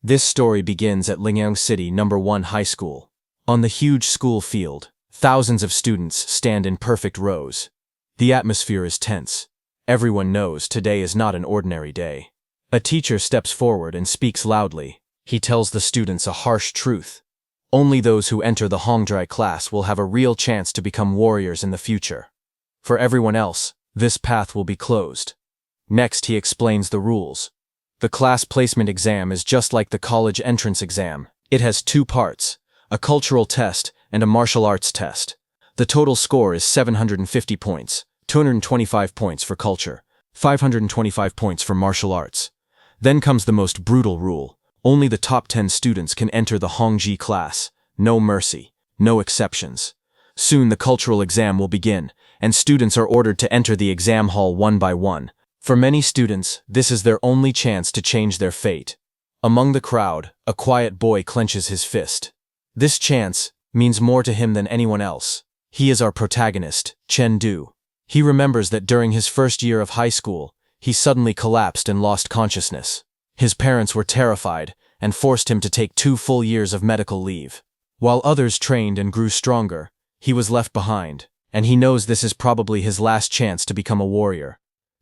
This story begins at Lingyang City No. 1 High School. On the huge school field, thousands of students stand in perfect rows. The atmosphere is tense. Everyone knows today is not an ordinary day. A teacher steps forward and speaks loudly. He tells the students a harsh truth. Only those who enter the Hongdrai class will have a real chance to become warriors in the future. For everyone else, this path will be closed. Next, he explains the rules. The class placement exam is just like the college entrance exam. It has two parts, a cultural test and a martial arts test. The total score is 750 points, 225 points for culture, 525 points for martial arts. Then comes the most brutal rule. Only the top 10 students can enter the Hongji class. No mercy, no exceptions. Soon the cultural exam will begin, and students are ordered to enter the exam hall one by one. For many students, this is their only chance to change their fate. Among the crowd, a quiet boy clenches his fist. This chance means more to him than anyone else. He is our protagonist, Chen Du. He remembers that during his first year of high school, he suddenly collapsed and lost consciousness. His parents were terrified and forced him to take 2 full years of medical leave. While others trained and grew stronger, he was left behind, and he knows this is probably his last chance to become a warrior.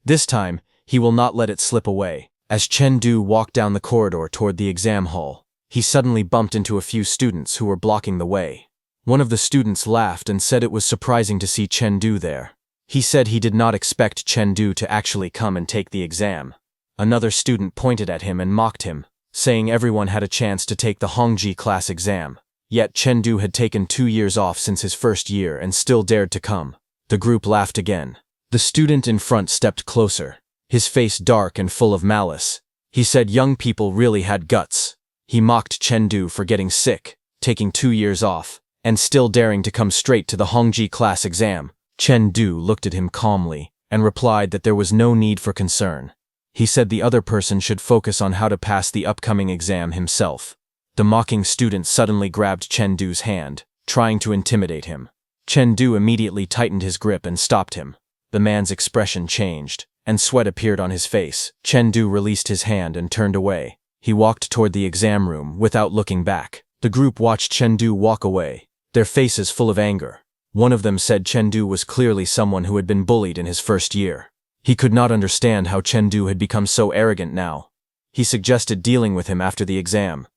This time, he will not let it slip away. As Chen Du walked down the corridor toward the exam hall, he suddenly bumped into a few students who were blocking the way. One of the students laughed and said it was surprising to see Chen Du there. He said he did not expect Chen Du to actually come and take the exam. Another student pointed at him and mocked him, saying everyone had a chance to take the Hongji class exam. Yet Chen Du had taken 2 years off since his first year and still dared to come. The group laughed again. The student in front stepped closer, his face dark and full of malice. He said young people really had guts. He mocked Chen Du for getting sick, taking 2 years off, and still daring to come straight to the Hongji class exam. Chen Du looked at him calmly and replied that there was no need for concern. He said the other person should focus on how to pass the upcoming exam himself. The mocking student suddenly grabbed Chen Du's hand, trying to intimidate him. Chen Du immediately tightened his grip and stopped him. The man's expression changed, and sweat appeared on his face. Chen Du released his hand and turned away. He walked toward the exam room without looking back. The group watched Chen Du walk away, their faces full of anger. One of them said Chen Du was clearly someone who had been bullied in his first year. He could not understand how Chen Du had become so arrogant now. He suggested dealing with him after the exam.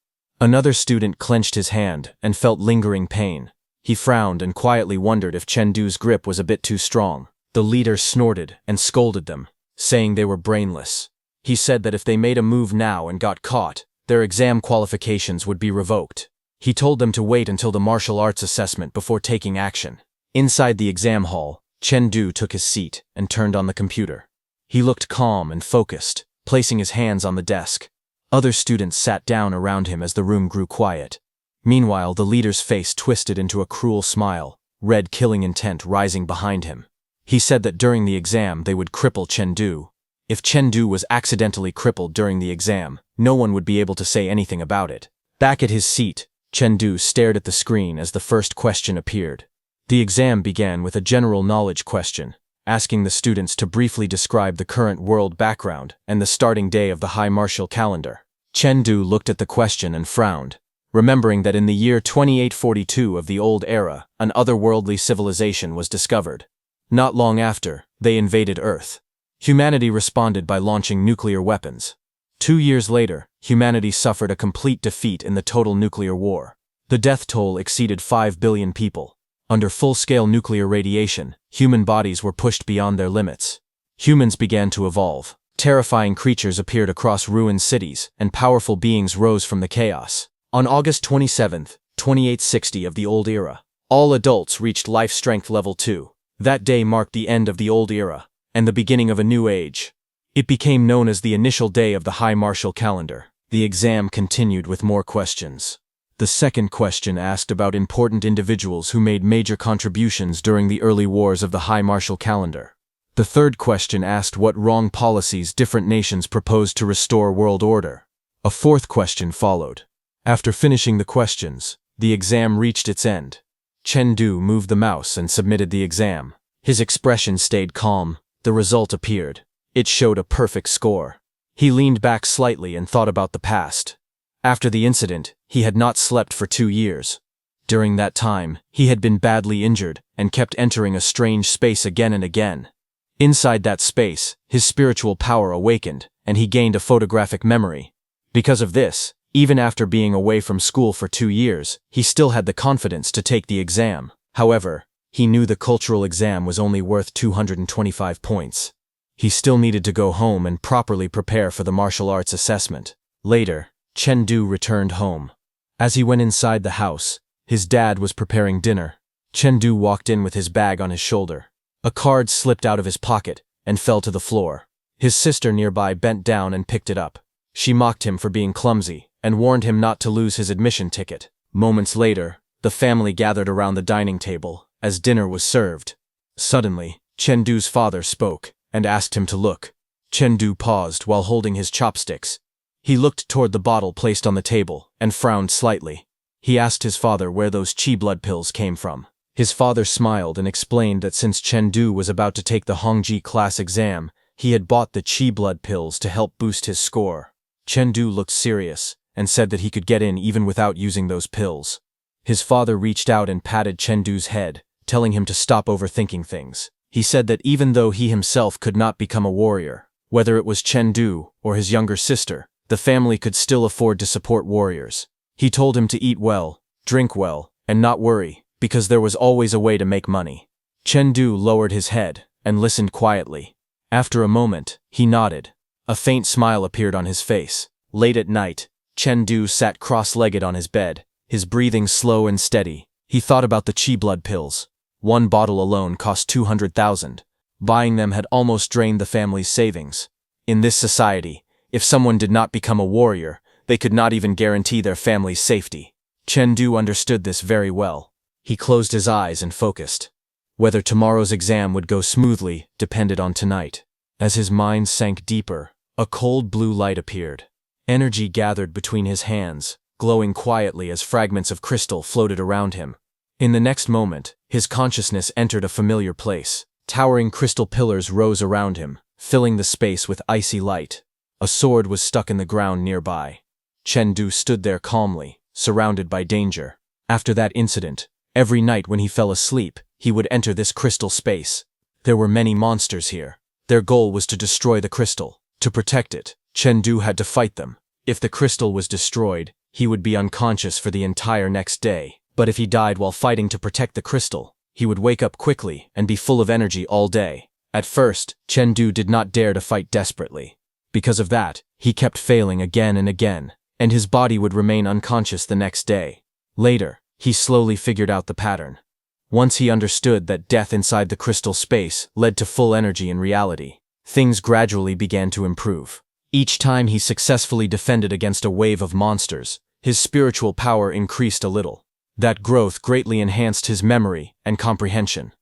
Another student clenched his hand and felt lingering pain. He frowned and quietly wondered if Chen Du's grip was a bit too strong. The leader snorted and scolded them, saying they were brainless. He said that if they made a move now and got caught, their exam qualifications would be revoked. He told them to wait until the martial arts assessment before taking action. Inside the exam hall, Chen Du took his seat and turned on the computer. He looked calm and focused, placing his hands on the desk. Other students sat down around him as the room grew quiet. Meanwhile, the leader's face twisted into a cruel smile, red killing intent rising behind him. He said that during the exam they would cripple Chen Du. If Chen Du was accidentally crippled during the exam, no one would be able to say anything about it. Back at his seat, Chen Du stared at the screen as the first question appeared. The exam began with a general knowledge question, asking the students to briefly describe the current world background and the starting day of the high martial calendar. Chen Du looked at the question and frowned, remembering that in the year 2842 of the old era, an otherworldly civilization was discovered. Not long after, they invaded Earth. Humanity responded by launching nuclear weapons. 2 years later, humanity suffered a complete defeat in the total nuclear war. The death toll exceeded 5 billion people. Under full-scale nuclear radiation, human bodies were pushed beyond their limits. Humans began to evolve. Terrifying creatures appeared across ruined cities, and powerful beings rose from the chaos. On August 27, 2860 of the old era, all adults reached life strength level 2. That day marked the end of the old era, and the beginning of a new age. It became known as the initial day of the high martial calendar. The exam continued with more questions. The second question asked about important individuals who made major contributions during the early wars of the high martial calendar. The third question asked what wrong policies different nations proposed to restore world order. A fourth question followed. After finishing the questions, the exam reached its end. Chen Du moved the mouse and submitted the exam. His expression stayed calm. The result appeared. It showed a perfect score. He leaned back slightly and thought about the past. After the incident, he had not slept for 2 years. During that time, he had been badly injured and kept entering a strange space again and again. Inside that space, his spiritual power awakened, and he gained a photographic memory. Because of this, even after being away from school for 2 years, he still had the confidence to take the exam. However, he knew the cultural exam was only worth 225 points. He still needed to go home and properly prepare for the martial arts assessment. Later, Chengdu returned home. As he went inside the house, his dad was preparing dinner. Chengdu walked in with his bag on his shoulder. A card slipped out of his pocket and fell to the floor. His sister nearby bent down and picked it up. She mocked him for being clumsy and warned him not to lose his admission ticket. Moments later, the family gathered around the dining table as dinner was served. Suddenly, Chengdu's father spoke and asked him to look. Chengdu paused while holding his chopsticks. He looked toward the bottle placed on the table and frowned slightly. He asked his father where those qi blood pills came from. His father smiled and explained that since Chengdu was about to take the Hongji class exam, he had bought the qi blood pills to help boost his score. Chengdu looked serious and said that he could get in even without using those pills. His father reached out and patted Chengdu's head, telling him to stop overthinking things. He said that even though he himself could not become a warrior, whether it was Chengdu or his younger sister, the family could still afford to support warriors. He told him to eat well, drink well, and not worry, because there was always a way to make money. Chengdu lowered his head and listened quietly. After a moment, he nodded. A faint smile appeared on his face. Late at night, Chengdu sat cross-legged on his bed, his breathing slow and steady. He thought about the qi blood pills. One bottle alone cost 200,000. Buying them had almost drained the family's savings. In this society, if someone did not become a warrior, they could not even guarantee their family's safety. Chengdu understood this very well. He closed his eyes and focused. Whether tomorrow's exam would go smoothly depended on tonight. As his mind sank deeper, a cold blue light appeared. Energy gathered between his hands, glowing quietly as fragments of crystal floated around him. In the next moment, his consciousness entered a familiar place. Towering crystal pillars rose around him, filling the space with icy light. A sword was stuck in the ground nearby. Chengdu stood there calmly, surrounded by danger. After that incident, every night when he fell asleep, he would enter this crystal space. There were many monsters here. Their goal was to destroy the crystal. To protect it, Chengdu had to fight them. If the crystal was destroyed, he would be unconscious for the entire next day. But if he died while fighting to protect the crystal, he would wake up quickly and be full of energy all day. At first, Chengdu did not dare to fight desperately. Because of that, he kept failing again and again, and his body would remain unconscious the next day. Later, he slowly figured out the pattern. Once he understood that death inside the crystal space led to full energy in reality, things gradually began to improve. Each time he successfully defended against a wave of monsters, his spiritual power increased a little. That growth greatly enhanced his memory and comprehension.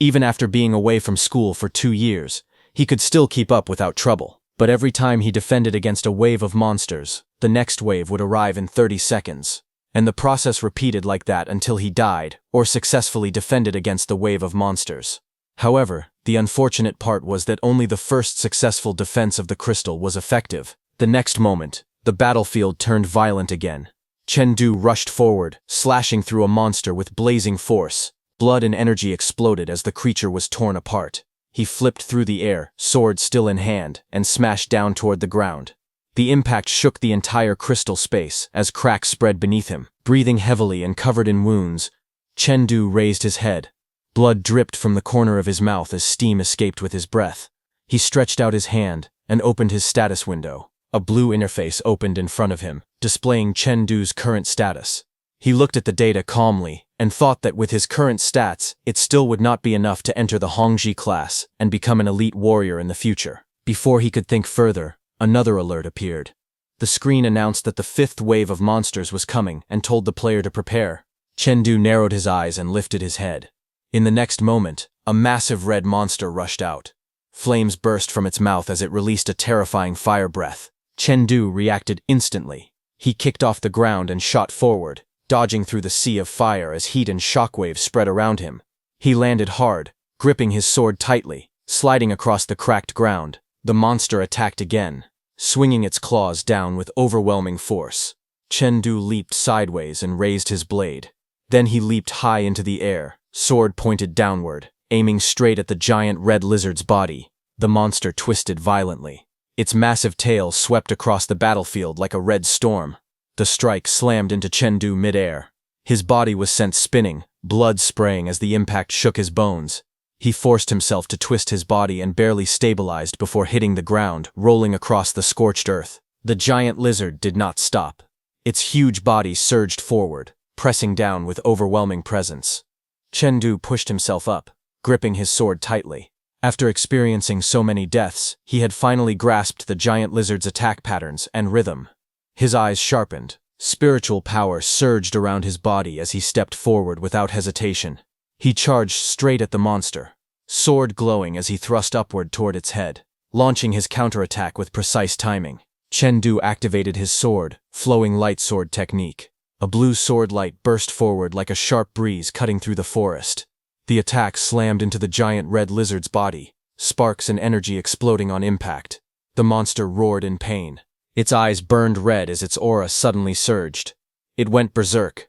Even after being away from school for 2 years, he could still keep up without trouble. But every time he defended against a wave of monsters, the next wave would arrive in 30 seconds. And the process repeated like that until he died or successfully defended against the wave of monsters. However, the unfortunate part was that only the first successful defense of the crystal was effective. The next moment, the battlefield turned violent again. Chengdu rushed forward, slashing through a monster with blazing force. Blood and energy exploded as the creature was torn apart. He flipped through the air, sword still in hand, and smashed down toward the ground. The impact shook the entire crystal space as cracks spread beneath him. Breathing heavily and covered in wounds, Chengdu raised his head. Blood dripped from the corner of his mouth as steam escaped with his breath. He stretched out his hand and opened his status window. A blue interface opened in front of him, displaying Chengdu's current status. He looked at the data calmly and thought that with his current stats, it still would not be enough to enter the Hongji class and become an elite warrior in the future. Before he could think further, another alert appeared. The screen announced that the 5th wave of monsters was coming and told the player to prepare. Chengdu narrowed his eyes and lifted his head. In the next moment, a massive red monster rushed out. Flames burst from its mouth as it released a terrifying fire breath. Chengdu reacted instantly. He kicked off the ground and shot forward, dodging through the sea of fire as heat and shockwaves spread around him. He landed hard, gripping his sword tightly, sliding across the cracked ground. The monster attacked again, swinging its claws down with overwhelming force. Chengdu leaped sideways and raised his blade. Then he leaped high into the air, sword pointed downward, aiming straight at the giant red lizard's body. The monster twisted violently. Its massive tail swept across the battlefield like a red storm. The strike slammed into Chengdu midair. His body was sent spinning, blood spraying as the impact shook his bones. He forced himself to twist his body and barely stabilized before hitting the ground, rolling across the scorched earth. The giant lizard did not stop. Its huge body surged forward, pressing down with overwhelming presence. Chengdu pushed himself up, gripping his sword tightly. After experiencing so many deaths, he had finally grasped the giant lizard's attack patterns and rhythm. His eyes sharpened. Spiritual power surged around his body as he stepped forward without hesitation. He charged straight at the monster, sword glowing as he thrust upward toward its head, launching his counterattack with precise timing. Chengdu activated his sword, flowing light sword technique. A blue sword light burst forward like a sharp breeze cutting through the forest. The attack slammed into the giant red lizard's body, sparks and energy exploding on impact. The monster roared in pain. Its eyes burned red as its aura suddenly surged. It went berserk.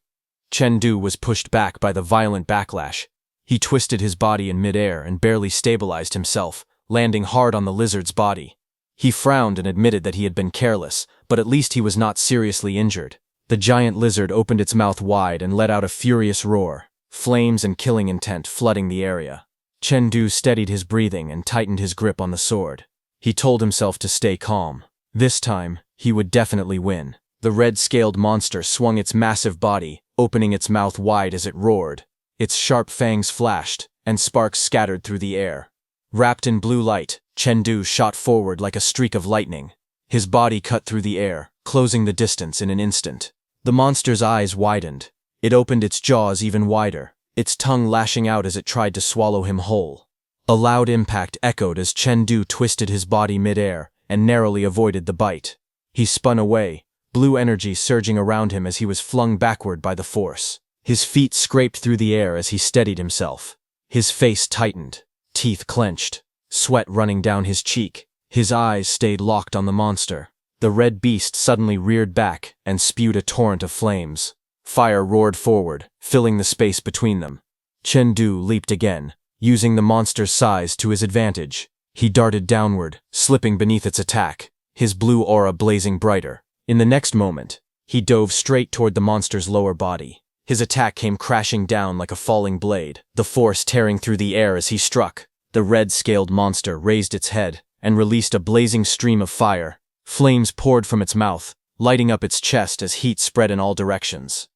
Chengdu was pushed back by the violent backlash. He twisted his body in midair and barely stabilized himself, landing hard on the lizard's body. He frowned and admitted that he had been careless, but at least he was not seriously injured. The giant lizard opened its mouth wide and let out a furious roar, flames and killing intent flooding the area. Chengdu steadied his breathing and tightened his grip on the sword. He told himself to stay calm. This time, he would definitely win. The red-scaled monster swung its massive body, opening its mouth wide as it roared. Its sharp fangs flashed, and sparks scattered through the air. Wrapped in blue light, Chengdu shot forward like a streak of lightning. His body cut through the air, closing the distance in an instant. The monster's eyes widened. It opened its jaws even wider, its tongue lashing out as it tried to swallow him whole. A loud impact echoed as Chengdu twisted his body midair and narrowly avoided the bite. He spun away, blue energy surging around him as he was flung backward by the force. His feet scraped through the air as he steadied himself. His face tightened, teeth clenched, sweat running down his cheek. His eyes stayed locked on the monster. The red beast suddenly reared back and spewed a torrent of flames. Fire roared forward, filling the space between them. Chengdu leaped again, using the monster's size to his advantage. He darted downward, slipping beneath its attack, his blue aura blazing brighter. In the next moment, he dove straight toward the monster's lower body. His attack came crashing down like a falling blade, the force tearing through the air as he struck. The red-scaled monster raised its head and released a blazing stream of fire. Flames poured from its mouth, lighting up its chest as heat spread in all directions.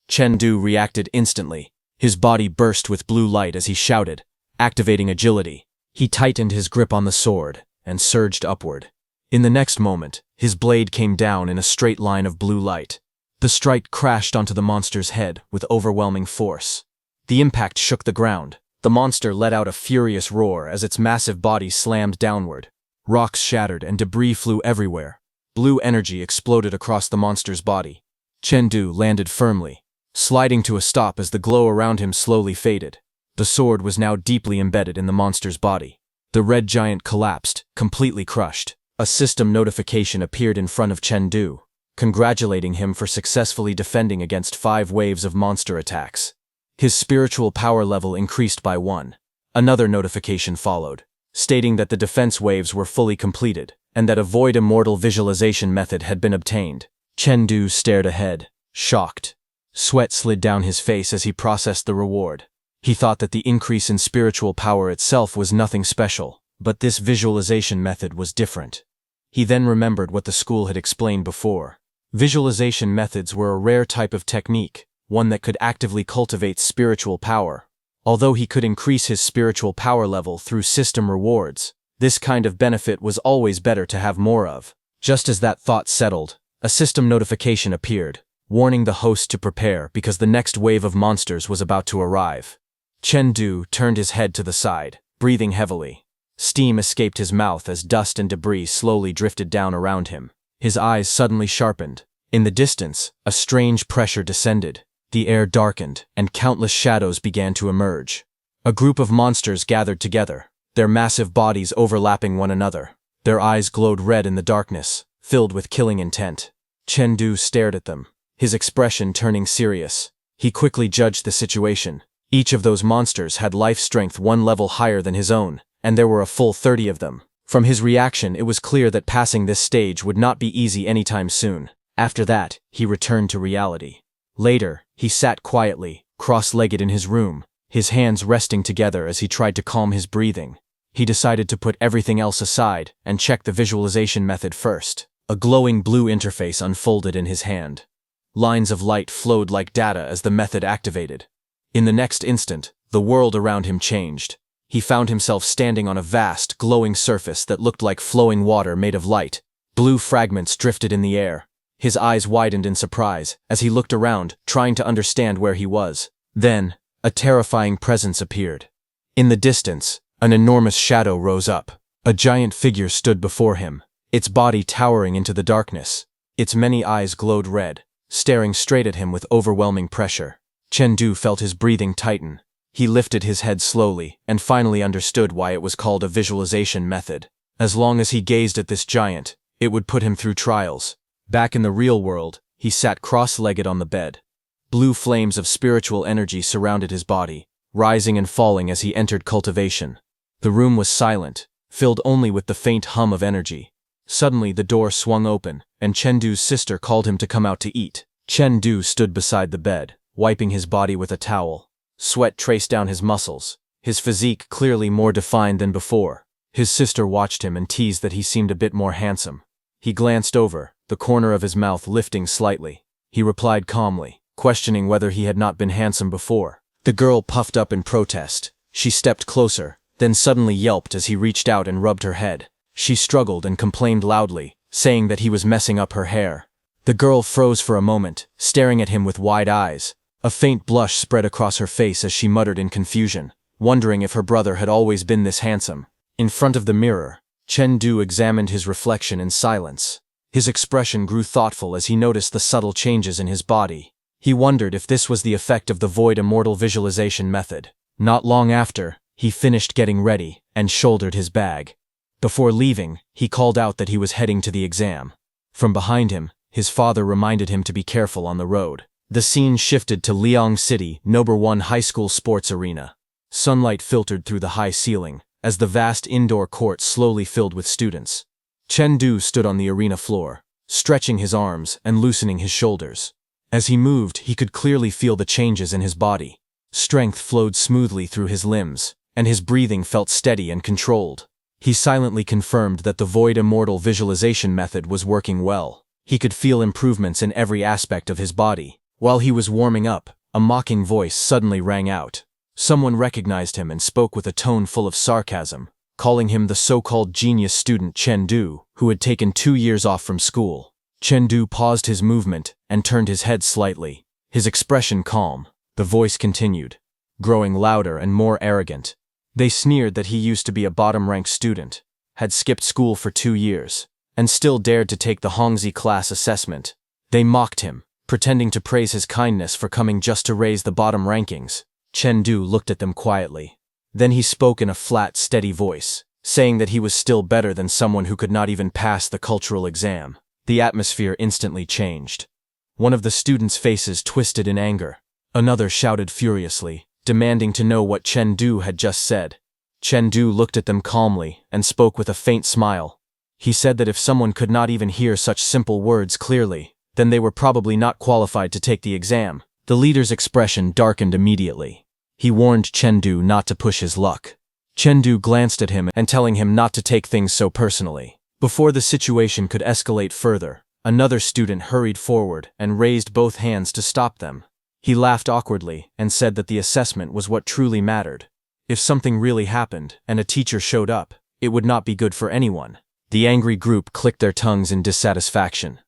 Chengdu reacted instantly. His body burst with blue light as he shouted, activating agility. He tightened his grip on the sword and surged upward. In the next moment, his blade came down in a straight line of blue light. The strike crashed onto the monster's head with overwhelming force. The impact shook the ground. The monster let out a furious roar as its massive body slammed downward. Rocks shattered and debris flew everywhere. Blue energy exploded across the monster's body. Chengdu landed firmly, sliding to a stop as the glow around him slowly faded. The sword was now deeply embedded in the monster's body. The red giant collapsed, completely crushed. A system notification appeared in front of Chengdu, congratulating him for successfully defending against 5 waves of monster attacks. His spiritual power level increased by 1. Another notification followed, stating that the defense waves were fully completed, and that a void immortal visualization method had been obtained. Chengdu stared ahead, shocked. Sweat slid down his face as he processed the reward. He thought that the increase in spiritual power itself was nothing special, but this visualization method was different. He then remembered what the school had explained before. Visualization methods were a rare type of technique, one that could actively cultivate spiritual power. Although he could increase his spiritual power level through system rewards, this kind of benefit was always better to have more of. Just as that thought settled, a system notification appeared, warning the host to prepare because the next wave of monsters was about to arrive. Chengdu turned his head to the side, breathing heavily. Steam escaped his mouth as dust and debris slowly drifted down around him. His eyes suddenly sharpened. In the distance, a strange pressure descended. The air darkened, and countless shadows began to emerge. A group of monsters gathered together, their massive bodies overlapping one another. Their eyes glowed red in the darkness, filled with killing intent. Chengdu stared at them, his expression turning serious. He quickly judged the situation. Each of those monsters had life strength one level higher than his own, and there were a full 30 of them. From his reaction, it was clear that passing this stage would not be easy anytime soon. After that, he returned to reality. Later, he sat quietly, cross-legged in his room, his hands resting together as he tried to calm his breathing. He decided to put everything else aside and check the visualization method first. A glowing blue interface unfolded in his hand. Lines of light flowed like data as the method activated. In the next instant, the world around him changed. He found himself standing on a vast, glowing surface that looked like flowing water made of light. Blue fragments drifted in the air. His eyes widened in surprise as he looked around, trying to understand where he was. Then, a terrifying presence appeared. In the distance, an enormous shadow rose up. A giant figure stood before him, its body towering into the darkness. Its many eyes glowed red, staring straight at him with overwhelming pressure. Chengdu felt his breathing tighten. He lifted his head slowly and finally understood why it was called a visualization method. As long as he gazed at this giant, it would put him through trials. Back in the real world, he sat cross-legged on the bed. Blue flames of spiritual energy surrounded his body, rising and falling as he entered cultivation. The room was silent, filled only with the faint hum of energy. Suddenly the door swung open, and Chengdu's sister called him to come out to eat. Chengdu stood beside the bed, wiping his body with a towel. Sweat traced down his muscles, his physique clearly more defined than before. His sister watched him and teased that he seemed a bit more handsome. He glanced over, the corner of his mouth lifting slightly. He replied calmly, questioning whether he had not been handsome before. The girl puffed up in protest. She stepped closer, then suddenly yelped as he reached out and rubbed her head. She struggled and complained loudly, saying that he was messing up her hair. The girl froze for a moment, staring at him with wide eyes. A faint blush spread across her face as she muttered in confusion, wondering if her brother had always been this handsome. In front of the mirror, Chengdu examined his reflection in silence. His expression grew thoughtful as he noticed the subtle changes in his body. He wondered if this was the effect of the Void Immortal visualization method. Not long after, he finished getting ready and shouldered his bag. Before leaving, he called out that he was heading to the exam. From behind him, his father reminded him to be careful on the road. The scene shifted to Liang City, No. 1 High School Sports Arena. Sunlight filtered through the high ceiling, as the vast indoor court slowly filled with students. Chengdu stood on the arena floor, stretching his arms and loosening his shoulders. As he moved, he could clearly feel the changes in his body. Strength flowed smoothly through his limbs, and his breathing felt steady and controlled. He silently confirmed that the Void Immortal visualization method was working well. He could feel improvements in every aspect of his body. While he was warming up, a mocking voice suddenly rang out. Someone recognized him and spoke with a tone full of sarcasm, calling him the so-called genius student Chengdu, who had taken 2 years off from school. Chengdu paused his movement and turned his head slightly, his expression calm. The voice continued, growing louder and more arrogant. They sneered that he used to be a bottom-ranked student, had skipped school for 2 years, and still dared to take the Hongzi class assessment. They mocked him, pretending to praise his kindness for coming just to raise the bottom rankings. Chengdu looked at them quietly. Then he spoke in a flat, steady voice, saying that he was still better than someone who could not even pass the cultural exam. The atmosphere instantly changed. One of the students' faces twisted in anger. Another shouted furiously, demanding to know what Chengdu had just said. Chengdu looked at them calmly and spoke with a faint smile. He said that if someone could not even hear such simple words clearly, then they were probably not qualified to take the exam. The leader's expression darkened immediately. He warned Chengdu not to push his luck. Chengdu glanced at him and telling him not to take things so personally. Before the situation could escalate further, another student hurried forward and raised both hands to stop them. He laughed awkwardly and said that the assessment was what truly mattered. If something really happened and a teacher showed up, it would not be good for anyone. The angry group clicked their tongues in dissatisfaction.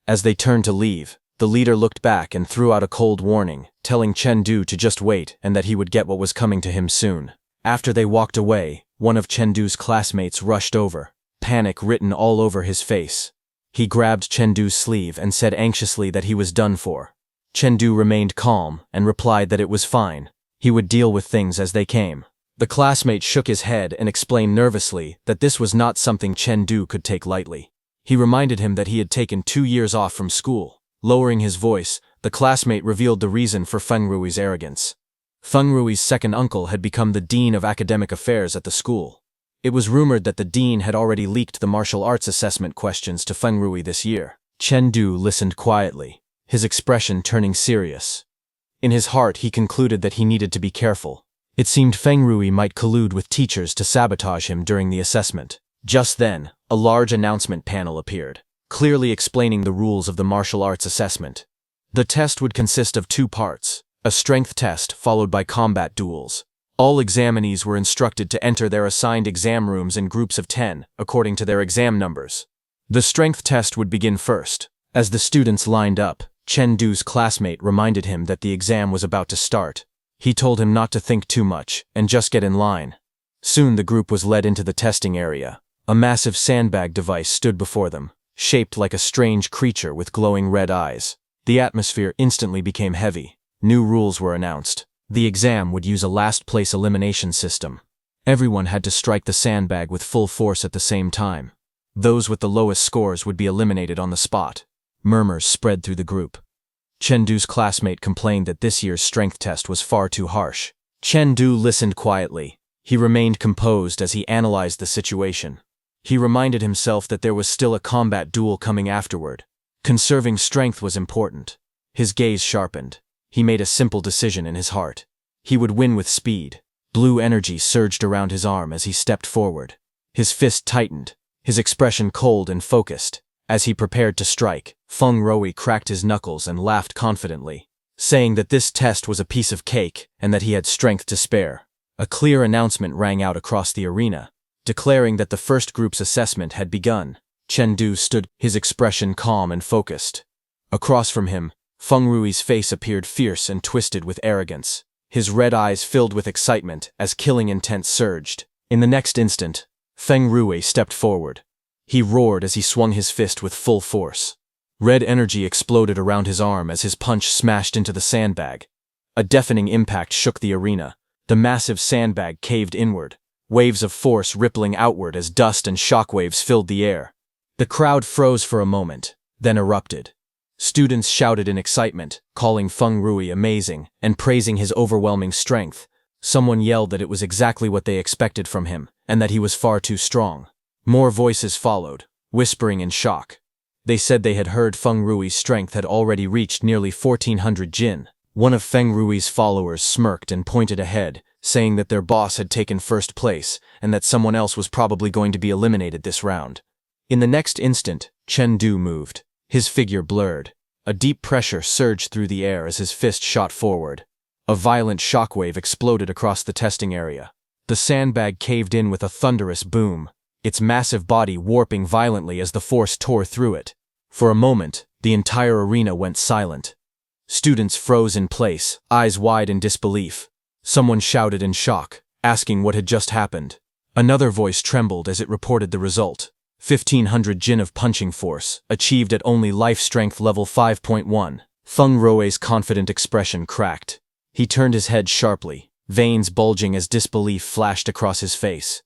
As they turned to leave, the leader looked back and threw out a cold warning, telling Chengdu to just wait and that he would get what was coming to him soon. After they walked away, one of Chengdu's classmates rushed over, panic written all over his face. He grabbed Chengdu's sleeve and said anxiously that he was done for. Chengdu remained calm and replied that it was fine. He would deal with things as they came. The classmate shook his head and explained nervously that this was not something Chengdu could take lightly. He reminded him that he had taken 2 years off from school. Lowering his voice, the classmate revealed the reason for Feng Rui's arrogance. Feng Rui's second uncle had become the dean of academic affairs at the school. It was rumored that the dean had already leaked the martial arts assessment questions to Feng Rui this year. Chen Du listened quietly, his expression turning serious. In his heart, he concluded that he needed to be careful. It seemed Feng Rui might collude with teachers to sabotage him during the assessment. Just then, a large announcement panel appeared, clearly explaining the rules of the martial arts assessment. The test would consist of 2 parts, a strength test followed by combat duels. All examinees were instructed to enter their assigned exam rooms in groups of 10, according to their exam numbers. The strength test would begin first. As the students lined up, Chen Du's classmate reminded him that the exam was about to start. He told him not to think too much and just get in line. Soon the group was led into the testing area. A massive sandbag device stood before them, shaped like a strange creature with glowing red eyes. The atmosphere instantly became heavy. New rules were announced. The exam would use a last-place elimination system. Everyone had to strike the sandbag with full force at the same time. Those with the lowest scores would be eliminated on the spot. Murmurs spread through the group. Chen Du's classmate complained that this year's strength test was far too harsh. Chen Du listened quietly. He remained composed as he analyzed the situation. He reminded himself that there was still a combat duel coming afterward. Conserving strength was important. His gaze sharpened. He made a simple decision in his heart. He would win with speed. Blue energy surged around his arm as he stepped forward. His fist tightened, his expression cold and focused. As he prepared to strike, Feng Rui cracked his knuckles and laughed confidently, saying that this test was a piece of cake and that he had strength to spare. A clear announcement rang out across the arena, declaring that the first group's assessment had begun. Chen Du stood, his expression calm and focused. Across from him, Feng Rui's face appeared fierce and twisted with arrogance. His red eyes filled with excitement as killing intent surged. In the next instant, Feng Rui stepped forward. He roared as he swung his fist with full force. Red energy exploded around his arm as his punch smashed into the sandbag. A deafening impact shook the arena. The massive sandbag caved inward, waves of force rippling outward as dust and shockwaves filled the air. The crowd froze for a moment, then erupted. Students shouted in excitement, calling Feng Rui amazing and praising his overwhelming strength. Someone yelled that it was exactly what they expected from him, and that he was far too strong. More voices followed, whispering in shock. They said they had heard Feng Rui's strength had already reached nearly 1,400 jin. One of Feng Rui's followers smirked and pointed ahead, saying that their boss had taken first place and that someone else was probably going to be eliminated this round. In the next instant, Chen Du moved. His figure blurred. A deep pressure surged through the air as his fist shot forward. A violent shockwave exploded across the testing area. The sandbag caved in with a thunderous boom, its massive body warping violently as the force tore through it. For a moment, the entire arena went silent. Students froze in place, eyes wide in disbelief. Someone shouted in shock, asking what had just happened. Another voice trembled as it reported the result. 1,500 jin of punching force, achieved at only life strength level 5.1. Feng Rui's confident expression cracked. He turned his head sharply, veins bulging as disbelief flashed across his face.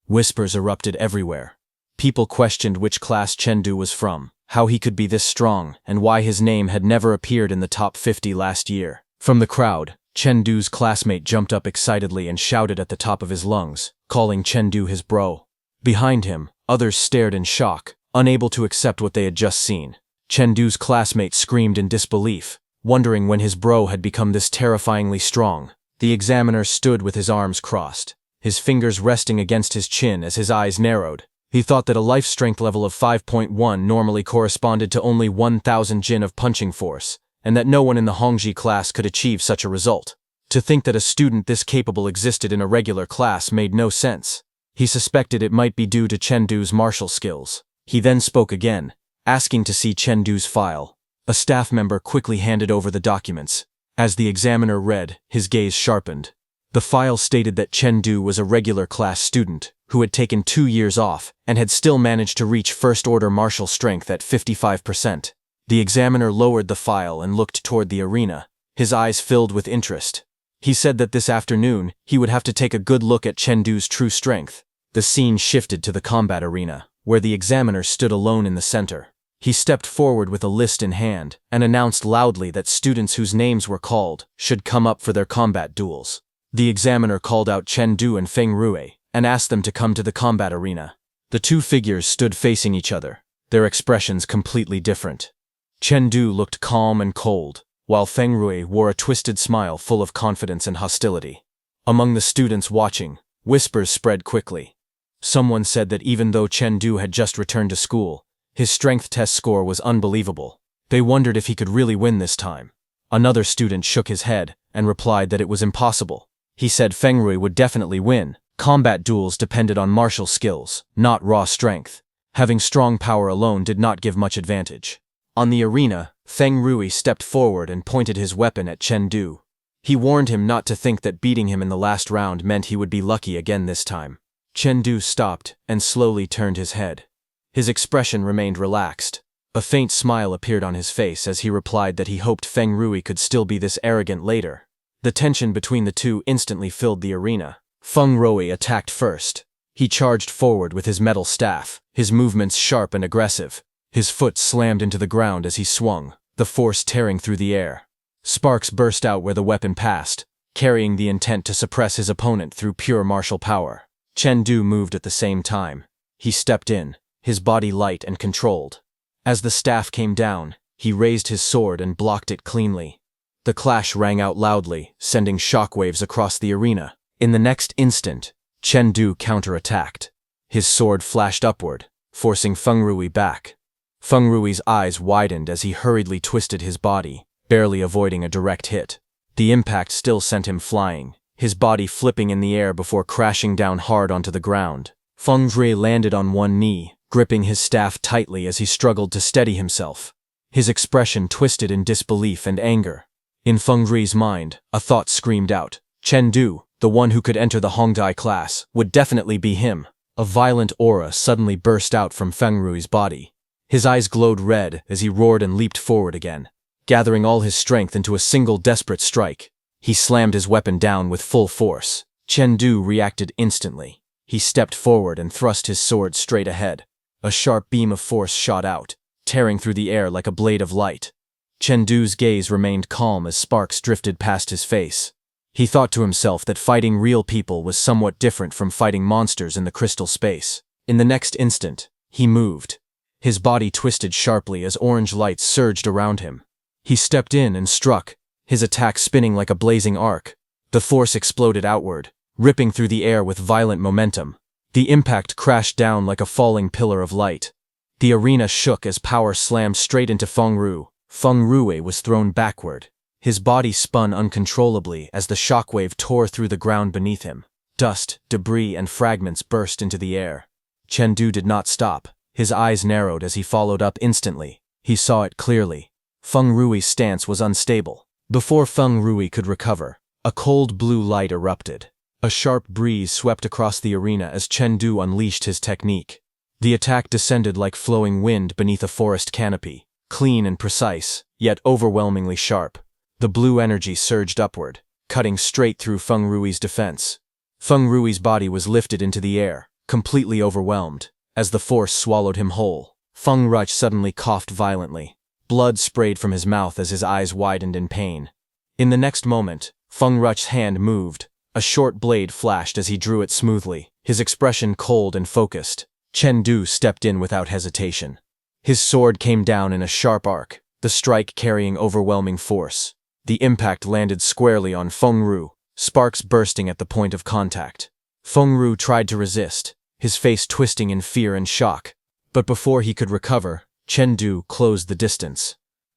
Whispers erupted everywhere. People questioned which class Chen Du was from, how he could be this strong, and why his name had never appeared in the top 50 last year. From the crowd, Chen Du's classmate jumped up excitedly and shouted at the top of his lungs, calling Chen Du his bro. Behind him, others stared in shock, unable to accept what they had just seen. Chen Du's classmate screamed in disbelief, wondering when his bro had become this terrifyingly strong. The examiner stood with his arms crossed, his fingers resting against his chin as his eyes narrowed. He thought that a life strength level of 5.1 normally corresponded to only 1,000 jin of punching force, and that no one in the Hongji class could achieve such a result. To think that a student this capable existed in a regular class made no sense. He suspected it might be due to Chen Du's martial skills. He then spoke again, asking to see Chen Du's file. A staff member quickly handed over the documents. As the examiner read, his gaze sharpened. The file stated that Chen Du was a regular class student who had taken 2 years off and had still managed to reach first-order martial strength at 55%. The examiner lowered the file and looked toward the arena, his eyes filled with interest. He said that this afternoon, he would have to take a good look at Chen Du's true strength. The scene shifted to the combat arena, where the examiner stood alone in the center. He stepped forward with a list in hand and announced loudly that students whose names were called should come up for their combat duels. The examiner called out Chen Du and Feng Rui and asked them to come to the combat arena. The two figures stood facing each other, their expressions completely different. Chen Du looked calm and cold, while Feng Rui wore a twisted smile full of confidence and hostility. Among the students watching, whispers spread quickly. Someone said that even though Chen Du had just returned to school, his strength test score was unbelievable. They wondered if he could really win this time. Another student shook his head and replied that it was impossible. He said Feng Rui would definitely win. Combat duels depended on martial skills, not raw strength. Having strong power alone did not give much advantage. On the arena, Feng Rui stepped forward and pointed his weapon at Chen Du. He warned him not to think that beating him in the last round meant he would be lucky again this time. Chen Du stopped and slowly turned his head. His expression remained relaxed. A faint smile appeared on his face as he replied that he hoped Feng Rui could still be this arrogant later. The tension between the two instantly filled the arena. Feng Rui attacked first. He charged forward with his metal staff, his movements sharp and aggressive. His foot slammed into the ground as he swung, the force tearing through the air. Sparks burst out where the weapon passed, carrying the intent to suppress his opponent through pure martial power. Chen Du moved at the same time. He stepped in, his body light and controlled. As the staff came down, he raised his sword and blocked it cleanly. The clash rang out loudly, sending shockwaves across the arena. In the next instant, Chen Du counterattacked. His sword flashed upward, forcing Feng Rui back. Feng Rui's eyes widened as he hurriedly twisted his body, barely avoiding a direct hit. The impact still sent him flying, his body flipping in the air before crashing down hard onto the ground. Feng Rui landed on one knee, gripping his staff tightly as he struggled to steady himself. His expression twisted in disbelief and anger. In Feng Rui's mind, a thought screamed out. Chen Du, the one who could enter the Hongdai class, would definitely be him. A violent aura suddenly burst out from Feng Rui's body. His eyes glowed red as he roared and leaped forward again, gathering all his strength into a single desperate strike. He slammed his weapon down with full force. Chen Du reacted instantly. He stepped forward and thrust his sword straight ahead. A sharp beam of force shot out, tearing through the air like a blade of light. Chen Du's gaze remained calm as sparks drifted past his face. He thought to himself that fighting real people was somewhat different from fighting monsters in the crystal space. In the next instant, he moved. His body twisted sharply as orange lights surged around him. He stepped in and struck, his attack spinning like a blazing arc. The force exploded outward, ripping through the air with violent momentum. The impact crashed down like a falling pillar of light. The arena shook as power slammed straight into Feng Rui. Feng Rui was thrown backward. His body spun uncontrollably as the shockwave tore through the ground beneath him. Dust, debris, and fragments burst into the air. Chen Du did not stop. His eyes narrowed as he followed up instantly. He saw it clearly. Feng Rui's stance was unstable. Before Feng Rui could recover, a cold blue light erupted. A sharp breeze swept across the arena as Chen Du unleashed his technique. The attack descended like flowing wind beneath a forest canopy, clean and precise, yet overwhelmingly sharp. The blue energy surged upward, cutting straight through Feng Rui's defense. Feng Rui's body was lifted into the air, completely overwhelmed. As the force swallowed him whole, Feng Rui suddenly coughed violently. Blood sprayed from his mouth as his eyes widened in pain. In the next moment, Feng Rui's hand moved. A short blade flashed as he drew it smoothly, his expression cold and focused. Chen Du stepped in without hesitation. His sword came down in a sharp arc, the strike carrying overwhelming force. The impact landed squarely on Feng Rui, sparks bursting at the point of contact. Feng Rui tried to resist, his face twisting in fear and shock. But before he could recover, Chen Du closed the distance.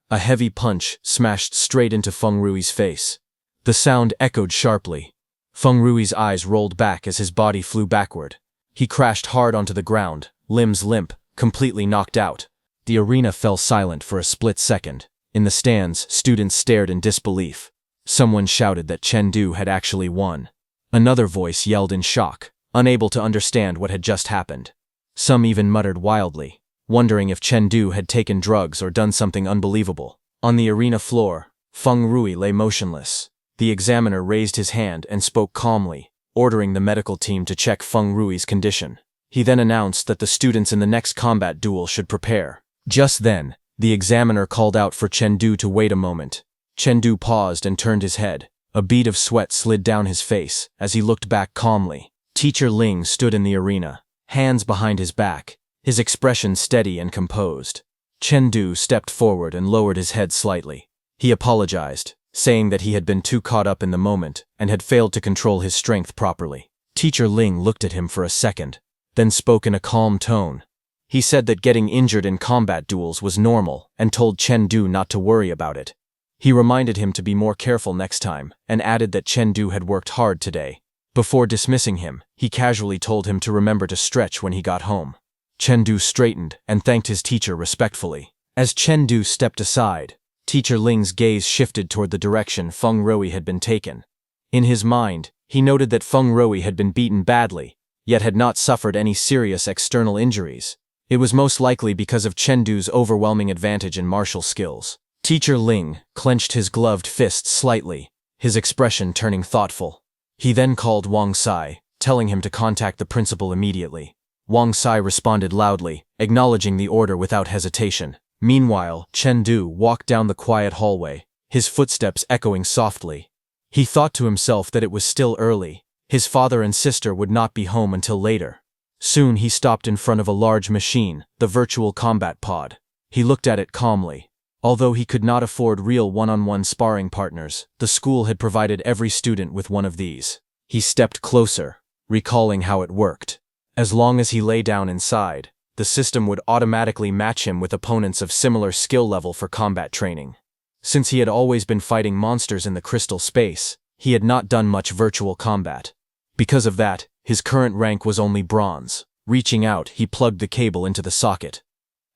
A heavy punch smashed straight into Feng Rui's face. The sound echoed sharply. Feng Rui's eyes rolled back as his body flew backward. He crashed hard onto the ground, limbs limp, completely knocked out. The arena fell silent for a split second. In the stands, students stared in disbelief. Someone shouted that Chen Du had actually won. Another voice yelled in shock, unable to understand what had just happened. Some even muttered wildly, wondering if Chen Du had taken drugs or done something unbelievable. On the arena floor, Feng Rui lay motionless. The examiner raised his hand and spoke calmly, ordering the medical team to check Feng Rui's condition. He then announced that the students in the next combat duel should prepare. Just then, the examiner called out for Chengdu to wait a moment. Chengdu paused and turned his head. A bead of sweat slid down his face as he looked back calmly. Teacher Ling stood in the arena, hands behind his back, his expression steady and composed. Chengdu stepped forward and lowered his head slightly. He apologized, saying that he had been too caught up in the moment and had failed to control his strength properly. Teacher Ling looked at him for a second, then spoke in a calm tone. He said that getting injured in combat duels was normal and told Chengdu not to worry about it. He reminded him to be more careful next time and added that Chengdu had worked hard today. Before dismissing him, he casually told him to remember to stretch when he got home. Chengdu straightened and thanked his teacher respectfully. As Chengdu stepped aside, Teacher Ling's gaze shifted toward the direction Feng Ruoyi had been taken. In his mind, he noted that Feng Ruoyi had been beaten badly, yet had not suffered any serious external injuries. It was most likely because of Chengdu's overwhelming advantage in martial skills. Teacher Ling clenched his gloved fists slightly, his expression turning thoughtful. He then called Wang Sai, telling him to contact the principal immediately. Wang Sai responded loudly, acknowledging the order without hesitation. Meanwhile, Chengdu walked down the quiet hallway, his footsteps echoing softly. He thought to himself that it was still early. His father and sister would not be home until later. Soon he stopped in front of a large machine, the virtual combat pod. He looked at it calmly. Although he could not afford real one-on-one sparring partners, the school had provided every student with one of these. He stepped closer, recalling how it worked. As long as he lay down inside, the system would automatically match him with opponents of similar skill level for combat training. Since he had always been fighting monsters in the crystal space, he had not done much virtual combat. Because of that, his current rank was only bronze. Reaching out, he plugged the cable into the socket.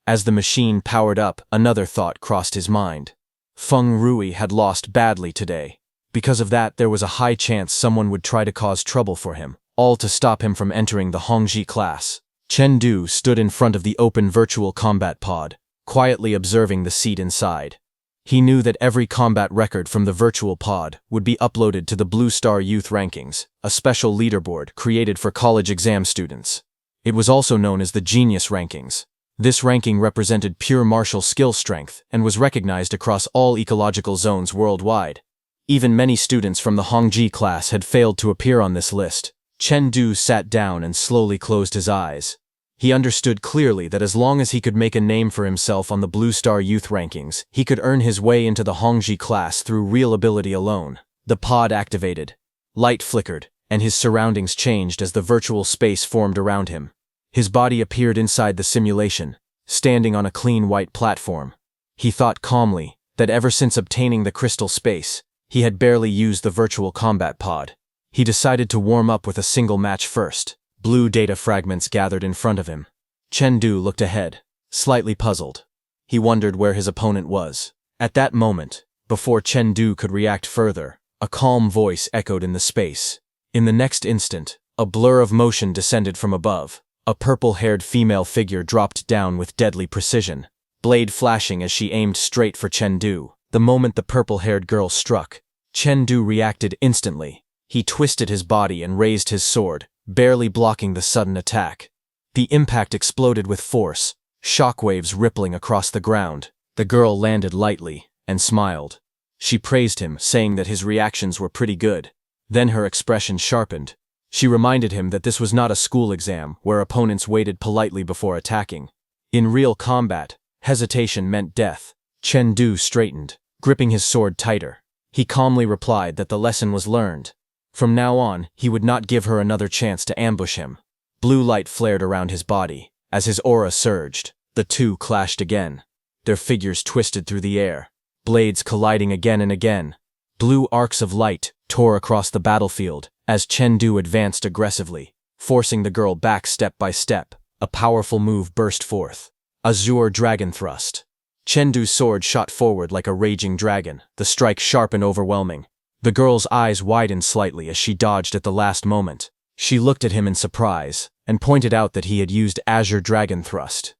As the machine powered up, another thought crossed his mind. Feng Ruoyi had lost badly today. Because of that, there was a high chance someone would try to cause trouble for him, all to stop him from entering the Hongji class. Chengdu stood in front of the open virtual combat pod, quietly observing the seat inside. He knew that every combat record from the virtual pod would be uploaded to the Blue Star Youth Rankings, a special leaderboard created for college exam students. It was also known as the Genius Rankings. This ranking represented pure martial skill strength and was recognized across all ecological zones worldwide. Even many students from the Hongji class had failed to appear on this list. Chengdu sat down and slowly closed his eyes. He understood clearly that as long as he could make a name for himself on the Blue Star Youth Rankings, he could earn his way into the Hongji class through real ability alone. The pod activated. Light flickered, and his surroundings changed as the virtual space formed around him. His body appeared inside the simulation, standing on a clean white platform. He thought calmly that ever since obtaining the crystal space, he had barely used the virtual combat pod. He decided to warm up with a single match first. Blue data fragments gathered in front of him. Chengdu looked ahead, slightly puzzled. He wondered where his opponent was. At that moment, before Chengdu could react further, a calm voice echoed in the space. In the next instant, a blur of motion descended from above. A purple-haired female figure dropped down with deadly precision, blade flashing as she aimed straight for Chengdu. The moment the purple-haired girl struck, Chengdu reacted instantly. He twisted his body and raised his sword, barely blocking the sudden attack. The impact exploded with force, shockwaves rippling across the ground. The girl landed lightly and smiled. She praised him, saying that his reactions were pretty good. Then her expression sharpened. She reminded him that this was not a school exam where opponents waited politely before attacking. In real combat, hesitation meant death. Chengdu straightened, gripping his sword tighter. He calmly replied that the lesson was learned. From now on, he would not give her another chance to ambush him. Blue light flared around his body. As his aura surged, the two clashed again. Their figures twisted through the air, blades colliding again and again. Blue arcs of light tore across the battlefield as Chengdu advanced aggressively, forcing the girl back step by step. A powerful move burst forth. Azure Dragon Thrust. Chengdu's sword shot forward like a raging dragon, the strike sharp and overwhelming. The girl's eyes widened slightly as she dodged at the last moment. She looked at him in surprise and pointed out that he had used Azure Dragon Thrust.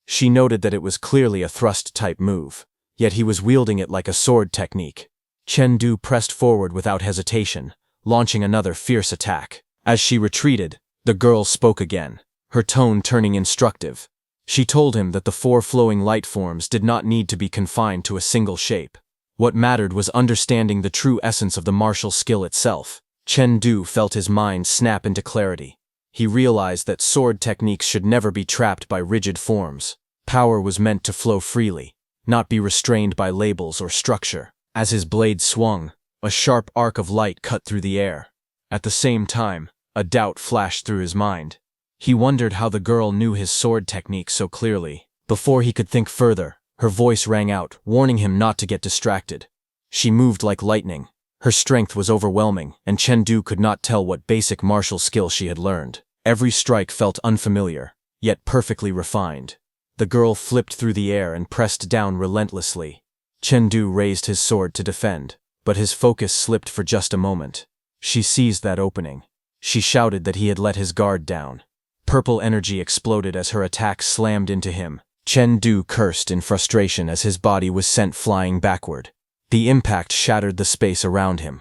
She noted that it was clearly a thrust-type move, yet he was wielding it like a sword technique. Chengdu pressed forward without hesitation, launching another fierce attack. As she retreated, the girl spoke again, her tone turning instructive. She told him that the 4 flowing light forms did not need to be confined to a single shape. What mattered was understanding the true essence of the martial skill itself. Chengdu felt his mind snap into clarity. He realized that sword techniques should never be trapped by rigid forms. Power was meant to flow freely, not be restrained by labels or structure. As his blade swung, a sharp arc of light cut through the air. At the same time, a doubt flashed through his mind. He wondered how the girl knew his sword technique so clearly. Before he could think further, her voice rang out, warning him not to get distracted. She moved like lightning. Her strength was overwhelming, and Chengdu could not tell what basic martial skill she had learned. Every strike felt unfamiliar, yet perfectly refined. The girl flipped through the air and pressed down relentlessly. Chengdu raised his sword to defend, but his focus slipped for just a moment. She seized that opening. She shouted that he had let his guard down. Purple energy exploded as her attack slammed into him. Chengdu cursed in frustration as his body was sent flying backward. The impact shattered the space around him.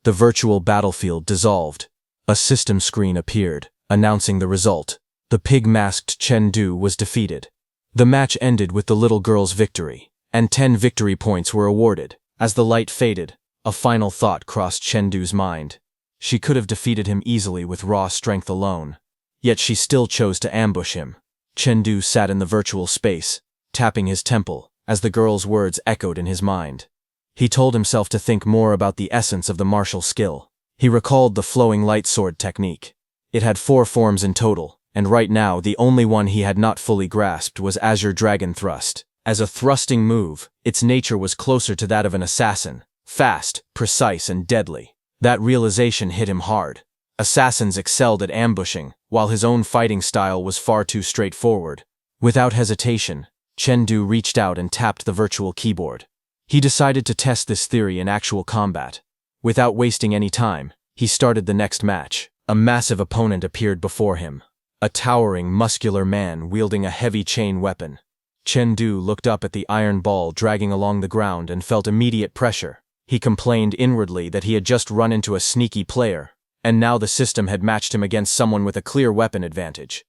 The virtual battlefield dissolved. A system screen appeared, announcing the result. The pig-masked Chengdu was defeated. The match ended with the little girl's victory, and 10 victory points were awarded. As the light faded, a final thought crossed Chengdu's mind. She could have defeated him easily with raw strength alone. Yet she still chose to ambush him. Chengdu sat in the virtual space, tapping his temple, as the girl's words echoed in his mind. He told himself to think more about the essence of the martial skill. He recalled the flowing light sword technique. It had 4 forms in total, and right now the only one he had not fully grasped was Azure Dragon Thrust. As a thrusting move, its nature was closer to that of an assassin, fast, precise, and deadly. That realization hit him hard. Assassins excelled at ambushing, while his own fighting style was far too straightforward. Without hesitation, Chengdu reached out and tapped the virtual keyboard. He decided to test this theory in actual combat. Without wasting any time, he started the next match. A massive opponent appeared before him. A towering, muscular man wielding a heavy chain weapon. Chengdu looked up at the iron ball dragging along the ground and felt immediate pressure. He complained inwardly that he had just run into a sneaky player, and now the system had matched him against someone with a clear weapon advantage.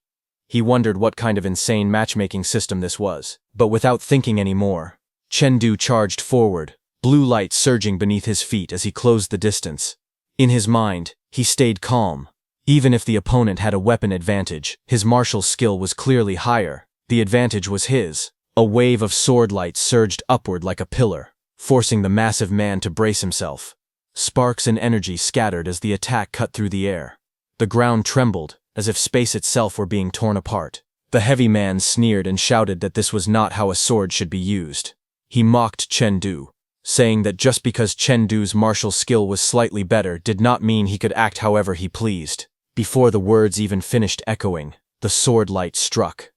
He wondered what kind of insane matchmaking system this was, but without thinking any more, Chengdu charged forward, blue light surging beneath his feet as he closed the distance. In his mind, he stayed calm. Even if the opponent had a weapon advantage, his martial skill was clearly higher. The advantage was his. A wave of sword light surged upward like a pillar, forcing the massive man to brace himself. Sparks and energy scattered as the attack cut through the air. The ground trembled, as if space itself were being torn apart. The heavy man sneered and shouted that this was not how a sword should be used. He mocked Chengdu, saying that just because Chengdu's martial skill was slightly better did not mean he could act however he pleased. Before the words even finished echoing, the sword light struck.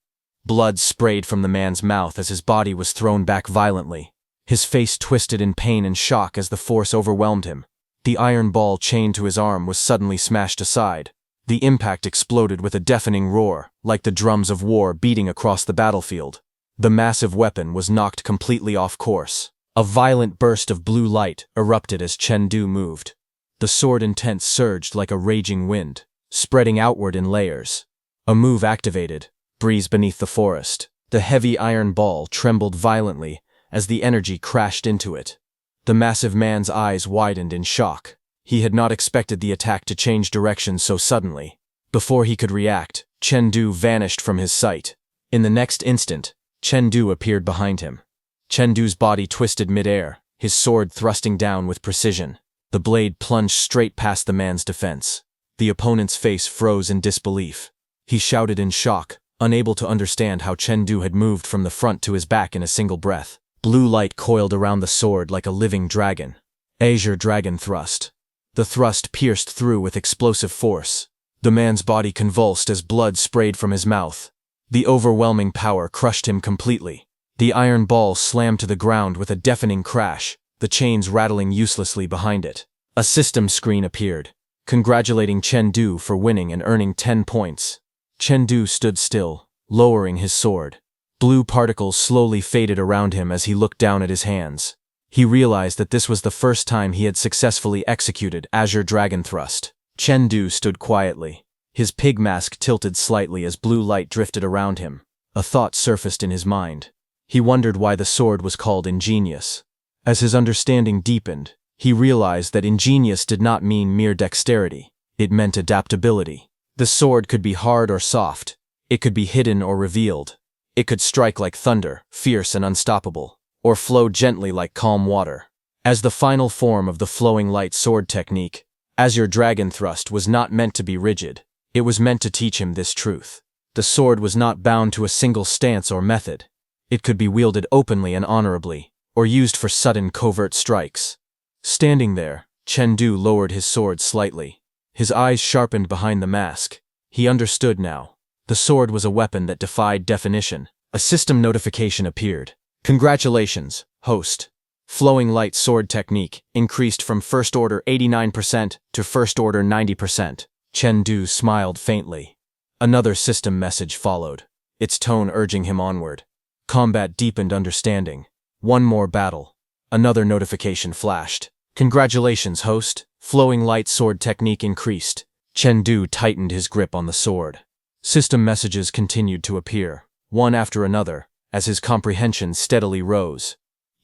Blood sprayed from the man's mouth as his body was thrown back violently. His face twisted in pain and shock as the force overwhelmed him. The iron ball chained to his arm was suddenly smashed aside. The impact exploded with a deafening roar, like the drums of war beating across the battlefield. The massive weapon was knocked completely off course. A violent burst of blue light erupted as Chengdu moved. The sword intent surged like a raging wind, spreading outward in layers. A move activated. Breeze beneath the forest. The heavy iron ball trembled violently as the energy crashed into it. The massive man's eyes widened in shock. He had not expected the attack to change direction so suddenly. Before he could react, Chengdu vanished from his sight. In the next instant, Chengdu appeared behind him. Chengdu's body twisted midair, his sword thrusting down with precision. The blade plunged straight past the man's defense. The opponent's face froze in disbelief. He shouted in shock, unable to understand how Chengdu had moved from the front to his back in a single breath. Blue light coiled around the sword like a living dragon. Azure Dragon Thrust. The thrust pierced through with explosive force. The man's body convulsed as blood sprayed from his mouth. The overwhelming power crushed him completely. The iron ball slammed to the ground with a deafening crash, the chains rattling uselessly behind it. A system screen appeared, congratulating Chengdu for winning and earning 10 points. Chengdu stood still, lowering his sword. Blue particles slowly faded around him as he looked down at his hands. He realized that this was the first time he had successfully executed Azure Dragon Thrust. Chengdu stood quietly. His pig mask tilted slightly as blue light drifted around him. A thought surfaced in his mind. He wondered why the sword was called ingenious. As his understanding deepened, he realized that ingenious did not mean mere dexterity. It meant adaptability. The sword could be hard or soft. It could be hidden or revealed. It could strike like thunder, fierce and unstoppable, or flow gently like calm water. As the final form of the flowing light sword technique, Azure Dragon Thrust was not meant to be rigid. It was meant to teach him this truth. The sword was not bound to a single stance or method. It could be wielded openly and honorably, or used for sudden covert strikes. Standing there, Chengdu lowered his sword slightly. His eyes sharpened behind the mask. He understood now. The sword was a weapon that defied definition. A system notification appeared. Congratulations, host. Flowing light sword technique increased from first order 89% to first order 90%. Chengdu smiled faintly. Another system message followed, its tone urging him onward. Combat deepened understanding. One more battle. Another notification flashed. Congratulations, host. Flowing light sword technique increased. Chengdu tightened his grip on the sword. System messages continued to appear, one after another, as his comprehension steadily rose.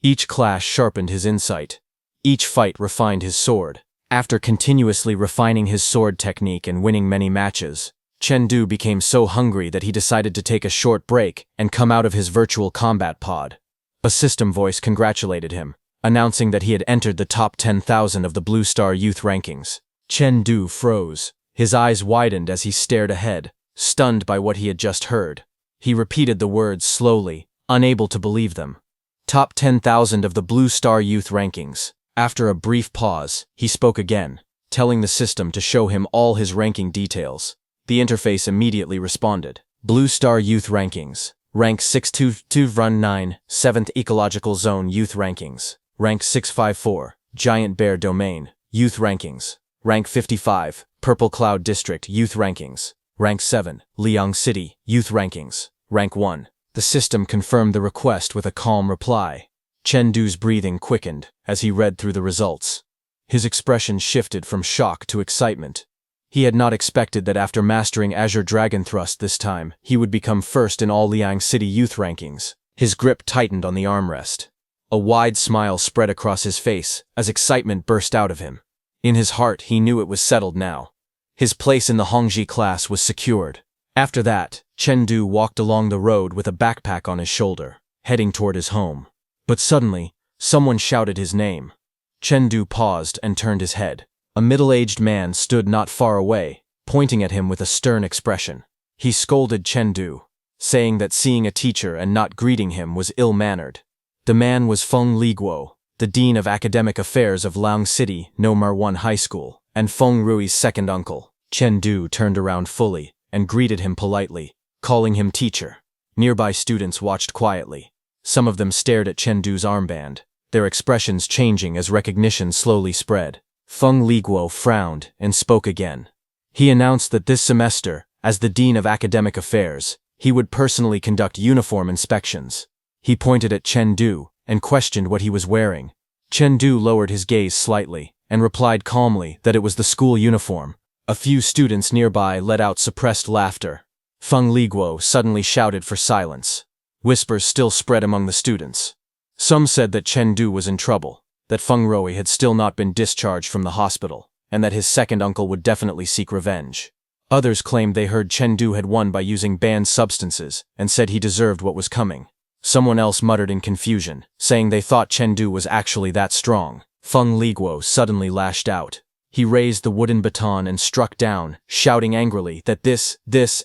Each clash sharpened his insight. Each fight refined his sword. After continuously refining his sword technique and winning many matches, Chengdu became so hungry that he decided to take a short break and come out of his virtual combat pod. A system voice congratulated him, announcing that he had entered the top 10,000 of the Blue Star Youth rankings. Chengdu froze. His eyes widened as he stared ahead, stunned by what he had just heard. He repeated the words slowly, unable to believe them. Top 10,000 of the Blue Star Youth rankings. After a brief pause, he spoke again, telling the system to show him all his ranking details. The interface immediately responded. Blue Star Youth rankings. Rank 622-9, 7th Ecological Zone Youth rankings. Rank 654, Giant Bear Domain, Youth rankings. Rank 55, Purple Cloud District Youth rankings. Rank 7, Liang City Youth rankings. Rank 1. The system confirmed the request with a calm reply. Chengdu's breathing quickened as he read through the results. His expression shifted from shock to excitement. He had not expected that after mastering Azure Dragon Thrust this time, he would become first in all Liang City Youth rankings. His grip tightened on the armrest. A wide smile spread across his face as excitement burst out of him. In his heart, he knew it was settled now. His place in the Hongji class was secured. After that, Chengdu walked along the road with a backpack on his shoulder, heading toward his home. But suddenly, someone shouted his name. Chengdu paused and turned his head. A middle-aged man stood not far away, pointing at him with a stern expression. He scolded Chengdu, saying that seeing a teacher and not greeting him was ill-mannered. The man was Feng Liguo, the Dean of Academic Affairs of Liang City No. 1 High School, and Feng Rui's second uncle. Chengdu turned around fully and greeted him politely, calling him teacher. Nearby students watched quietly. Some of them stared at Chengdu's armband, their expressions changing as recognition slowly spread. Feng Liguo frowned and spoke again. He announced that this semester, as the Dean of Academic Affairs, he would personally conduct uniform inspections. He pointed at Chengdu and questioned what he was wearing. Chengdu lowered his gaze slightly and replied calmly that it was the school uniform. A few students nearby let out suppressed laughter. Feng Liguo suddenly shouted for silence. Whispers still spread among the students. Some said that Chengdu was in trouble, that Feng Rui had still not been discharged from the hospital, and that his second uncle would definitely seek revenge. Others claimed they heard Chengdu had won by using banned substances and said he deserved what was coming. Someone else muttered in confusion, saying they thought Chengdu was actually that strong. Feng Liguo suddenly lashed out. He raised the wooden baton and struck down, shouting angrily that this,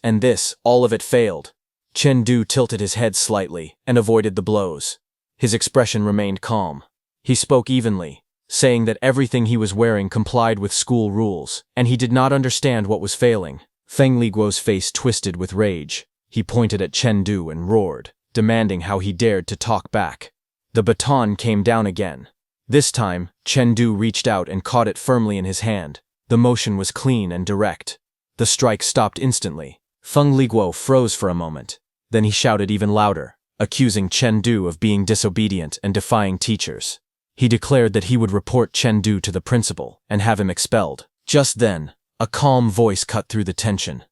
and this, all of it failed. Chengdu tilted his head slightly and avoided the blows. His expression remained calm. He spoke evenly, saying that everything he was wearing complied with school rules, and he did not understand what was failing. Feng Liguo's face twisted with rage. He pointed at Chengdu and roared, demanding how he dared to talk back. The baton came down again. This time, Chengdu reached out and caught it firmly in his hand. The motion was clean and direct. The strike stopped instantly. Feng Liguo froze for a moment. Then he shouted even louder, accusing Chengdu of being disobedient and defying teachers. He declared that he would report Chengdu to the principal and have him expelled. Just then, a calm voice cut through the tension.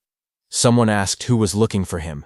Someone asked who was looking for him.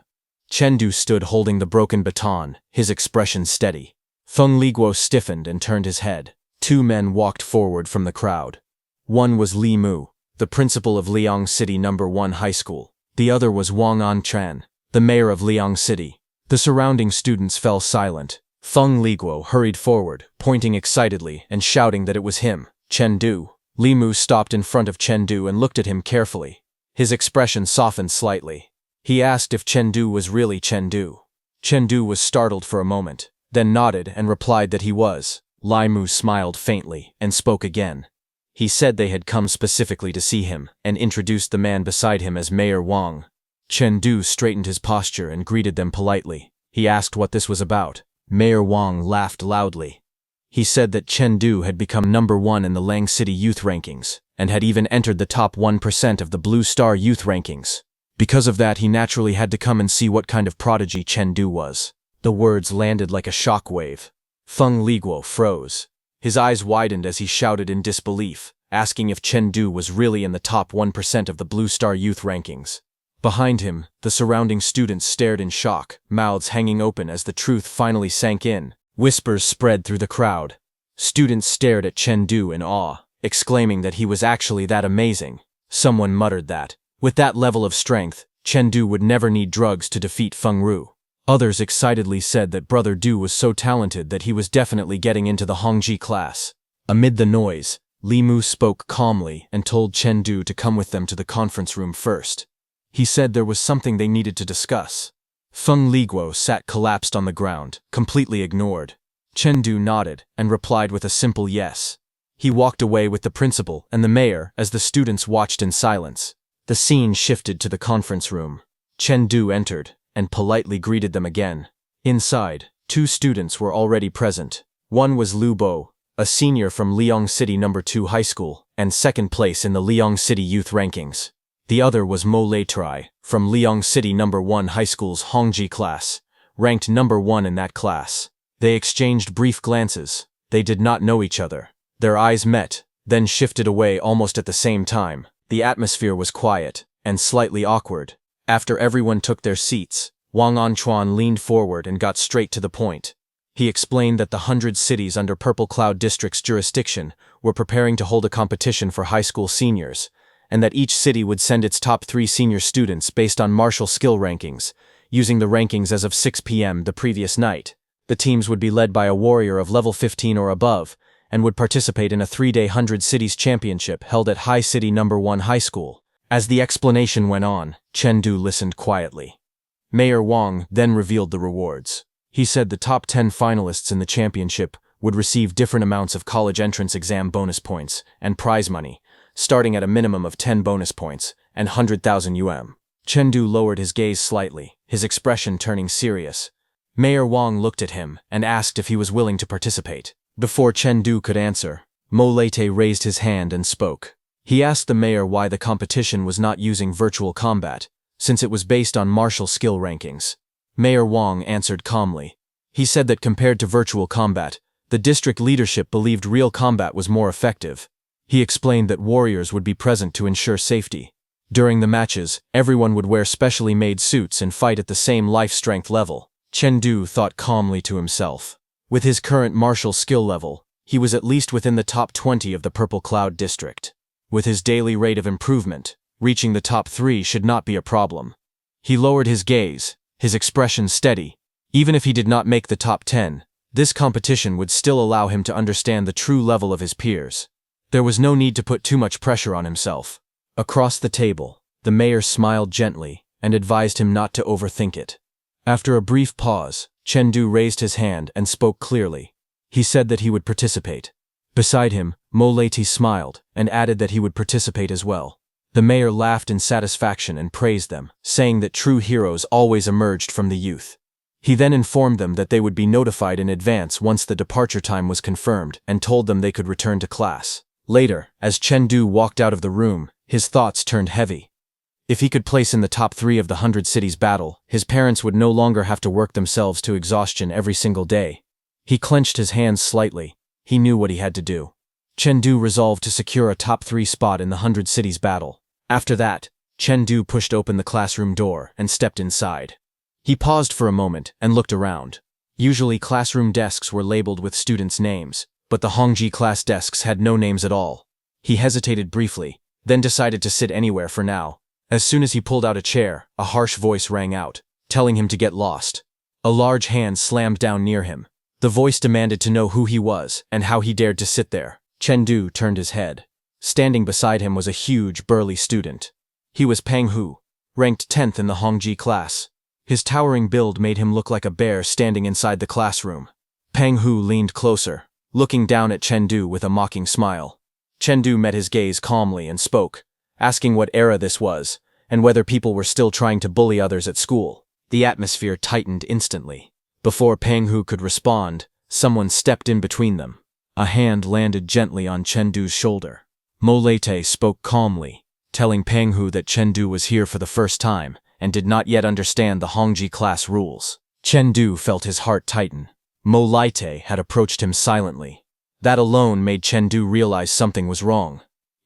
Chengdu stood holding the broken baton, his expression steady. Feng Liguo stiffened and turned his head. Two men walked forward from the crowd. One was Li Mu, the principal of Liang City No. 1 High School. The other was Wang Antran, the mayor of Liang City. The surrounding students fell silent. Feng Liguo hurried forward, pointing excitedly and shouting that it was him, Chengdu. Li Mu stopped in front of Chengdu and looked at him carefully. His expression softened slightly. He asked if Chengdu was really Chengdu. Chengdu was startled for a moment, then nodded and replied that he was. Li Mu smiled faintly and spoke again. He said they had come specifically to see him and introduced the man beside him as Mayor Wang. Chengdu straightened his posture and greeted them politely. He asked what this was about. Mayor Wang laughed loudly. He said that Chengdu had become No. 1 in the Liang City youth rankings and had even entered the top 1% of the Blue Star youth rankings. Because of that, he naturally had to come and see what kind of prodigy Chengdu was. The words landed like a shockwave. Feng Liguo froze. His eyes widened as he shouted in disbelief, asking if Chengdu was really in the top 1% of the Blue Star youth rankings. Behind him, the surrounding students stared in shock, mouths hanging open as the truth finally sank in. Whispers spread through the crowd. Students stared at Chengdu in awe, exclaiming that he was actually that amazing. Someone muttered that, with that level of strength, Chengdu would never need drugs to defeat Feng Ru. Others excitedly said that Brother Du was so talented that he was definitely getting into the Hongji class. Amid the noise, Li Mu spoke calmly and told Chengdu to come with them to the conference room first. He said there was something they needed to discuss. Feng Liguo sat collapsed on the ground, completely ignored. Chengdu nodded and replied with a simple yes. He walked away with the principal and the mayor as the students watched in silence. The scene shifted to the conference room. Chengdu entered and politely greeted them again. Inside, two students were already present. One was Lu Bo, a senior from Liang City No. 2 High School and second place in the Liang City youth rankings. The other was Mo Leitrai, from Liang City No. 1 High School's Hongji class, ranked No. 1 in that class. They exchanged brief glances. They did not know each other. Their eyes met, then shifted away almost at the same time. The atmosphere was quiet and slightly awkward. After everyone took their seats, Wang Anchuan leaned forward and got straight to the point. He explained that the 100 cities under Purple Cloud District's jurisdiction were preparing to hold a competition for high school seniors, and that each city would send its top 3 senior students based on martial skill rankings, using the rankings as of 6 p.m. the previous night. The teams would be led by a warrior of level 15 or above, and would participate in a 3-day 100 cities championship held at High City No. 1 High School. As the explanation went on, Chengdu listened quietly. Mayor Wang then revealed the rewards. He said the top 10 finalists in the championship would receive different amounts of college entrance exam bonus points and prize money, starting at a minimum of 10 bonus points and 100,000 yuan. Chengdu lowered his gaze slightly, his expression turning serious. Mayor Wang looked at him and asked if he was willing to participate. Before Chengdu could answer, Mo Leite raised his hand and spoke. He asked the mayor why the competition was not using virtual combat, since it was based on martial skill rankings. Mayor Wang answered calmly. He said that compared to virtual combat, the district leadership believed real combat was more effective. He explained that warriors would be present to ensure safety. During the matches, everyone would wear specially made suits and fight at the same life strength level. Chengdu thought calmly to himself. With his current martial skill level, he was at least within the top 20 of the Purple Cloud District. With his daily rate of improvement, reaching the top 3 should not be a problem. He lowered his gaze, his expression steady. Even if he did not make the top 10, this competition would still allow him to understand the true level of his peers. There was no need to put too much pressure on himself. Across the table, the mayor smiled gently and advised him not to overthink it. After a brief pause, Chengdu raised his hand and spoke clearly. He said that he would participate. Beside him, Mo Leite smiled and added that he would participate as well. The mayor laughed in satisfaction and praised them, saying that true heroes always emerged from the youth. He then informed them that they would be notified in advance once the departure time was confirmed and told them they could return to class. Later, as Chengdu walked out of the room, his thoughts turned heavy. If he could place in the top 3 of the 100 cities battle, his parents would no longer have to work themselves to exhaustion every single day. He clenched his hands slightly. He knew what he had to do. Chengdu resolved to secure a top 3 spot in the 100 cities battle. After that, Chengdu pushed open the classroom door and stepped inside. He paused for a moment and looked around. Usually classroom desks were labeled with students' names, but the Hongji class desks had no names at all. He hesitated briefly, then decided to sit anywhere for now. As soon as he pulled out a chair, a harsh voice rang out, telling him to get lost. A large hand slammed down near him. The voice demanded to know who he was and how he dared to sit there. Chengdu turned his head. Standing beside him was a huge, burly student. He was Peng Hu, ranked 10th in the Hongji class. His towering build made him look like a bear standing inside the classroom. Peng Hu leaned closer, looking down at Chengdu with a mocking smile. Chengdu met his gaze calmly and spoke, asking what era this was, and whether people were still trying to bully others at school. The atmosphere tightened instantly. Before Peng Hu could respond, someone stepped in between them. A hand landed gently on Chengdu's shoulder. Mo Leite spoke calmly, telling Peng Hu that Chengdu was here for the first time and did not yet understand the Hongji class rules. Chengdu felt his heart tighten. Mo Leite had approached him silently. That alone made Chengdu realize something was wrong.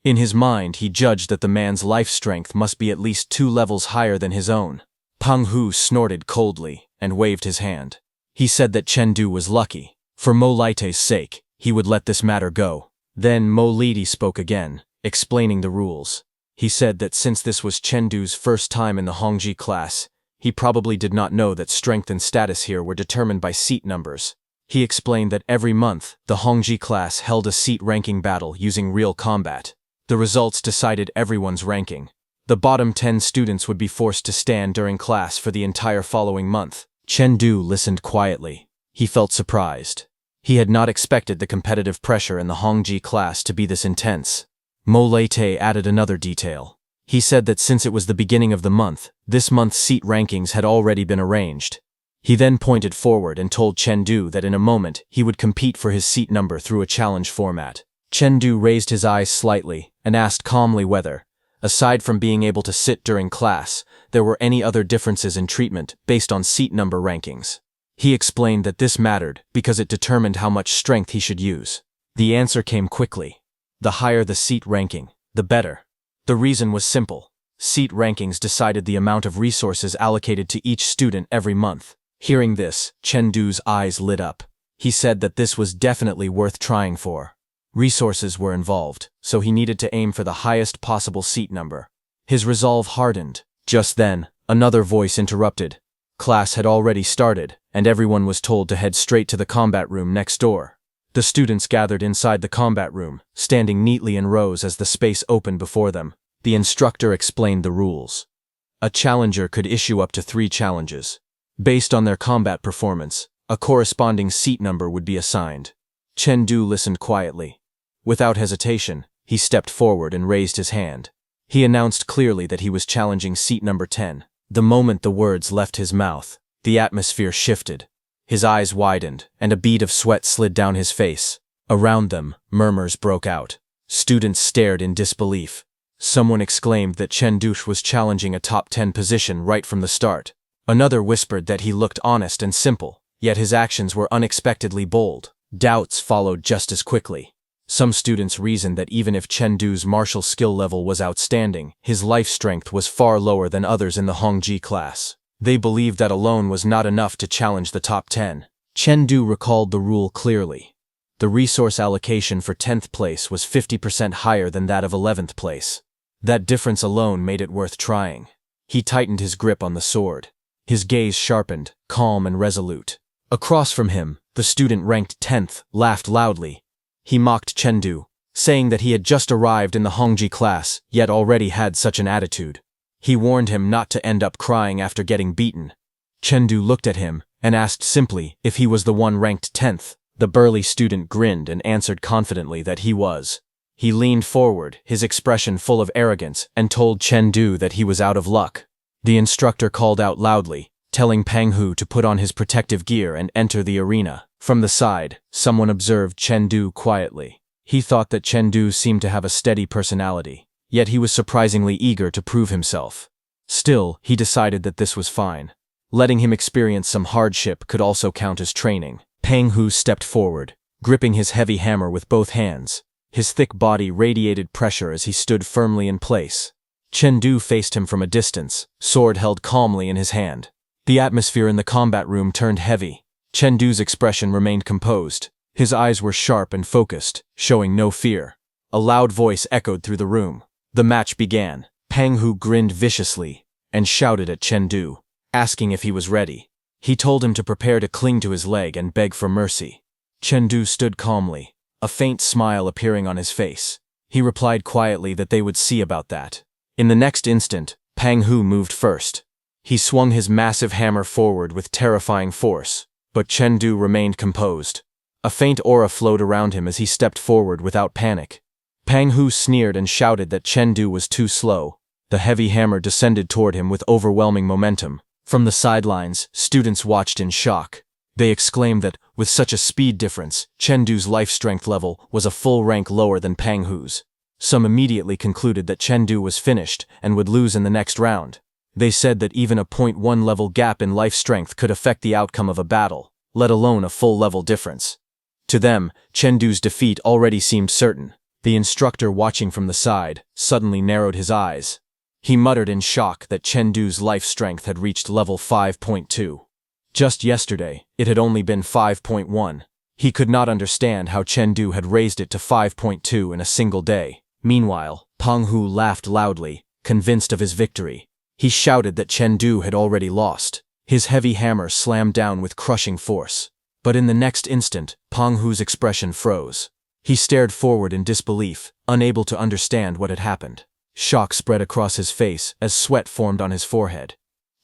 In his mind, he judged that the man's life strength must be at least 2 levels higher than his own. Peng Hu snorted coldly and waved his hand. He said that Chengdu was lucky. For Mo Leite's sake, he would let this matter go. Then Mo Leite spoke again, explaining the rules. He said that since this was Chengdu's first time in the Hongji class, he probably did not know that strength and status here were determined by seat numbers. He explained that every month, the Hongji class held a seat ranking battle using real combat. The results decided everyone's ranking. The bottom 10 students would be forced to stand during class for the entire following month. Chengdu listened quietly. He felt surprised. He had not expected the competitive pressure in the Hongji class to be this intense. Mo Leite added another detail. He said that since it was the beginning of the month, this month's seat rankings had already been arranged. He then pointed forward and told Chengdu that in a moment he would compete for his seat number through a challenge format. Chengdu raised his eyes slightly and asked calmly whether, aside from being able to sit during class, there were any other differences in treatment based on seat number rankings. He explained that this mattered because it determined how much strength he should use. The answer came quickly. The higher the seat ranking, the better. The reason was simple. Seat rankings decided the amount of resources allocated to each student every month. Hearing this, Chengdu's eyes lit up. He said that this was definitely worth trying for. Resources were involved, so he needed to aim for the highest possible seat number. His resolve hardened. Just then, another voice interrupted. Class had already started, and everyone was told to head straight to the combat room next door. The students gathered inside the combat room, standing neatly in rows as the space opened before them. The instructor explained the rules. A challenger could issue up to 3 challenges. Based on their combat performance, a corresponding seat number would be assigned. Chengdu listened quietly. Without hesitation, he stepped forward and raised his hand. He announced clearly that he was challenging seat number 10. The moment the words left his mouth, the atmosphere shifted. His eyes widened, and a bead of sweat slid down his face. Around them, murmurs broke out. Students stared in disbelief. Someone exclaimed that Chengdu was challenging a top 10 position right from the start. Another whispered that he looked honest and simple, yet his actions were unexpectedly bold. Doubts followed just as quickly. Some students reasoned that even if Chengdu's martial skill level was outstanding, his life strength was far lower than others in the Hongji class. They believed that alone was not enough to challenge the top 10. Chengdu recalled the rule clearly. The resource allocation for 10th place was 50% higher than that of 11th place. That difference alone made it worth trying. He tightened his grip on the sword. His gaze sharpened, calm and resolute. Across from him, the student ranked 10th laughed loudly. He mocked Chengdu, saying that he had just arrived in the Hongji class, yet already had such an attitude. He warned him not to end up crying after getting beaten. Chengdu looked at him and asked simply if he was the one ranked 10th. The burly student grinned and answered confidently that he was. He leaned forward, his expression full of arrogance, and told Chengdu that he was out of luck. The instructor called out loudly, telling Peng Hu to put on his protective gear and enter the arena. From the side, someone observed Chengdu quietly. He thought that Chengdu seemed to have a steady personality, yet he was surprisingly eager to prove himself. Still, he decided that this was fine. Letting him experience some hardship could also count as training. Peng Hu stepped forward, gripping his heavy hammer with both hands. His thick body radiated pressure as he stood firmly in place. Chengdu faced him from a distance, sword held calmly in his hand. The atmosphere in the combat room turned heavy. Chengdu's expression remained composed. His eyes were sharp and focused, showing no fear. A loud voice echoed through the room. The match began. Pang Hu grinned viciously and shouted at Chengdu, asking if he was ready. He told him to prepare to cling to his leg and beg for mercy. Chengdu stood calmly, a faint smile appearing on his face. He replied quietly that they would see about that. In the next instant, Pang Hu moved first. He swung his massive hammer forward with terrifying force, but Chengdu remained composed. A faint aura flowed around him as he stepped forward without panic. Pang Hu sneered and shouted that Chengdu was too slow. The heavy hammer descended toward him with overwhelming momentum. From the sidelines, students watched in shock. They exclaimed that, with such a speed difference, Chengdu's life strength level was a full rank lower than Pang Hu's. Some immediately concluded that Chengdu was finished and would lose in the next round. They said that even a 0.1 level gap in life strength could affect the outcome of a battle, let alone a full level difference. To them, Chengdu's defeat already seemed certain. The instructor, watching from the side, suddenly narrowed his eyes. He muttered in shock that Chengdu's life strength had reached level 5.2. Just yesterday, it had only been 5.1. He could not understand how Chengdu had raised it to 5.2 in a single day. Meanwhile, Pang Hu laughed loudly, convinced of his victory. He shouted that Chengdu had already lost. His heavy hammer slammed down with crushing force. But in the next instant, Pang Hu's expression froze. He stared forward in disbelief, unable to understand what had happened. Shock spread across his face as sweat formed on his forehead.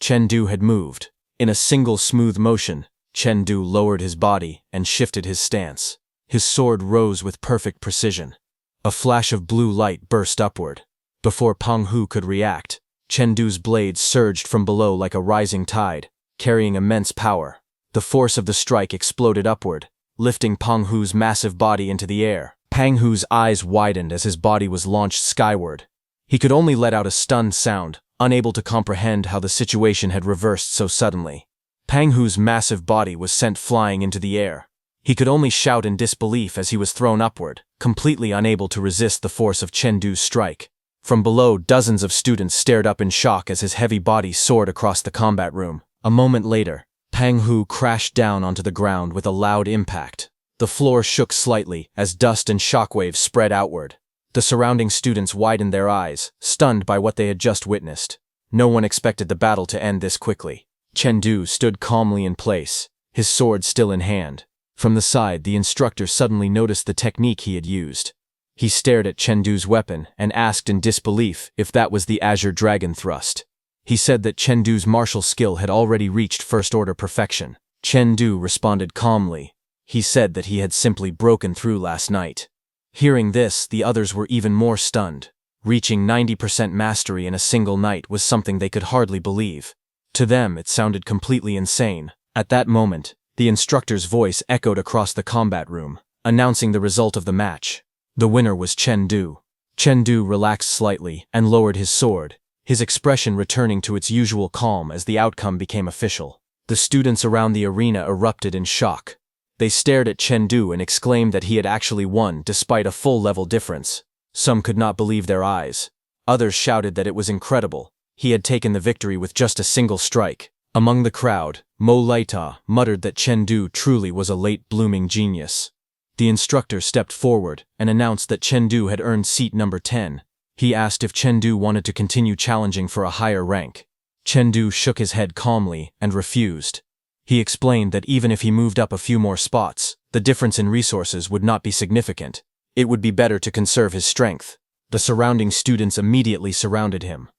Chengdu had moved. In a single smooth motion, Chengdu lowered his body and shifted his stance. His sword rose with perfect precision. A flash of blue light burst upward. Before Pang Hu could react, Chengdu's blade surged from below like a rising tide, carrying immense power. The force of the strike exploded upward, lifting Pang Hu's massive body into the air. Pang Hu's eyes widened as his body was launched skyward. He could only let out a stunned sound, unable to comprehend how the situation had reversed so suddenly. Pang Hu's massive body was sent flying into the air. He could only shout in disbelief as he was thrown upward, completely unable to resist the force of Chengdu's strike. From below, dozens of students stared up in shock as his heavy body soared across the combat room. A moment later, Pang Hu crashed down onto the ground with a loud impact. The floor shook slightly as dust and shockwaves spread outward. The surrounding students widened their eyes, stunned by what they had just witnessed. No one expected the battle to end this quickly. Chengdu stood calmly in place, his sword still in hand. From the side, the instructor suddenly noticed the technique he had used. He stared at Chengdu's weapon and asked in disbelief if that was the Azure Dragon Thrust. He said that Chengdu's martial skill had already reached first-order perfection. Chengdu responded calmly. He said that he had simply broken through last night. Hearing this, the others were even more stunned. Reaching 90% mastery in a single night was something they could hardly believe. To them, it sounded completely insane. At that moment, the instructor's voice echoed across the combat room, announcing the result of the match. The winner was Chengdu. Chengdu relaxed slightly and lowered his sword, his expression returning to its usual calm as the outcome became official. The students around the arena erupted in shock. They stared at Chengdu and exclaimed that he had actually won despite a full-level difference. Some could not believe their eyes. Others shouted that it was incredible. He had taken the victory with just a single strike. Among the crowd, Mo Laita muttered that Chengdu truly was a late-blooming genius. The instructor stepped forward and announced that Chengdu had earned seat number 10. He asked if Chengdu wanted to continue challenging for a higher rank. Chengdu shook his head calmly and refused. He explained that even if he moved up a few more spots, the difference in resources would not be significant. It would be better to conserve his strength. The surrounding students immediately surrounded him.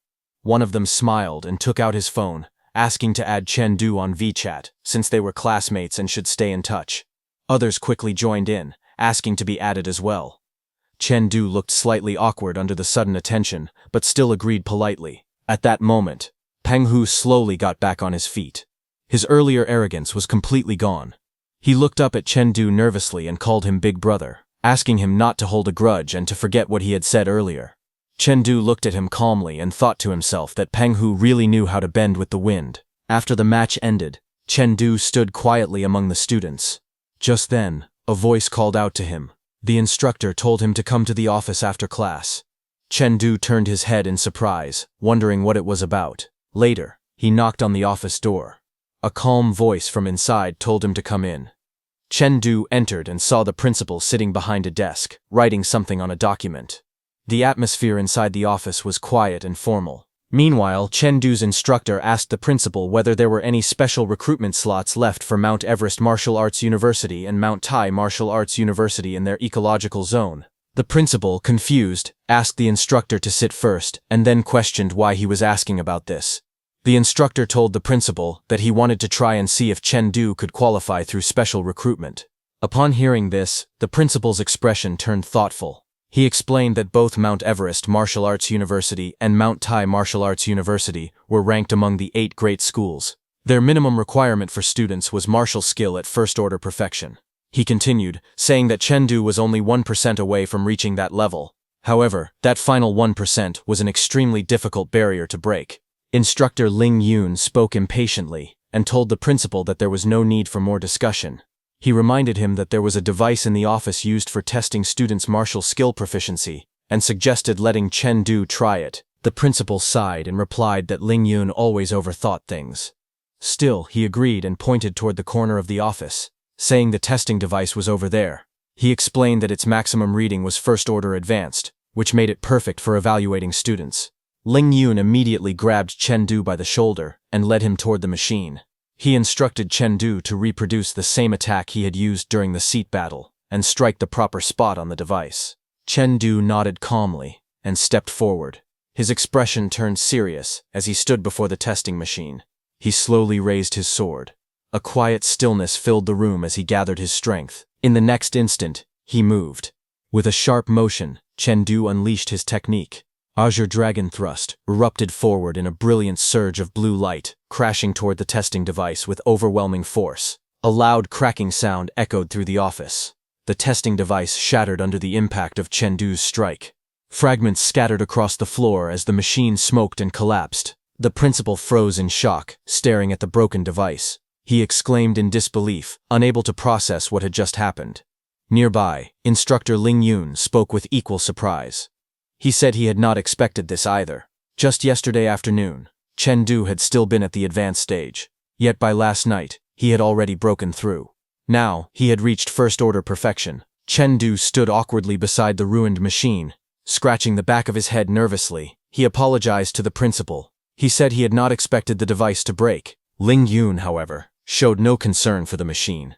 One of them smiled and took out his phone, asking to add Chengdu on WeChat, since they were classmates and should stay in touch. Others quickly joined in, asking to be added as well. Chengdu looked slightly awkward under the sudden attention, but still agreed politely. At that moment, Pang Hu slowly got back on his feet. His earlier arrogance was completely gone. He looked up at Chengdu nervously and called him Big Brother, asking him not to hold a grudge and to forget what he had said earlier. Chengdu looked at him calmly and thought to himself that Pang Hu really knew how to bend with the wind. After the match ended, Chengdu stood quietly among the students. Just then, a voice called out to him. The instructor told him to come to the office after class. Chengdu turned his head in surprise, wondering what it was about. Later, he knocked on the office door. A calm voice from inside told him to come in. Chen Du entered and saw the principal sitting behind a desk, writing something on a document. The atmosphere inside the office was quiet and formal. Meanwhile, Chen Du's instructor asked the principal whether there were any special recruitment slots left for Mount Everest Martial Arts University and Mount Tai Martial Arts University in their ecological zone. The principal, confused, asked the instructor to sit first and then questioned why he was asking about this. The instructor told the principal that he wanted to try and see if Chen Du could qualify through special recruitment. Upon hearing this, the principal's expression turned thoughtful. He explained that both Mount Everest Martial Arts University and Mount Tai Martial Arts University were ranked among the 8 great schools. Their minimum requirement for students was martial skill at first-order perfection. He continued, saying that Chen Du was only 1% away from reaching that level. However, that final 1% was an extremely difficult barrier to break. Instructor Ling Yun spoke impatiently and told the principal that there was no need for more discussion. He reminded him that there was a device in the office used for testing students' martial skill proficiency, and suggested letting Chen Du try it. The principal sighed and replied that Ling Yun always overthought things. Still, he agreed and pointed toward the corner of the office, saying the testing device was over there. He explained that its maximum reading was first-order advanced, which made it perfect for evaluating students. Ling Yun immediately grabbed Chen Du by the shoulder and led him toward the machine. He instructed Chen Du to reproduce the same attack he had used during the seat battle and strike the proper spot on the device. Chen Du nodded calmly and stepped forward. His expression turned serious as he stood before the testing machine. He slowly raised his sword. A quiet stillness filled the room as he gathered his strength. In the next instant, he moved. With a sharp motion, Chen Du unleashed his technique. Azure Dragon Thrust erupted forward in a brilliant surge of blue light, crashing toward the testing device with overwhelming force. A loud cracking sound echoed through the office. The testing device shattered under the impact of Chen Du's strike. Fragments scattered across the floor as the machine smoked and collapsed. The principal froze in shock, staring at the broken device. He exclaimed in disbelief, unable to process what had just happened. Nearby, Instructor Ling Yun spoke with equal surprise. He said he had not expected this either. Just yesterday afternoon, Chen Du had still been at the advanced stage. Yet by last night, he had already broken through. Now, he had reached first-order perfection. Chen Du stood awkwardly beside the ruined machine, scratching the back of his head nervously. He apologized to the principal. He said he had not expected the device to break. Ling Yun, however, showed no concern for the machine.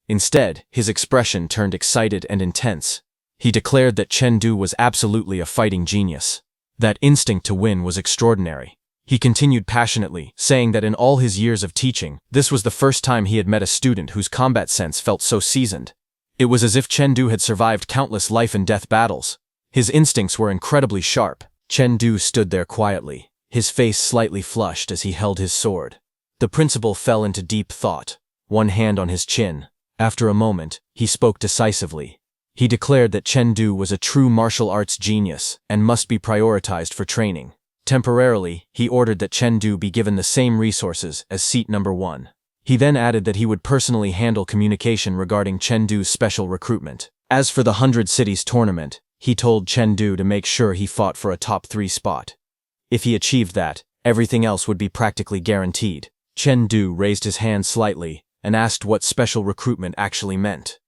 Instead, his expression turned excited and intense. He declared that Chen Du was absolutely a fighting genius. That instinct to win was extraordinary. He continued passionately, saying that in all his years of teaching, this was the first time he had met a student whose combat sense felt so seasoned. It was as if Chen Du had survived countless life-and-death battles. His instincts were incredibly sharp. Chen Du stood there quietly, his face slightly flushed as he held his sword. The principal fell into deep thought, one hand on his chin. After a moment, he spoke decisively. He declared that Chen Du was a true martial arts genius and must be prioritized for training. Temporarily, he ordered that Chen Du be given the same resources as seat number 1. He then added that he would personally handle communication regarding Chen Du's special recruitment. As for the 100 Cities tournament, he told Chen Du to make sure he fought for a top 3 spot. If he achieved that, everything else would be practically guaranteed. Chen Du raised his hand slightly and asked what special recruitment actually meant.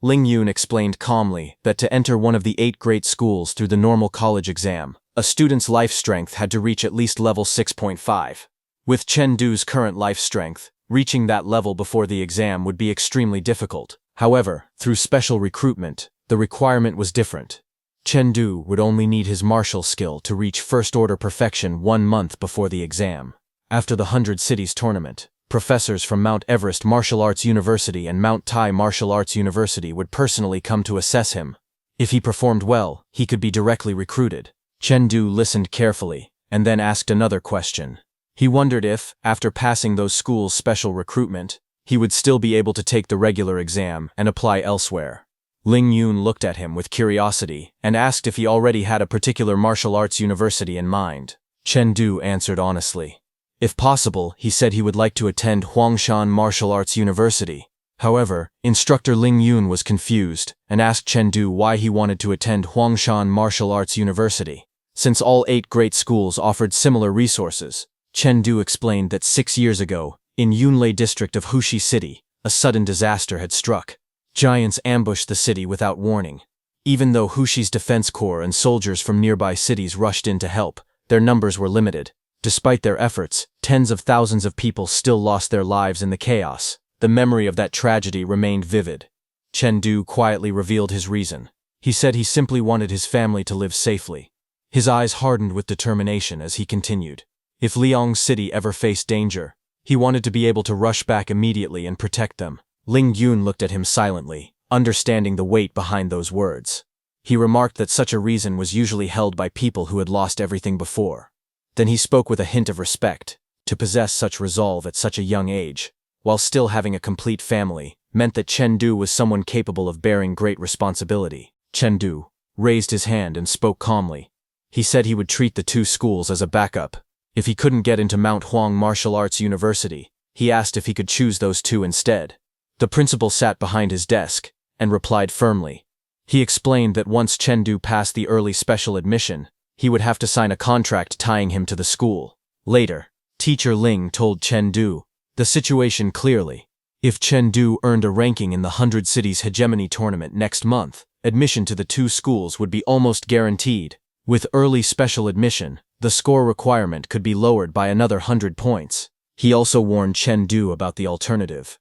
Ling Yun explained calmly that to enter one of the 8 great schools through the normal college exam, a student's life strength had to reach at least level 6.5. With Chen Du's current life strength, reaching that level before the exam would be extremely difficult. However, through special recruitment, the requirement was different. Chen Du would only need his martial skill to reach first-order perfection 1 month before the exam. After the 100 Cities tournament, professors from Mount Everest Martial Arts University and Mount Tai Martial Arts University would personally come to assess him. If he performed well, he could be directly recruited. Chen Du listened carefully, and then asked another question. He wondered if, after passing those schools' special recruitment, he would still be able to take the regular exam and apply elsewhere. Ling Yun looked at him with curiosity and asked if he already had a particular martial arts university in mind. Chen Du answered honestly. If possible, he said he would like to attend Huangshan Martial Arts University. However, Instructor Ling Yun was confused and asked Chen Du why he wanted to attend Huangshan Martial Arts University. Since all 8 great schools offered similar resources, Chen Du explained that 6 years ago, In Yunlei district of Hushi City, a sudden disaster had struck. Giants ambushed the city without warning. Even though Hushi's defense corps and soldiers from nearby cities rushed in to help, their numbers were limited. Despite their efforts, tens of thousands of people still lost their lives in the chaos. The memory of that tragedy remained vivid. Chengdu quietly revealed his reason. He said he simply wanted his family to live safely. His eyes hardened with determination as he continued. If Liang City ever faced danger, he wanted to be able to rush back immediately and protect them. Ling Yun looked at him silently, understanding the weight behind those words. He remarked that such a reason was usually held by people who had lost everything before. Then he spoke with a hint of respect. To possess such resolve at such a young age, while still having a complete family, meant that Chengdu was someone capable of bearing great responsibility. Chengdu raised his hand and spoke calmly. He said he would treat the two schools as a backup. If he couldn't get into Mount Huang Martial Arts University, he asked if he could choose those two instead. The principal sat behind his desk and replied firmly. He explained that once Chengdu passed the early special admission, he would have to sign a contract tying him to the school. Later, Teacher Ling told Chengdu the situation clearly. If Chengdu earned a ranking in the 100 Cities Hegemony Tournament next month, admission to the two schools would be almost guaranteed. With early special admission, the score requirement could be lowered by another 100 points. He also warned Chengdu about the alternative.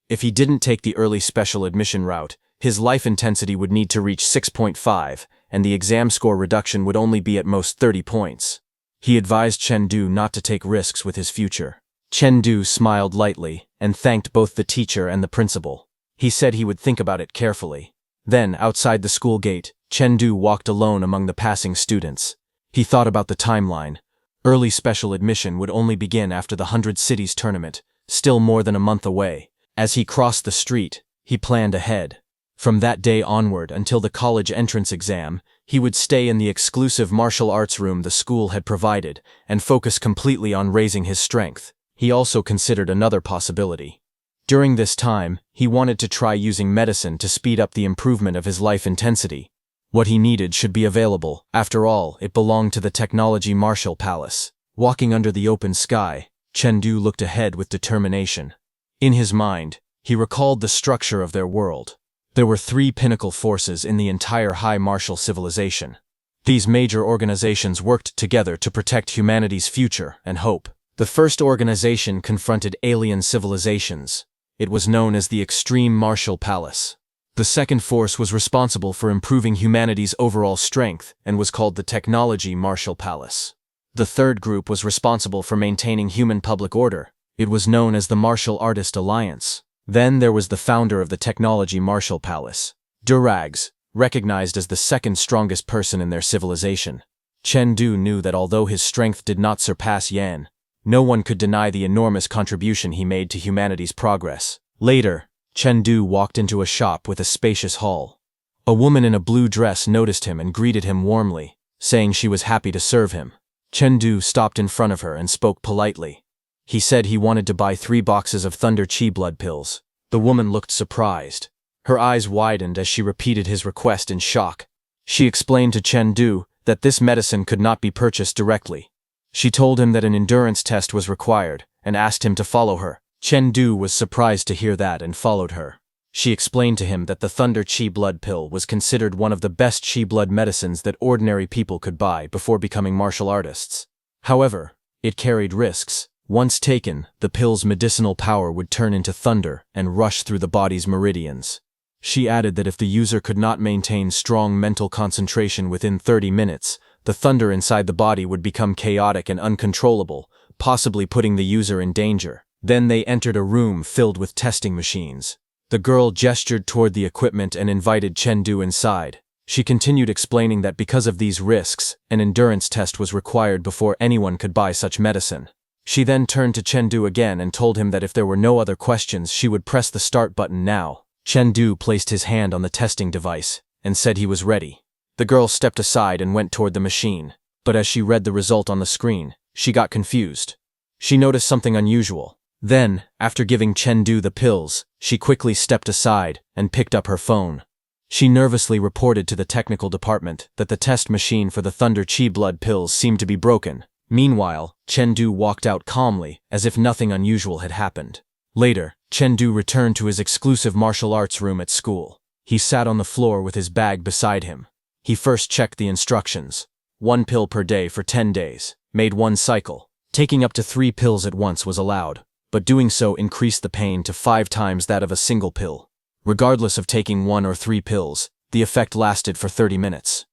If he didn't take the early special admission route, his life intensity would need to reach 6.5, and the exam score reduction would only be at most 30 points. He advised Chengdu not to take risks with his future. Chengdu smiled lightly and thanked both the teacher and the principal. He said he would think about it carefully. Then, outside the school gate, Chengdu walked alone among the passing students. He thought about the timeline. Early special admission would only begin after the 100 Cities tournament, still more than a month away. As he crossed the street, he planned ahead. From that day onward until the college entrance exam, he would stay in the exclusive martial arts room the school had provided and focus completely on raising his strength. He also considered another possibility. During this time, he wanted to try using medicine to speed up the improvement of his life intensity. What he needed should be available. After all, it belonged to the Technology Martial Palace. Walking under the open sky, Chengdu looked ahead with determination. In his mind, he recalled the structure of their world. There were 3 pinnacle forces in the entire high martial civilization. These major organizations worked together to protect humanity's future and hope. The first organization confronted alien civilizations. It was known as the Extreme Martial Palace. The second force was responsible for improving humanity's overall strength and was called the Technology Martial Palace. The third group was responsible for maintaining human public order. It was known as the Martial Artist Alliance. Then there was the founder of the Technology Martial Palace, Durags, recognized as the second strongest person in their civilization. Chengdu knew that although his strength did not surpass Yan, no one could deny the enormous contribution he made to humanity's progress. Later, Chengdu walked into a shop with a spacious hall. A woman in a blue dress noticed him and greeted him warmly, saying she was happy to serve him. Chengdu stopped in front of her and spoke politely. He said he wanted to buy 3 boxes of Thunder Chi blood pills. The woman looked surprised. Her eyes widened as she repeated his request in shock. She explained to Chengdu that this medicine could not be purchased directly. She told him that an endurance test was required and asked him to follow her. Chengdu was surprised to hear that and followed her. She explained to him that the Thunder Chi blood pill was considered one of the best Chi blood medicines that ordinary people could buy before becoming martial artists. However, it carried risks. Once taken, the pill's medicinal power would turn into thunder and rush through the body's meridians. She added that if the user could not maintain strong mental concentration within 30 minutes, the thunder inside the body would become chaotic and uncontrollable, possibly putting the user in danger. Then they entered a room filled with testing machines. The girl gestured toward the equipment and invited Chengdu inside. She continued explaining that because of these risks, an endurance test was required before anyone could buy such medicine. She then turned to Chengdu again and told him that if there were no other questions, she would press the start button now. Chengdu placed his hand on the testing device and said he was ready. The girl stepped aside and went toward the machine, but as she read the result on the screen, she got confused. She noticed something unusual. Then, after giving Chengdu the pills, she quickly stepped aside and picked up her phone. She nervously reported to the technical department that the test machine for the Thunder Chi blood pills seemed to be broken. Meanwhile, Chengdu walked out calmly, as if nothing unusual had happened. Later, Chengdu returned to his exclusive martial arts room at school. He sat on the floor with his bag beside him. He first checked the instructions. 1 pill per day for 10 days, made 1 cycle. Taking up to 3 pills at once was allowed, but doing so increased the pain to 5 times that of a single pill. Regardless of taking 1 or 3 pills, the effect lasted for 30 minutes.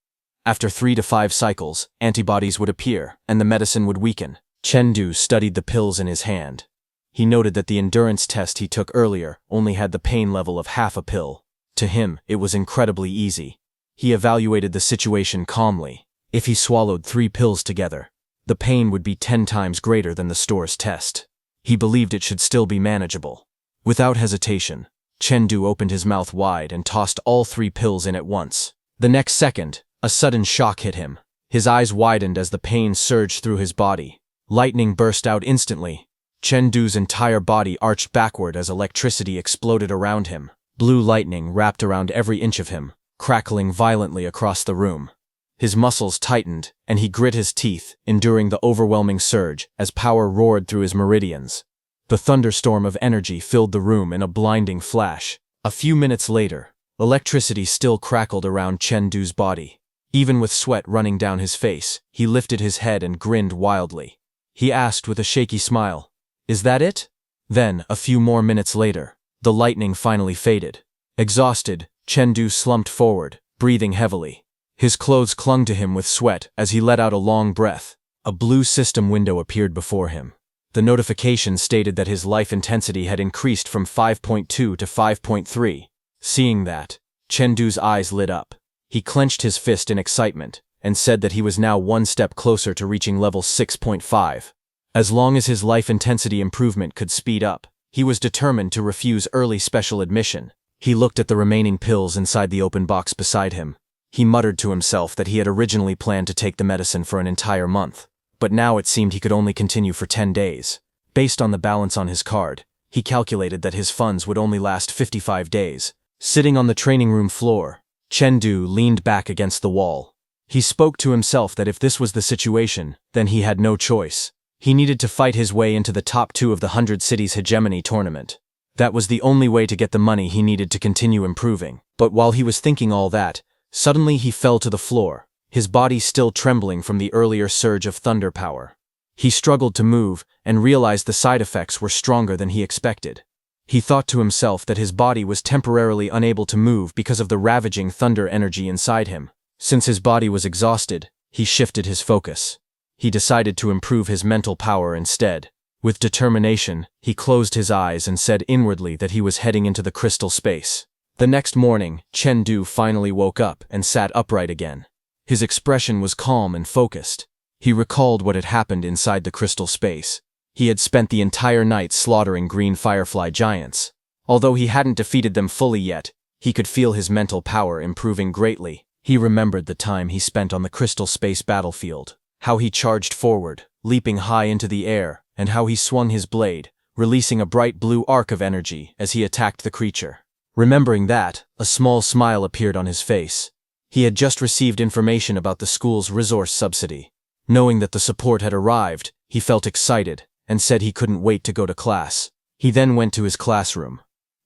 After 3 to 5 cycles, antibodies would appear, and the medicine would weaken. Chengdu studied the pills in his hand. He noted that the endurance test he took earlier only had the pain level of half a pill. To him, it was incredibly easy. He evaluated the situation calmly. If he swallowed 3 pills together, the pain would be 10 times greater than the store's test. He believed it should still be manageable. Without hesitation, Chengdu opened his mouth wide and tossed all 3 pills in at once. The next second, a sudden shock hit him. His eyes widened as the pain surged through his body. Lightning burst out instantly. Chengdu's entire body arched backward as electricity exploded around him. Blue lightning wrapped around every inch of him, crackling violently across the room. His muscles tightened, and he grit his teeth, enduring the overwhelming surge as power roared through his meridians. The thunderstorm of energy filled the room in a blinding flash. A few minutes later, electricity still crackled around Chengdu's body. Even with sweat running down his face, he lifted his head and grinned wildly. He asked with a shaky smile, "Is that it?" Then, a few more minutes later, the lightning finally faded. Exhausted, Chengdu slumped forward, breathing heavily. His clothes clung to him with sweat as he let out a long breath. A blue system window appeared before him. The notification stated that his life intensity had increased from 5.2 to 5.3. Seeing that, Chengdu's eyes lit up. He clenched his fist in excitement and said that he was now 1 step closer to reaching level 6.5. As long as his life intensity improvement could speed up, he was determined to refuse early special admission. He looked at the remaining pills inside the open box beside him. He muttered to himself that he had originally planned to take the medicine for an entire month, but now it seemed he could only continue for 10 days. Based on the balance on his card, he calculated that his funds would only last 55 days. Sitting on the training room floor, Chengdu leaned back against the wall. He spoke to himself that if this was the situation, then he had no choice. He needed to fight his way into the top 2 of the 100 Cities Hegemony tournament. That was the only way to get the money he needed to continue improving. But while he was thinking all that, suddenly he fell to the floor, his body still trembling from the earlier surge of thunder power. He struggled to move and realized the side effects were stronger than he expected. He thought to himself that his body was temporarily unable to move because of the ravaging thunder energy inside him. Since his body was exhausted, he shifted his focus. He decided to improve his mental power instead. With determination, he closed his eyes and said inwardly that he was heading into the crystal space. The next morning, Chengdu finally woke up and sat upright again. His expression was calm and focused. He recalled what had happened inside the crystal space. He had spent the entire night slaughtering green firefly giants. Although he hadn't defeated them fully yet, he could feel his mental power improving greatly. He remembered the time he spent on the crystal space battlefield, how he charged forward, leaping high into the air, and how he swung his blade, releasing a bright blue arc of energy as he attacked the creature. Remembering that, a small smile appeared on his face. He had just received information about the school's resource subsidy. Knowing that the support had arrived, he felt excited and said he couldn't wait to go to class. He then went to his classroom.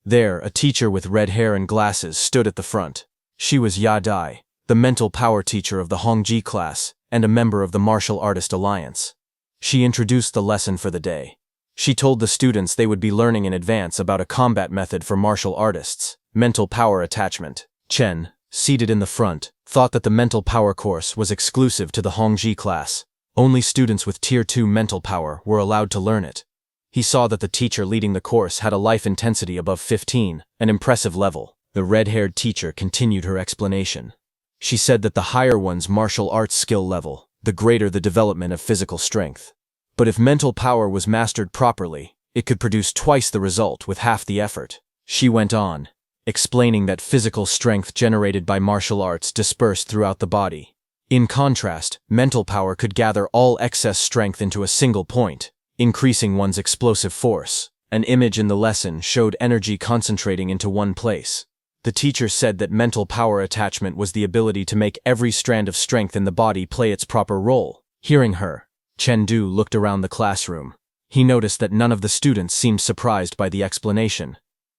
There, a teacher with red hair and glasses stood at the front. She was Ya Dai, the mental power teacher of the Hongji class and a member of the Martial Artist Alliance. She introduced the lesson for the day. She told the students they would be learning in advance about a combat method for martial artists, mental power attachment. Chen, seated in the front, thought that the mental power course was exclusive to the Hongji class. Only students with Tier 2 mental power were allowed to learn it. He saw that the teacher leading the course had a life intensity above 15, an impressive level. The red-haired teacher continued her explanation. She said that the higher one's martial arts skill level, the greater the development of physical strength. But if mental power was mastered properly, it could produce twice the result with half the effort. She went on, explaining that physical strength generated by martial arts dispersed throughout the body. In contrast, mental power could gather all excess strength into a single point, increasing one's explosive force. An image in the lesson showed energy concentrating into one place. The teacher said that mental power attachment was the ability to make every strand of strength in the body play its proper role. Hearing her, Chengdu looked around the classroom. He noticed that none of the students seemed surprised by the explanation.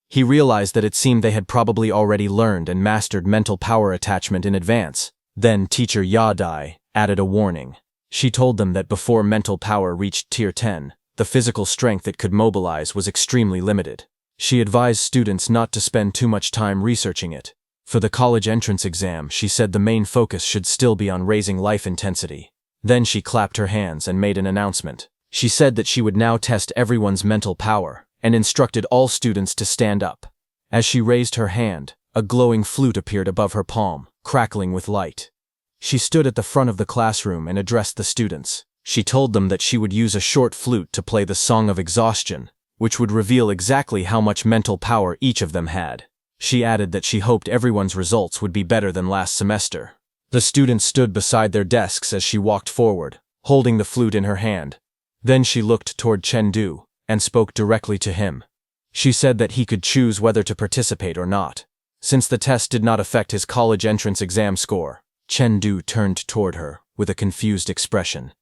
He realized that it seemed they had probably already learned and mastered mental power attachment in advance. Then teacher Yadai added a warning. She told them that before mental power reached Tier 10, the physical strength it could mobilize was extremely limited. She advised students not to spend too much time researching it. For the college entrance exam, she said the main focus should still be on raising life intensity. Then she clapped her hands and made an announcement. She said that she would now test everyone's mental power, and instructed all students to stand up. As she raised her hand, a glowing flute appeared above her palm, crackling with light. She stood at the front of the classroom and addressed the students. She told them that she would use a short flute to play the Song of Exhaustion, which would reveal exactly how much mental power each of them had. She added that she hoped everyone's results would be better than last semester. The students stood beside their desks as she walked forward, holding the flute in her hand. Then she looked toward Chengdu and spoke directly to him. She said that he could choose whether to participate or not. Since the test did not affect his college entrance exam score, Chengdu turned toward her with a confused expression.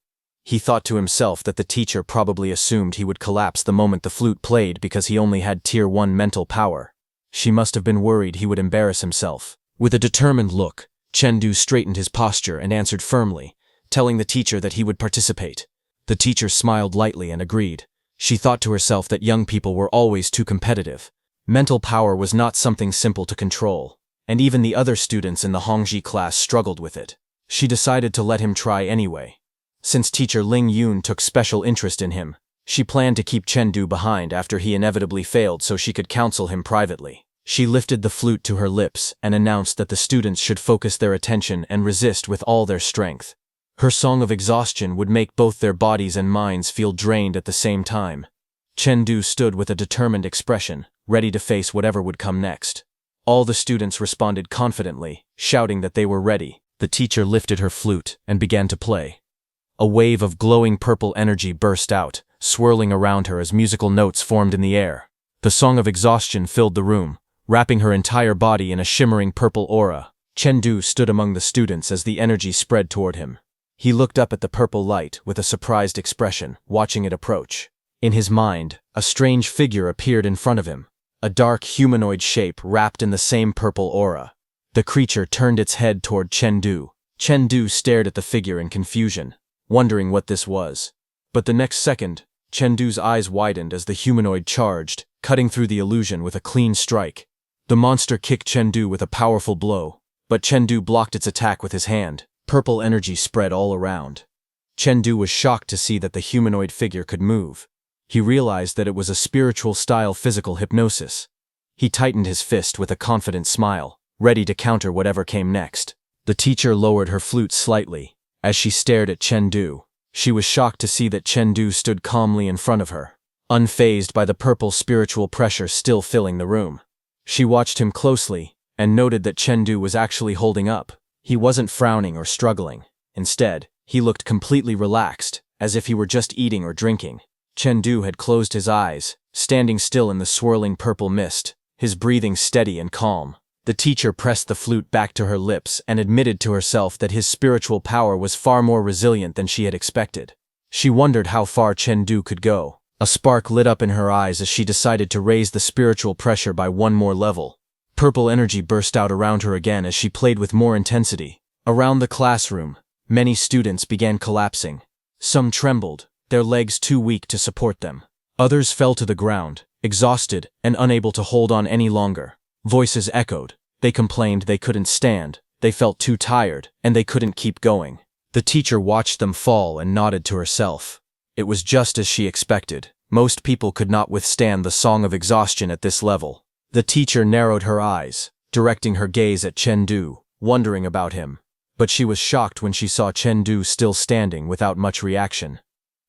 He thought to himself that the teacher probably assumed he would collapse the moment the flute played because he only had Tier 1 mental power. She must have been worried he would embarrass himself. With a determined look, Chengdu straightened his posture and answered firmly, telling the teacher that he would participate. The teacher smiled lightly and agreed. She thought to herself that young people were always too competitive. Mental power was not something simple to control, and even the other students in the Hongji class struggled with it. She decided to let him try anyway. Since teacher Ling Yun took special interest in him, she planned to keep Chengdu behind after he inevitably failed so she could counsel him privately. She lifted the flute to her lips and announced that the students should focus their attention and resist with all their strength. Her song of exhaustion would make both their bodies and minds feel drained at the same time. Chengdu stood with a determined expression, ready to face whatever would come next. All the students responded confidently, shouting that they were ready. The teacher lifted her flute and began to play. A wave of glowing purple energy burst out, swirling around her as musical notes formed in the air. The song of exhaustion filled the room, wrapping her entire body in a shimmering purple aura. Chengdu stood among the students as the energy spread toward him. He looked up at the purple light with a surprised expression, watching it approach. In his mind, a strange figure appeared in front of him, a dark humanoid shape wrapped in the same purple aura. The creature turned its head toward Chengdu. Chengdu stared at the figure in confusion, wondering what this was. But the next second, Chengdu's eyes widened as the humanoid charged, cutting through the illusion with a clean strike. The monster kicked Chengdu with a powerful blow, but Chengdu blocked its attack with his hand. Purple energy spread all around. Chengdu was shocked to see that the humanoid figure could move. He realized that it was a spiritual-style physical hypnosis. He tightened his fist with a confident smile, ready to counter whatever came next. The teacher lowered her flute slightly. As she stared at Chengdu, she was shocked to see that Chengdu stood calmly in front of her, unfazed by the purple spiritual pressure still filling the room. She watched him closely and noted that Chengdu was actually holding up. He wasn't frowning or struggling. Instead, he looked completely relaxed, as if he were just eating or drinking. Chengdu had closed his eyes, standing still in the swirling purple mist, his breathing steady and calm. The teacher pressed the flute back to her lips and admitted to herself that his spiritual power was far more resilient than she had expected. She wondered how far Chengdu could go. A spark lit up in her eyes as she decided to raise the spiritual pressure by one more level. Purple energy burst out around her again as she played with more intensity. Around the classroom, many students began collapsing. Some trembled, their legs too weak to support them. Others fell to the ground, exhausted and unable to hold on any longer. Voices echoed. They complained they couldn't stand, they felt too tired, and they couldn't keep going. The teacher watched them fall and nodded to herself. It was just as she expected. Most people could not withstand the song of exhaustion at this level. The teacher narrowed her eyes, directing her gaze at Chengdu, wondering about him. But she was shocked when she saw Chengdu still standing without much reaction.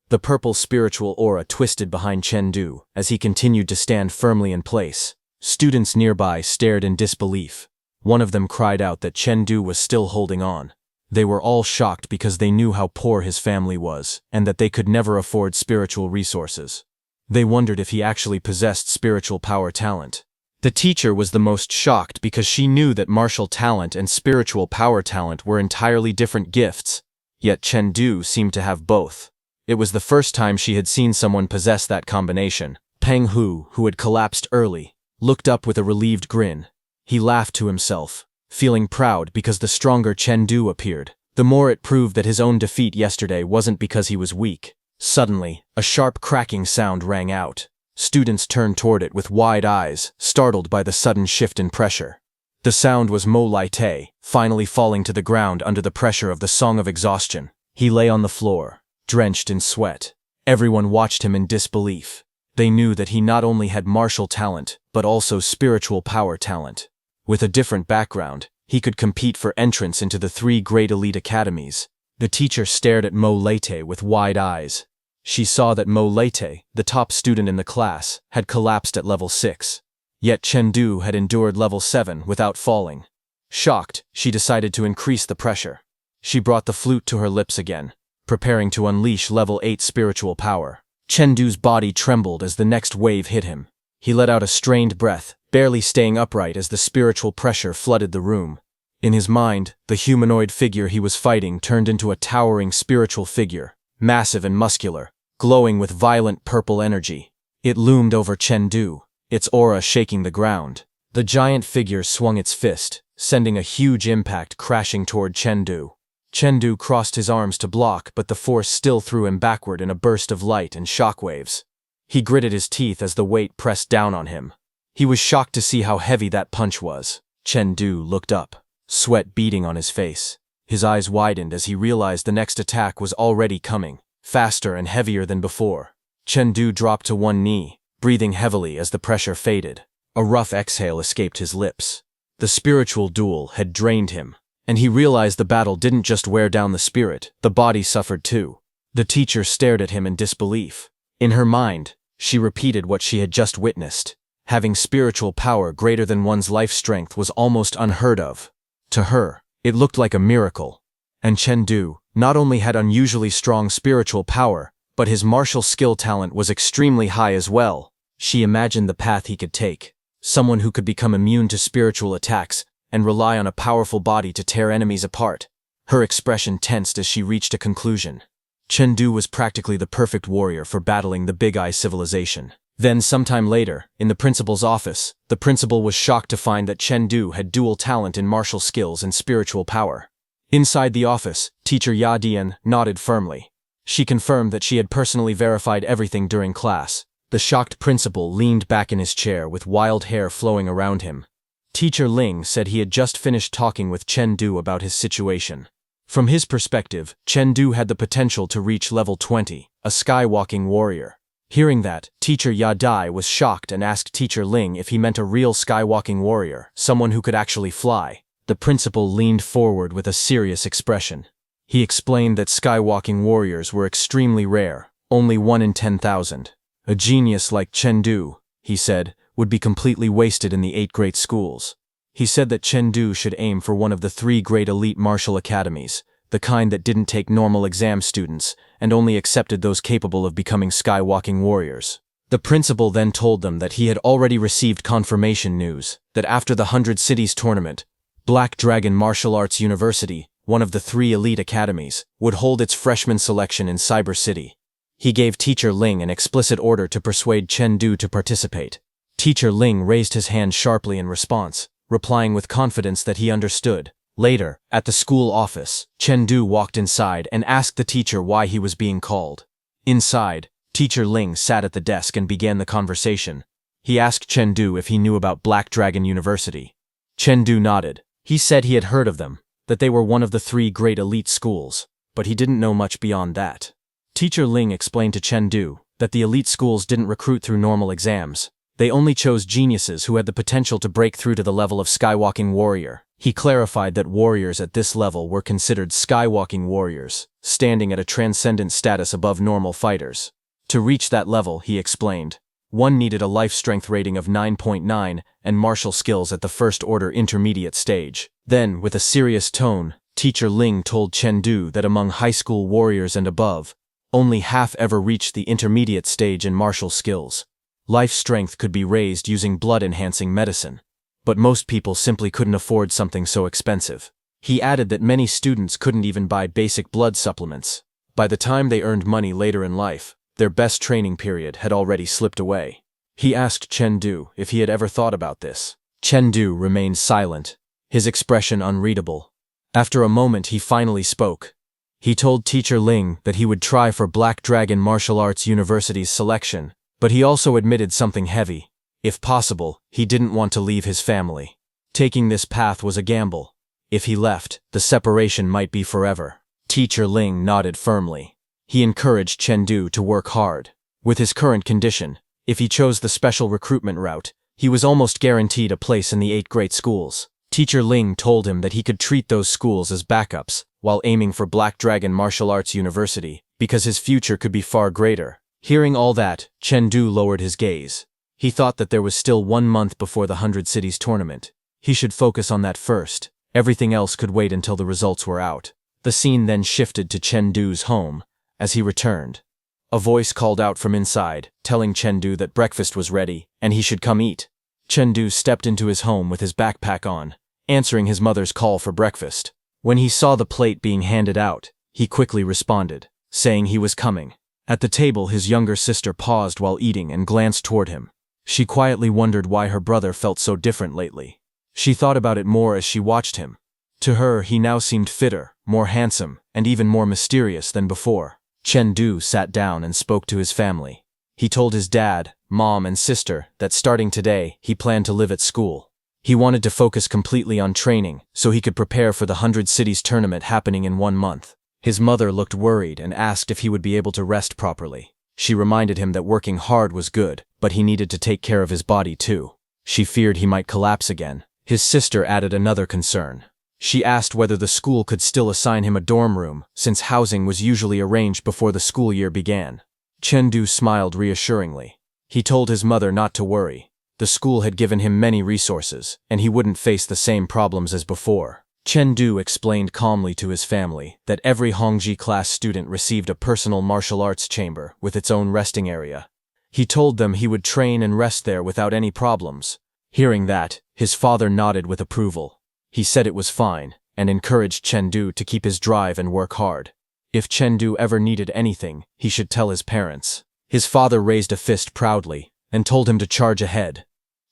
The purple spiritual aura twisted behind Chengdu as he continued to stand firmly in place. Students nearby stared in disbelief. One of them cried out that Chengdu was still holding on. They were all shocked because they knew how poor his family was, and that they could never afford spiritual resources. They wondered if he actually possessed spiritual power talent. The teacher was the most shocked because she knew that martial talent and spiritual power talent were entirely different gifts, yet Chengdu seemed to have both. It was the first time she had seen someone possess that combination. Peng Hu, who had collapsed early, looked up with a relieved grin. He laughed to himself, feeling proud because the stronger Chen Du appeared. The more it proved that his own defeat yesterday wasn't because he was weak. Suddenly, a sharp cracking sound rang out. Students turned toward it with wide eyes, startled by the sudden shift in pressure. The sound was Mo Lai-te, finally falling to the ground under the pressure of the Song of Exhaustion. He lay on the floor, drenched in sweat. Everyone watched him in disbelief. They knew that he not only had martial talent, but also spiritual power talent. With a different background, he could compete for entrance into the 3 great elite academies. The teacher stared at Mo Lai-te with wide eyes. She saw that Mo Lai-te, the top student in the class, had collapsed at level 6. Yet Chen Du had endured level 7 without falling. Shocked, she decided to increase the pressure. She brought the flute to her lips again, preparing to unleash level 8 spiritual power. Chen Du's body trembled as the next wave hit him. He let out a strained breath, barely staying upright as the spiritual pressure flooded the room. In his mind, the humanoid figure he was fighting turned into a towering spiritual figure, massive and muscular, glowing with violent purple energy. It loomed over Chen Du, its aura shaking the ground. The giant figure swung its fist, sending a huge impact crashing toward Chen Du. Chen Du crossed his arms to block, but the force still threw him backward in a burst of light and shockwaves. He gritted his teeth as the weight pressed down on him. He was shocked to see how heavy that punch was. Chen Du looked up, sweat beading on his face. His eyes widened as he realized the next attack was already coming, faster and heavier than before. Chen Du dropped to one knee, breathing heavily as the pressure faded. A rough exhale escaped his lips. The spiritual duel had drained him, and he realized the battle didn't just wear down the spirit, the body suffered too. The teacher stared at him in disbelief. In her mind, she repeated what she had just witnessed. Having spiritual power greater than one's life strength was almost unheard of. To her, it looked like a miracle. And Chen Du not only had unusually strong spiritual power, but his martial skill talent was extremely high as well. She imagined the path he could take. Someone who could become immune to spiritual attacks and rely on a powerful body to tear enemies apart. Her expression tensed as she reached a conclusion. Chen Du was practically the perfect warrior for battling the Big Eye civilization. Then, sometime later, in the principal's office, the principal was shocked to find that Chen Du had dual talent in martial skills and spiritual power. Inside the office, teacher Ya Dian nodded firmly. She confirmed that she had personally verified everything during class. The shocked principal leaned back in his chair with wild hair flowing around him. Teacher Ling said he had just finished talking with Chen Du about his situation. From his perspective, Chen Du had the potential to reach level 20, a skywalking warrior. Hearing that, Teacher Ya Dai was shocked and asked Teacher Ling if he meant a real skywalking warrior, someone who could actually fly. The principal leaned forward with a serious expression. He explained that skywalking warriors were extremely rare, only 1 in 10,000. A genius like Chen Du, he said, would be completely wasted in the 8 great schools. He said that Chen Du should aim for one of the 3 great elite martial academies, the kind that didn't take normal exam students and only accepted those capable of becoming skywalking warriors. The principal then told them that he had already received confirmation news that after the 100 Cities tournament, Black Dragon Martial Arts University, one of the 3 elite academies, would hold its freshman selection in Cyber City. He gave Teacher Ling an explicit order to persuade Chen Du to participate. Teacher Ling raised his hand sharply in response, replying with confidence that he understood. Later, at the school office, Chen Du walked inside and asked the teacher why he was being called. Inside, Teacher Ling sat at the desk and began the conversation. He asked Chen Du if he knew about Black Dragon University. Chen Du nodded. He said he had heard of them, that they were one of the 3 great elite schools, but he didn't know much beyond that. Teacher Ling explained to Chen Du that the elite schools didn't recruit through normal exams. They only chose geniuses who had the potential to break through to the level of skywalking warrior. He clarified that warriors at this level were considered skywalking warriors, standing at a transcendent status above normal fighters. To reach that level, he explained, one needed a life strength rating of 9.9 and martial skills at the first order intermediate stage. Then, with a serious tone, Teacher Ling told Chen Du that among high school warriors and above, only half ever reached the intermediate stage in martial skills. Life strength could be raised using blood-enhancing medicine, but most people simply couldn't afford something so expensive. He added that many students couldn't even buy basic blood supplements. By the time they earned money later in life, their best training period had already slipped away. He asked Chengdu if he had ever thought about this. Chengdu remained silent, his expression unreadable. After a moment he finally spoke. He told Teacher Ling that he would try for Black Dragon Martial Arts University's selection, but he also admitted something heavy. If possible, he didn't want to leave his family. Taking this path was a gamble. If he left, the separation might be forever. Teacher Ling nodded firmly. He encouraged Chengdu to work hard. With his current condition, if he chose the special recruitment route, he was almost guaranteed a place in the 8 great schools. Teacher Ling told him that he could treat those schools as backups while aiming for Black Dragon Martial Arts University, because his future could be far greater. Hearing all that, Chengdu lowered his gaze. He thought that there was still 1 month before the 100 Cities tournament. He should focus on that first. Everything else could wait until the results were out. The scene then shifted to Chengdu's home. As he returned, a voice called out from inside, telling Chengdu that breakfast was ready and he should come eat. Chengdu stepped into his home with his backpack on, answering his mother's call for breakfast. When he saw the plate being handed out, he quickly responded, saying he was coming. At the table, his younger sister paused while eating and glanced toward him. She quietly wondered why her brother felt so different lately. She thought about it more as she watched him. To her, he now seemed fitter, more handsome, and even more mysterious than before. Chengdu sat down and spoke to his family. He told his dad, mom, and sister that starting today, he planned to live at school. He wanted to focus completely on training so he could prepare for the 100 Cities tournament happening in 1 month. His mother looked worried and asked if he would be able to rest properly. She reminded him that working hard was good, but he needed to take care of his body too. She feared he might collapse again. His sister added another concern. She asked whether the school could still assign him a dorm room, since housing was usually arranged before the school year began. Chengdu smiled reassuringly. He told his mother not to worry. The school had given him many resources, and he wouldn't face the same problems as before. Chengdu explained calmly to his family that every Hongji class student received a personal martial arts chamber with its own resting area. He told them he would train and rest there without any problems. Hearing that, his father nodded with approval. He said it was fine, and encouraged Chengdu to keep his drive and work hard. If Chengdu ever needed anything, he should tell his parents. His father raised a fist proudly, and told him to charge ahead.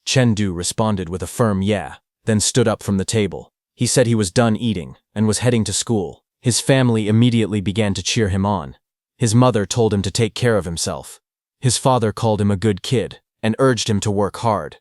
Chengdu responded with a firm yeah, then stood up from the table. He said he was done eating, and was heading to school. His family immediately began to cheer him on. His mother told him to take care of himself. His father called him a good kid, and urged him to work hard.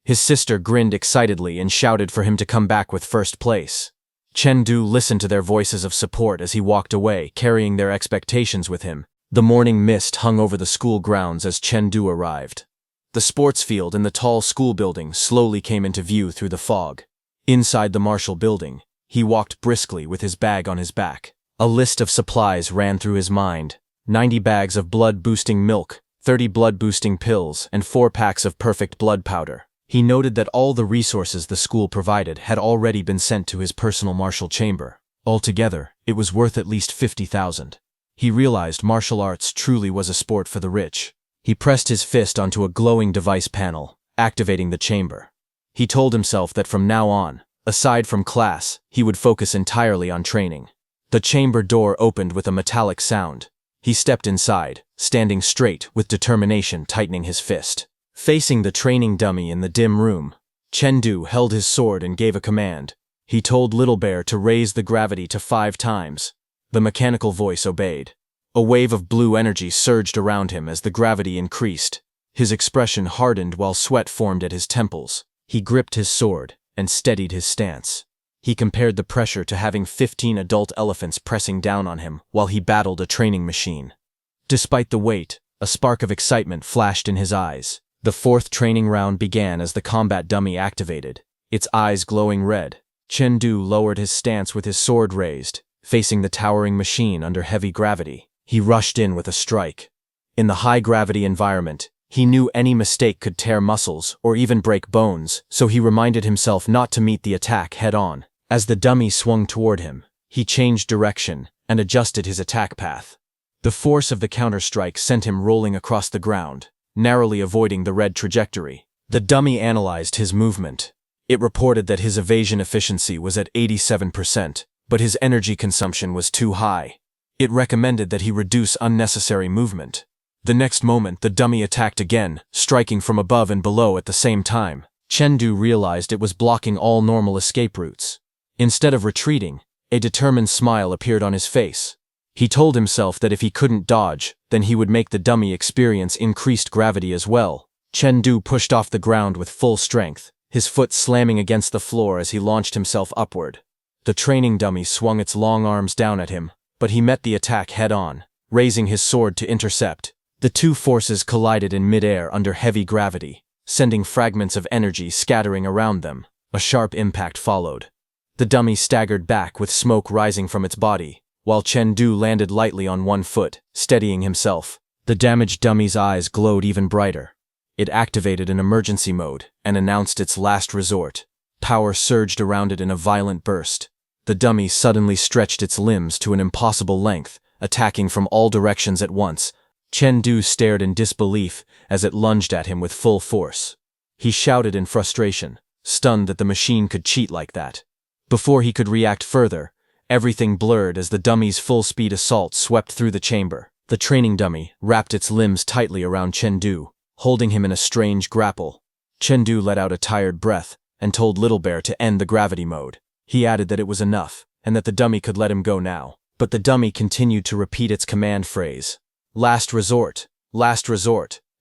His sister grinned excitedly and shouted for him to come back with first place. Chengdu listened to their voices of support as he walked away, carrying their expectations with him. The morning mist hung over the school grounds as Chengdu arrived. The sports field and the tall school building slowly came into view through the fog. Inside the martial building, he walked briskly with his bag on his back. A list of supplies ran through his mind. 90 bags of blood-boosting milk, 30 blood-boosting pills, and 4 packs of perfect blood powder. He noted that all the resources the school provided had already been sent to his personal martial chamber. Altogether, it was worth at least 50,000. He realized martial arts truly was a sport for the rich. He pressed his fist onto a glowing device panel, activating the chamber. He told himself that from now on, aside from class, he would focus entirely on training. The chamber door opened with a metallic sound. He stepped inside, standing straight with determination, tightening his fist. Facing the training dummy in the dim room, Chengdu held his sword and gave a command. He told Little Bear to raise the gravity to 5 times. The mechanical voice obeyed. A wave of blue energy surged around him as the gravity increased. His expression hardened while sweat formed at his temples. He gripped his sword and steadied his stance. He compared the pressure to having 15 adult elephants pressing down on him while he battled a training machine. Despite the weight, a spark of excitement flashed in his eyes. The 4th training round began as the combat dummy activated, its eyes glowing red. Chengdu lowered his stance with his sword raised, facing the towering machine under heavy gravity. He rushed in with a strike. In the high-gravity environment, he knew any mistake could tear muscles or even break bones, so he reminded himself not to meet the attack head-on. As the dummy swung toward him, he changed direction and adjusted his attack path. The force of the counter-strike sent him rolling across the ground, narrowly avoiding the red trajectory. The dummy analyzed his movement. It reported that his evasion efficiency was at 87%, but his energy consumption was too high. It recommended that he reduce unnecessary movement. The next moment, the dummy attacked again, striking from above and below at the same time. Chengdu realized it was blocking all normal escape routes. Instead of retreating, a determined smile appeared on his face. He told himself that if he couldn't dodge, then he would make the dummy experience increased gravity as well. Chengdu pushed off the ground with full strength, his foot slamming against the floor as he launched himself upward. The training dummy swung its long arms down at him, but he met the attack head-on, raising his sword to intercept. The two forces collided in mid-air under heavy gravity, sending fragments of energy scattering around them. A sharp impact followed. The dummy staggered back with smoke rising from its body, while Chengdu landed lightly on one foot, steadying himself. The damaged dummy's eyes glowed even brighter. It activated an emergency mode and announced its last resort. Power surged around it in a violent burst. The dummy suddenly stretched its limbs to an impossible length, attacking from all directions at once. Chengdu stared in disbelief as it lunged at him with full force. He shouted in frustration, stunned that the machine could cheat like that. Before he could react further, everything blurred as the dummy's full-speed assault swept through the chamber. The training dummy wrapped its limbs tightly around Chengdu, holding him in a strange grapple. Chengdu let out a tired breath and told Little Bear to end the gravity mode. He added that it was enough, and that the dummy could let him go now. But the dummy continued to repeat its command phrase, last resort,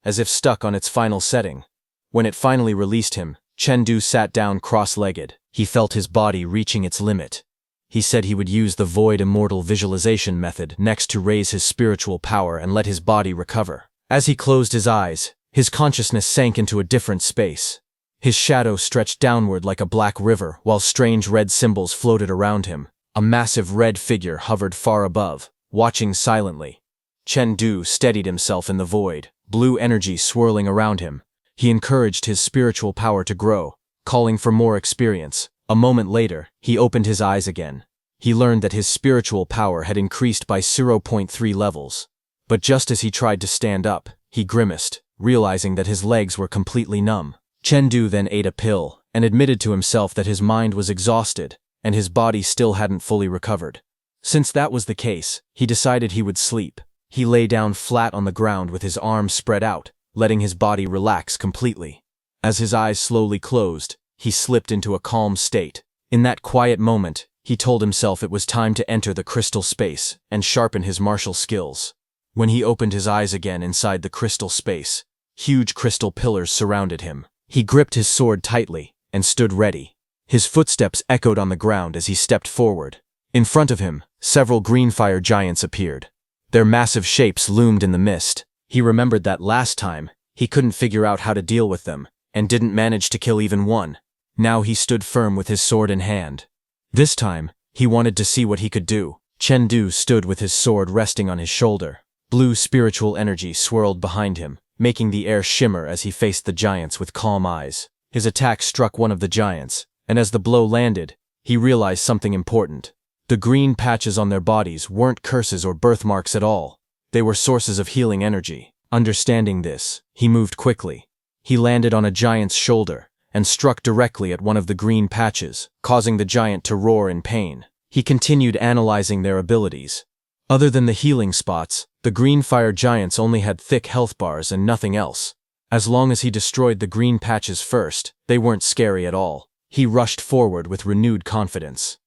as if stuck on its final setting. When it finally released him, Chengdu sat down cross-legged. He felt his body reaching its limit. He said he would use the Void Immortal Visualization method next to raise his spiritual power and let his body recover. As he closed his eyes, his consciousness sank into a different space. His shadow stretched downward like a black river, while strange red symbols floated around him. A massive red figure hovered far above, watching silently. Chengdu steadied himself in the void, blue energy swirling around him. He encouraged his spiritual power to grow, calling for more experience. A moment later, he opened his eyes again. He learned that his spiritual power had increased by 0.3 levels. But just as he tried to stand up, he grimaced, realizing that his legs were completely numb. Chengdu then ate a pill and admitted to himself that his mind was exhausted and his body still hadn't fully recovered. Since that was the case, he decided he would sleep. He lay down flat on the ground with his arms spread out, letting his body relax completely. As his eyes slowly closed, he slipped into a calm state. In that quiet moment, he told himself it was time to enter the crystal space and sharpen his martial skills. When he opened his eyes again inside the crystal space, huge crystal pillars surrounded him. He gripped his sword tightly and stood ready. His footsteps echoed on the ground as he stepped forward. In front of him, several green fire giants appeared. Their massive shapes loomed in the mist. He remembered that last time, he couldn't figure out how to deal with them, and didn't manage to kill even one. Now he stood firm with his sword in hand. This time, he wanted to see what he could do. Chengdu stood with his sword resting on his shoulder. Blue spiritual energy swirled behind him, making the air shimmer as he faced the giants with calm eyes. His attack struck one of the giants, and as the blow landed, he realized something important. The green patches on their bodies weren't curses or birthmarks at all. They were sources of healing energy. Understanding this, he moved quickly. He landed on a giant's shoulder and struck directly at one of the green patches, causing the giant to roar in pain. He continued analyzing their abilities. Other than the healing spots, the green fire giants only had thick health bars and nothing else. As long as he destroyed the green patches first, they weren't scary at all. He rushed forward with renewed confidence.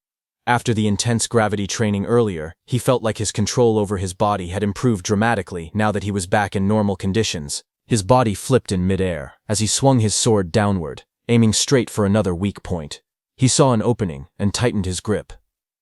After the intense gravity training earlier, he felt like his control over his body had improved dramatically now that he was back in normal conditions. His body flipped in midair as he swung his sword downward, aiming straight for another weak point. He saw an opening and tightened his grip.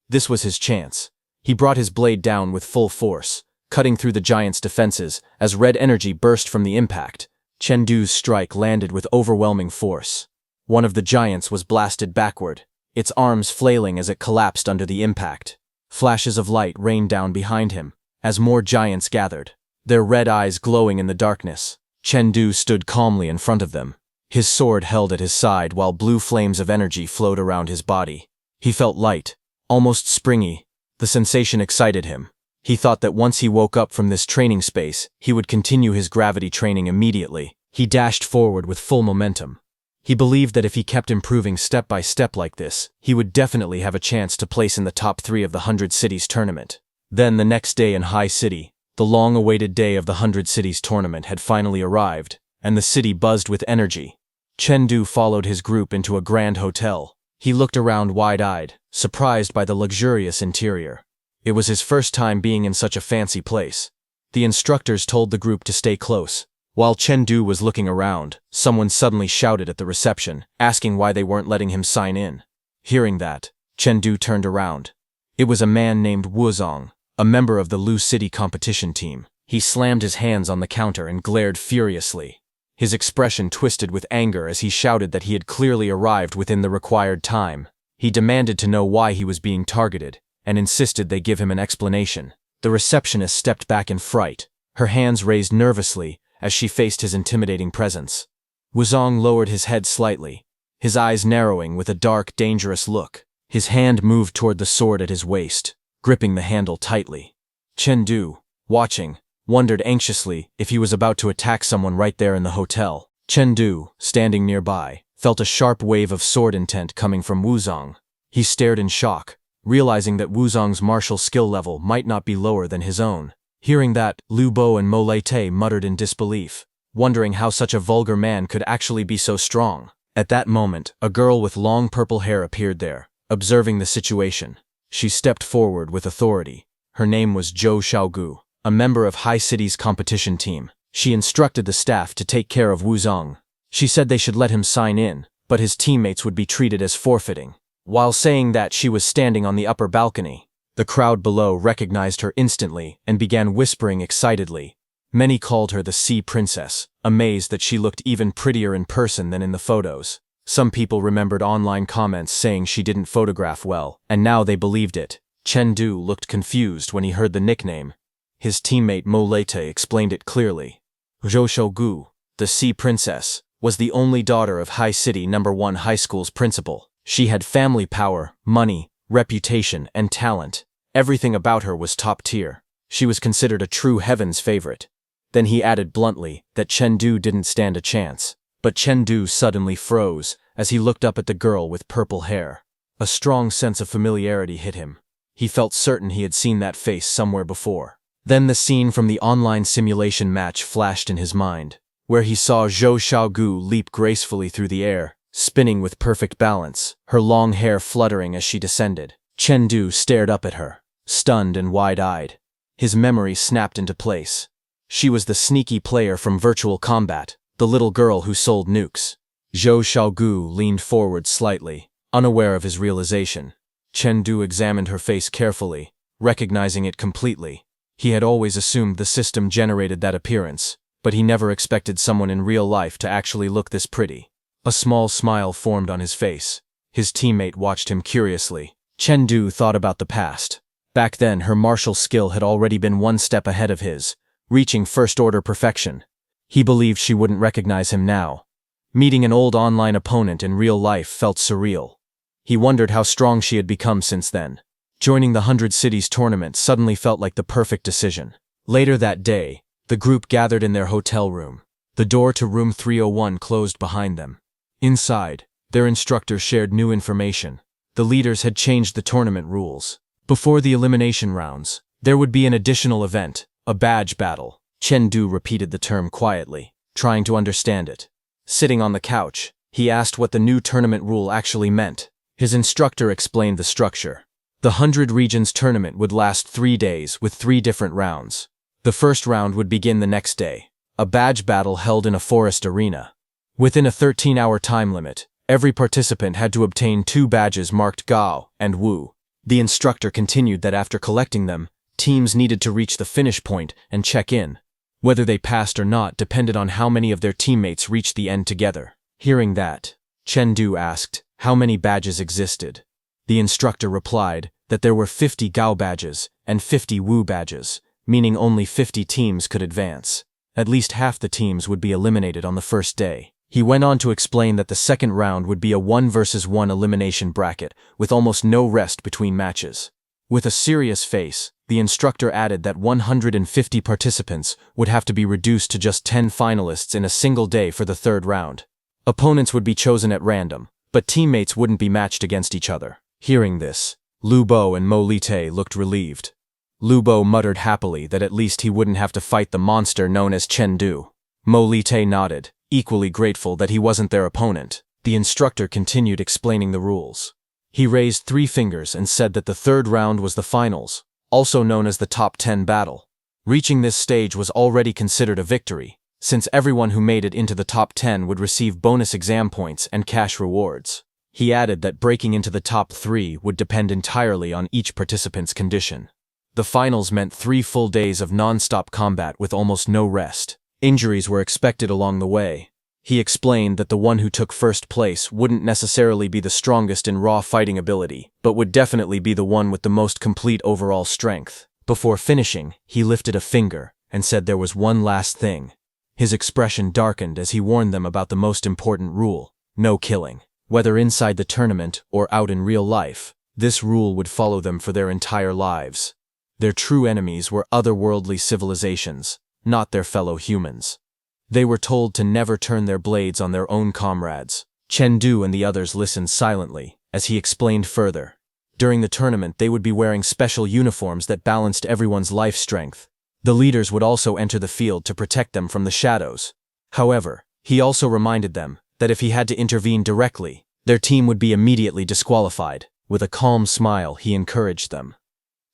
This was his chance. He brought his blade down with full force, cutting through the giant's defenses as red energy burst from the impact. Chengdu's strike landed with overwhelming force. One of the giants was blasted backward, its arms flailing as it collapsed under the impact. Flashes of light rained down behind him as more giants gathered, their red eyes glowing in the darkness. Chengdu stood calmly in front of them, his sword held at his side while blue flames of energy flowed around his body. He felt light, almost springy. The sensation excited him. He thought that once he woke up from this training space, he would continue his gravity training immediately. He dashed forward with full momentum. He believed that if he kept improving step by step like this, he would definitely have a chance to place in the top 3 of the 100 Cities tournament. Then the next day in High City, the long-awaited day of the 100 Cities tournament had finally arrived, and the city buzzed with energy. Chengdu followed his group into a grand hotel. He looked around wide-eyed, surprised by the luxurious interior. It was his first time being in such a fancy place. The instructors told the group to stay close. While Chengdu was looking around, someone suddenly shouted at the reception, asking why they weren't letting him sign in. Hearing that, Chengdu turned around. It was a man named Wuzong, a member of the Lu City competition team. He slammed his hands on the counter and glared furiously. His expression twisted with anger as he shouted that he had clearly arrived within the required time. He demanded to know why he was being targeted, and insisted they give him an explanation. The receptionist stepped back in fright, her hands raised nervously as she faced his intimidating presence. Wuzong lowered his head slightly, his eyes narrowing with a dark, dangerous look. His hand moved toward the sword at his waist, gripping the handle tightly. Chengdu, watching, wondered anxiously if he was about to attack someone right there in the hotel. Chengdu, standing nearby, felt a sharp wave of sword intent coming from Wuzong. He stared in shock, realizing that Wuzong's martial skill level might not be lower than his own. Hearing that, Lu Bo and Mo Lei muttered in disbelief, wondering how such a vulgar man could actually be so strong. At that moment, a girl with long purple hair appeared there, observing the situation. She stepped forward with authority. Her name was Zhou Xiaogu, a member of High City's competition team. She instructed the staff to take care of Wuzong. She said they should let him sign in, but his teammates would be treated as forfeiting. While saying that, she was standing on the upper balcony. The crowd below recognized her instantly and began whispering excitedly. Many called her the Sea Princess, amazed that she looked even prettier in person than in the photos. Some people remembered online comments saying she didn't photograph well, and now they believed it. Chengdu looked confused when he heard the nickname. His teammate Mo Lei explained it clearly. Zhou Xiaogu, the Sea Princess, was the only daughter of High City No. 1 High School's principal. She had family power, money, reputation, and talent. Everything about her was top tier. She was considered a true heaven's favorite. Then he added bluntly that Chengdu didn't stand a chance. But Chengdu suddenly froze as he looked up at the girl with purple hair. A strong sense of familiarity hit him. He felt certain he had seen that face somewhere before. Then the scene from the online simulation match flashed in his mind, where he saw Zhou Xiaogu leap gracefully through the air, spinning with perfect balance, her long hair fluttering as she descended. Chengdu stared up at her, stunned and wide-eyed. His memory snapped into place. She was the sneaky player from Virtual Combat, the little girl who sold nukes. Zhou Xiaogu leaned forward slightly, unaware of his realization. Chengdu examined her face carefully, recognizing it completely. He had always assumed the system generated that appearance, but he never expected someone in real life to actually look this pretty. A small smile formed on his face. His teammate watched him curiously. Chengdu thought about the past. Back then, her martial skill had already been one step ahead of his, reaching first-order perfection. He believed she wouldn't recognize him now. Meeting an old online opponent in real life felt surreal. He wondered how strong she had become since then. Joining the 100 Cities tournament suddenly felt like the perfect decision. Later that day, the group gathered in their hotel room. The door to room 301 closed behind them. Inside, their instructor shared new information. The leaders had changed the tournament rules. Before the elimination rounds, there would be an additional event, a badge battle. Chengdu repeated the term quietly, trying to understand it. Sitting on the couch, he asked what the new tournament rule actually meant. His instructor explained the structure. The 100 Regions tournament would last 3 days with 3 different rounds. The first round would begin the next day, a badge battle held in a forest arena. Within a 13-hour time limit, every participant had to obtain 2 badges marked Gao and Wu. The instructor continued that after collecting them, teams needed to reach the finish point and check in. Whether they passed or not depended on how many of their teammates reached the end together. Hearing that, Chengdu asked how many badges existed. The instructor replied that there were 50 Gao badges and 50 Wu badges, meaning only 50 teams could advance. At least half the teams would be eliminated on the first day. He went on to explain that the second round would be a 1 versus 1 elimination bracket, with almost no rest between matches. With a serious face, the instructor added that 150 participants would have to be reduced to just 10 finalists in a single day for the third round. Opponents would be chosen at random, but teammates wouldn't be matched against each other. Hearing this, Lu Bo and Mo Lei looked relieved. Lubo muttered happily that at least he wouldn't have to fight the monster known as Chengdu. Mo Lite nodded, equally grateful that he wasn't their opponent. The instructor continued explaining the rules. He raised 3 fingers and said that the third round was the finals, also known as the top 10 battle. Reaching this stage was already considered a victory, since everyone who made it into the top 10 would receive bonus exam points and cash rewards. He added that breaking into the top 3 would depend entirely on each participant's condition. The finals meant 3 full days of non-stop combat with almost no rest. Injuries were expected along the way. He explained that the one who took first place wouldn't necessarily be the strongest in raw fighting ability, but would definitely be the one with the most complete overall strength. Before finishing, he lifted a finger and said there was one last thing. His expression darkened as he warned them about the most important rule: no killing. Whether inside the tournament or out in real life, this rule would follow them for their entire lives. Their true enemies were otherworldly civilizations, not their fellow humans. They were told to never turn their blades on their own comrades. Chengdu and the others listened silently, as he explained further. During the tournament, they would be wearing special uniforms that balanced everyone's life strength. The leaders would also enter the field to protect them from the shadows. However, he also reminded them that if he had to intervene directly, their team would be immediately disqualified. With a calm smile, he encouraged them.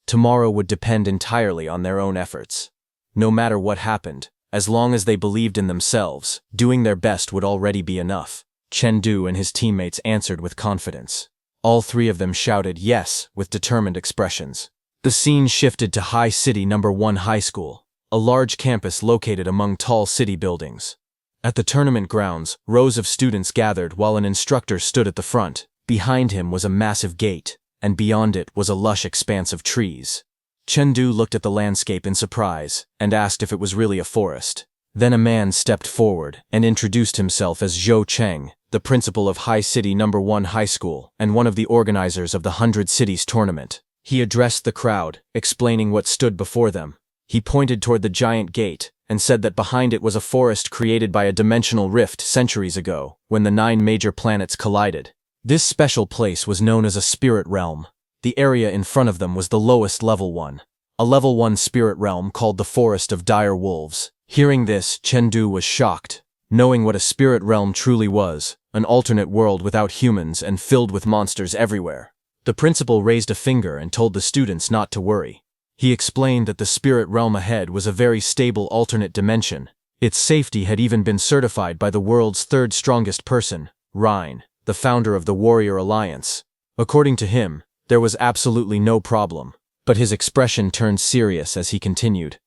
Tomorrow would depend entirely on their own efforts. No matter what happened, as long as they believed in themselves, doing their best would already be enough. Chengdu and his teammates answered with confidence. All 3 of them shouted yes with determined expressions. The scene shifted to High City No. 1 High School, a large campus located among tall city buildings. At the tournament grounds, rows of students gathered while an instructor stood at the front. Behind him was a massive gate, and beyond it was a lush expanse of trees. Chengdu looked at the landscape in surprise and asked if it was really a forest. Then a man stepped forward and introduced himself as Zhou Cheng, the principal of High City No. 1 High School and one of the organizers of the 100 Cities tournament. He addressed the crowd, explaining what stood before them. He pointed toward the giant gate and said that behind it was a forest created by a dimensional rift centuries ago, when the 9 major planets collided. This special place was known as a spirit realm. The area in front of them was the lowest level one, a level 1 spirit realm called the Forest of Dire Wolves. Hearing this, Chengdu was shocked. Knowing what a spirit realm truly was, an alternate world without humans and filled with monsters everywhere. The principal raised a finger and told the students not to worry. He explained that the spirit realm ahead was a very stable alternate dimension. Its safety had even been certified by the world's 3rd strongest person, Rhine, the founder of the Warrior Alliance. According to him, there was absolutely no problem, but his expression turned serious as he continued.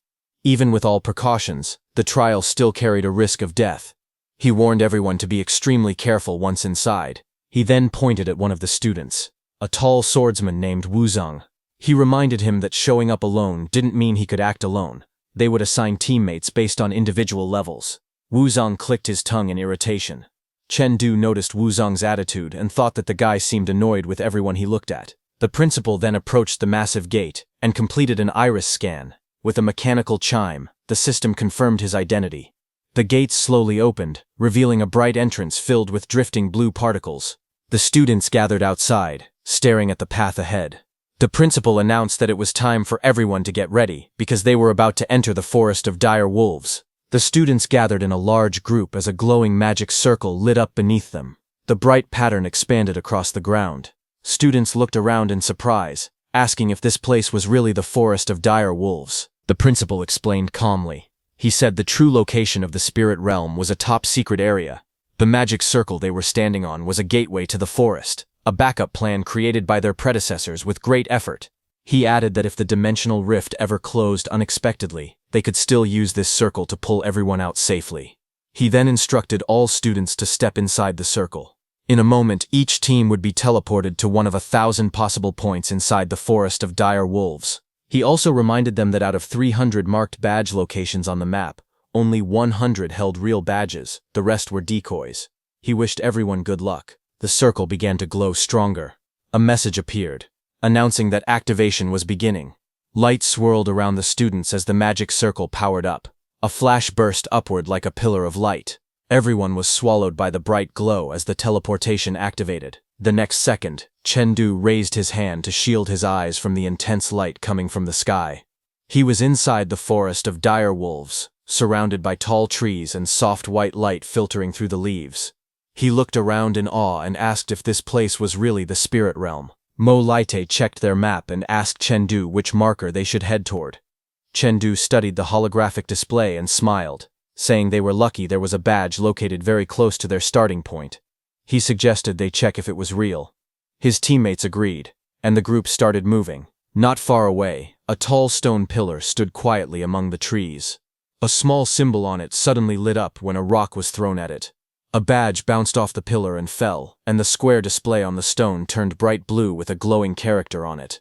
Even with all precautions, the trial still carried a risk of death. He warned everyone to be extremely careful once inside. He then pointed at one of the students, a tall swordsman named Wu Zhang. He reminded him that showing up alone didn't mean he could act alone. They would assign teammates based on individual levels. Wu Zhang clicked his tongue in irritation. Chengdu noticed Wu Zhang's attitude and thought that the guy seemed annoyed with everyone he looked at. The principal then approached the massive gate and completed an iris scan. With a mechanical chime, the system confirmed his identity. The gates slowly opened, revealing a bright entrance filled with drifting blue particles. The students gathered outside, staring at the path ahead. The principal announced that it was time for everyone to get ready, because they were about to enter the Forest of Dire Wolves. The students gathered in a large group as a glowing magic circle lit up beneath them. The bright pattern expanded across the ground. Students looked around in surprise, asking if this place was really the Forest of Dire Wolves. The principal explained calmly. He said the true location of the spirit realm was a top-secret area. The magic circle they were standing on was a gateway to the forest, a backup plan created by their predecessors with great effort. He added that if the dimensional rift ever closed unexpectedly, they could still use this circle to pull everyone out safely. He then instructed all students to step inside the circle. In a moment, each team would be teleported to one of 1,000 possible points inside the Forest of Dire Wolves. He also reminded them that out of 300 marked badge locations on the map, only 100 held real badges, the rest were decoys. He wished everyone good luck. The circle began to glow stronger. A message appeared, announcing that activation was beginning. Light swirled around the students as the magic circle powered up. A flash burst upward like a pillar of light. Everyone was swallowed by the bright glow as the teleportation activated. The next second, Chengdu raised his hand to shield his eyes from the intense light coming from the sky. He was inside the forest of dire wolves, surrounded by tall trees and soft white light filtering through the leaves. He looked around in awe and asked if this place was really the spirit realm. Mo Laite checked their map and asked Chengdu which marker they should head toward. Chengdu studied the holographic display and smiled, saying they were lucky there was a badge located very close to their starting point. He suggested they check if it was real. His teammates agreed, and the group started moving. Not far away, a tall stone pillar stood quietly among the trees. A small symbol on it suddenly lit up when a rock was thrown at it. A badge bounced off the pillar and fell, and the square display on the stone turned bright blue with a glowing character on it.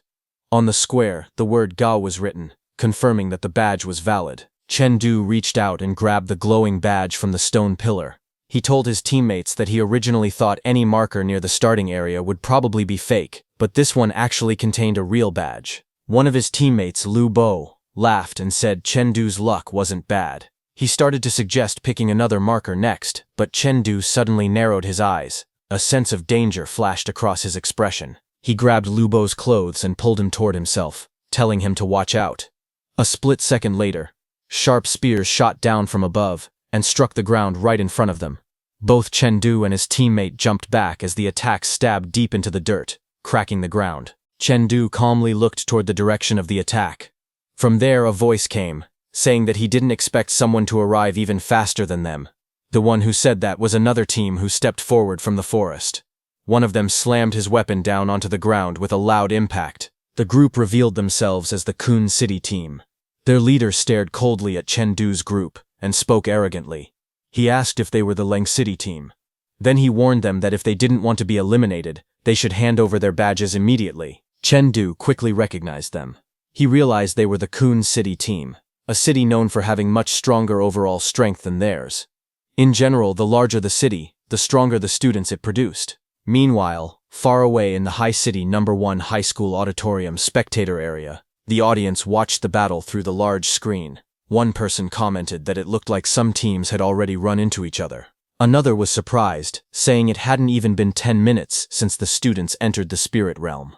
On the square, the word Ga was written, confirming that the badge was valid. Chengdu reached out and grabbed the glowing badge from the stone pillar. He told his teammates that he originally thought any marker near the starting area would probably be fake, but this one actually contained a real badge. One of his teammates, Lu Bo, laughed and said Chengdu's luck wasn't bad. He started to suggest picking another marker next, but Chengdu suddenly narrowed his eyes. A sense of danger flashed across his expression. He grabbed Lu Bo's clothes and pulled him toward himself, telling him to watch out. A split second later, sharp spears shot down from above and struck the ground right in front of them. Both Chengdu and his teammate jumped back as the attack stabbed deep into the dirt, cracking the ground. Chengdu calmly looked toward the direction of the attack. From there a voice came, saying that he didn't expect someone to arrive even faster than them. The one who said that was another team who stepped forward from the forest. One of them slammed his weapon down onto the ground with a loud impact. The group revealed themselves as the Kun City team. Their leader stared coldly at Chengdu's group and spoke arrogantly. He asked if they were the Leng City team. Then he warned them that if they didn't want to be eliminated, they should hand over their badges immediately. Chengdu quickly recognized them. He realized they were the Kun City team, a city known for having much stronger overall strength than theirs. In general, the larger the city, the stronger the students it produced. Meanwhile, far away in the High City No. 1 High School Auditorium spectator area, the audience watched the battle through the large screen. One person commented that it looked like some teams had already run into each other. Another was surprised, saying it hadn't even been 10 minutes since the students entered the spirit realm.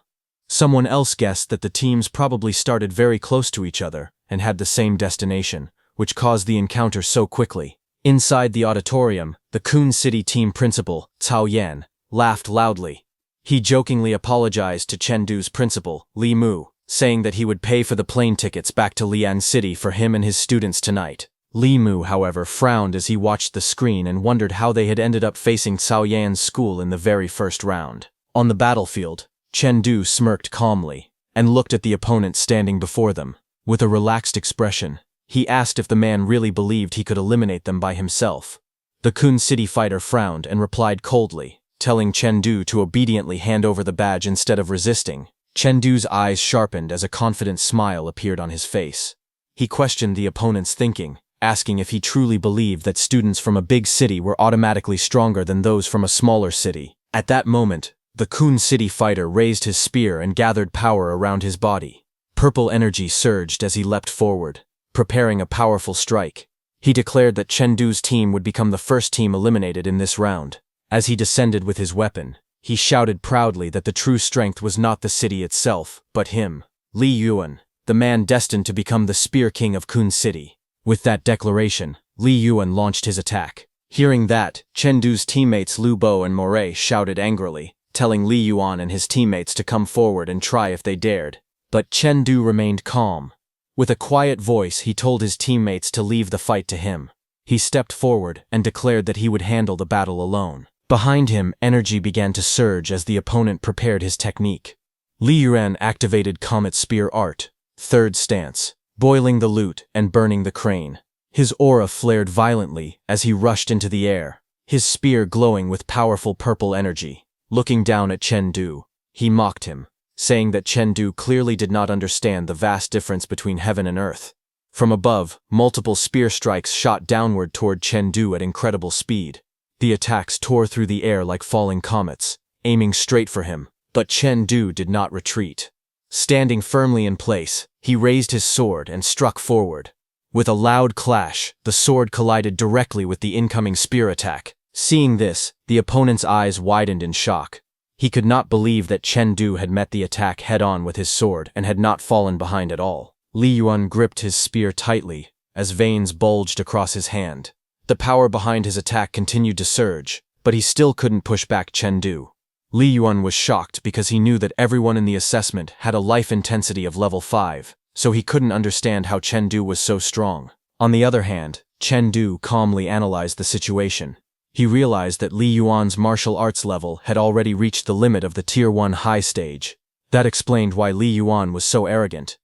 Someone else guessed that the teams probably started very close to each other and had the same destination, which caused the encounter so quickly. Inside the auditorium, the Kun City team principal, Cao Yan, laughed loudly. He jokingly apologized to Chengdu's principal, Li Mu, saying that he would pay for the plane tickets back to Lian City for him and his students tonight. Li Mu, however, frowned as he watched the screen and wondered how they had ended up facing Cao Yan's school in the very first round. On the battlefield, Chengdu smirked calmly and looked at the opponent standing before them. With a relaxed expression, he asked if the man really believed he could eliminate them by himself. The Kun City fighter frowned and replied coldly, telling Chengdu to obediently hand over the badge instead of resisting. Chengdu's eyes sharpened as a confident smile appeared on his face. He questioned the opponent's thinking, asking if he truly believed that students from a big city were automatically stronger than those from a smaller city. At that moment, the Kun City fighter raised his spear and gathered power around his body. Purple energy surged as he leapt forward, preparing a powerful strike. He declared that Chengdu's team would become the first team eliminated in this round. As he descended with his weapon, he shouted proudly that the true strength was not the city itself, but him, Li Yuan, the man destined to become the Spear King of Kun City. With that declaration, Li Yuan launched his attack. Hearing that, Chengdu's teammates Lu Bo and Moray shouted angrily, telling Li Yuan and his teammates to come forward and try if they dared. But Chengdu remained calm. With a quiet voice, he told his teammates to leave the fight to him. He stepped forward and declared that he would handle the battle alone. Behind him, energy began to surge as the opponent prepared his technique. Li Yuan activated Comet Spear Art, third stance, boiling the loot and burning the crane. His aura flared violently as he rushed into the air, his spear glowing with powerful purple energy. Looking down at Chengdu, he mocked him, saying that Chengdu clearly did not understand the vast difference between heaven and earth. From above, multiple spear strikes shot downward toward Chengdu at incredible speed. The attacks tore through the air like falling comets, aiming straight for him, but Chengdu did not retreat. Standing firmly in place, he raised his sword and struck forward. With a loud clash, the sword collided directly with the incoming spear attack. Seeing this, the opponent's eyes widened in shock. He could not believe that Chengdu had met the attack head-on with his sword and had not fallen behind at all. Li Yuan gripped his spear tightly, as veins bulged across his hand. The power behind his attack continued to surge, but he still couldn't push back Chen Du. Li Yuan was shocked because he knew that everyone in the assessment had a life intensity of level 5, so he couldn't understand how Chen Du was so strong. On the other hand, Chen Du calmly analyzed the situation. He realized that Li Yuan's martial arts level had already reached the limit of the Tier 1 high stage. That explained why Li Yuan was so arrogant.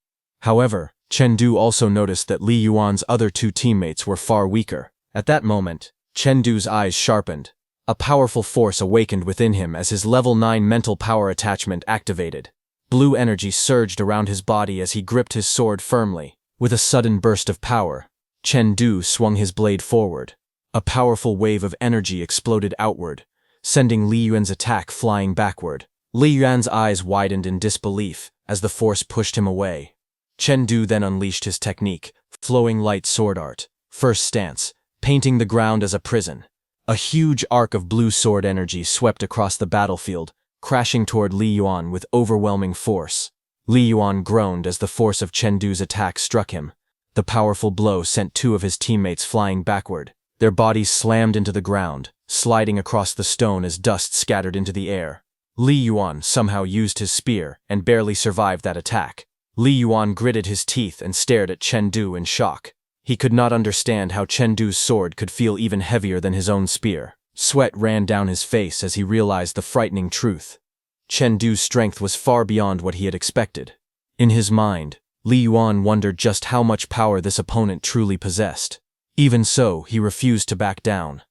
However, Chen Du also noticed that Li Yuan's other two teammates were far weaker. At that moment, Chen Du's eyes sharpened. A powerful force awakened within him as his level 9 mental power attachment activated. Blue energy surged around his body as he gripped his sword firmly. With a sudden burst of power, Chen Du swung his blade forward. A powerful wave of energy exploded outward, sending Li Yuan's attack flying backward. Li Yuan's eyes widened in disbelief as the force pushed him away. Chen Du then unleashed his technique, flowing light sword art. First stance, painting the ground as a prison. A huge arc of blue sword energy swept across the battlefield, crashing toward Li Yuan with overwhelming force. Li Yuan groaned as the force of Chen Du's attack struck him. The powerful blow sent two of his teammates flying backward. Their bodies slammed into the ground, sliding across the stone as dust scattered into the air. Li Yuan somehow used his spear and barely survived that attack. Li Yuan gritted his teeth and stared at Chen Du in shock. He could not understand how Chen Du's sword could feel even heavier than his own spear. Sweat ran down his face as he realized the frightening truth. Chen Du's strength was far beyond what he had expected. In his mind, Li Yuan wondered just how much power this opponent truly possessed. Even so, he refused to back down.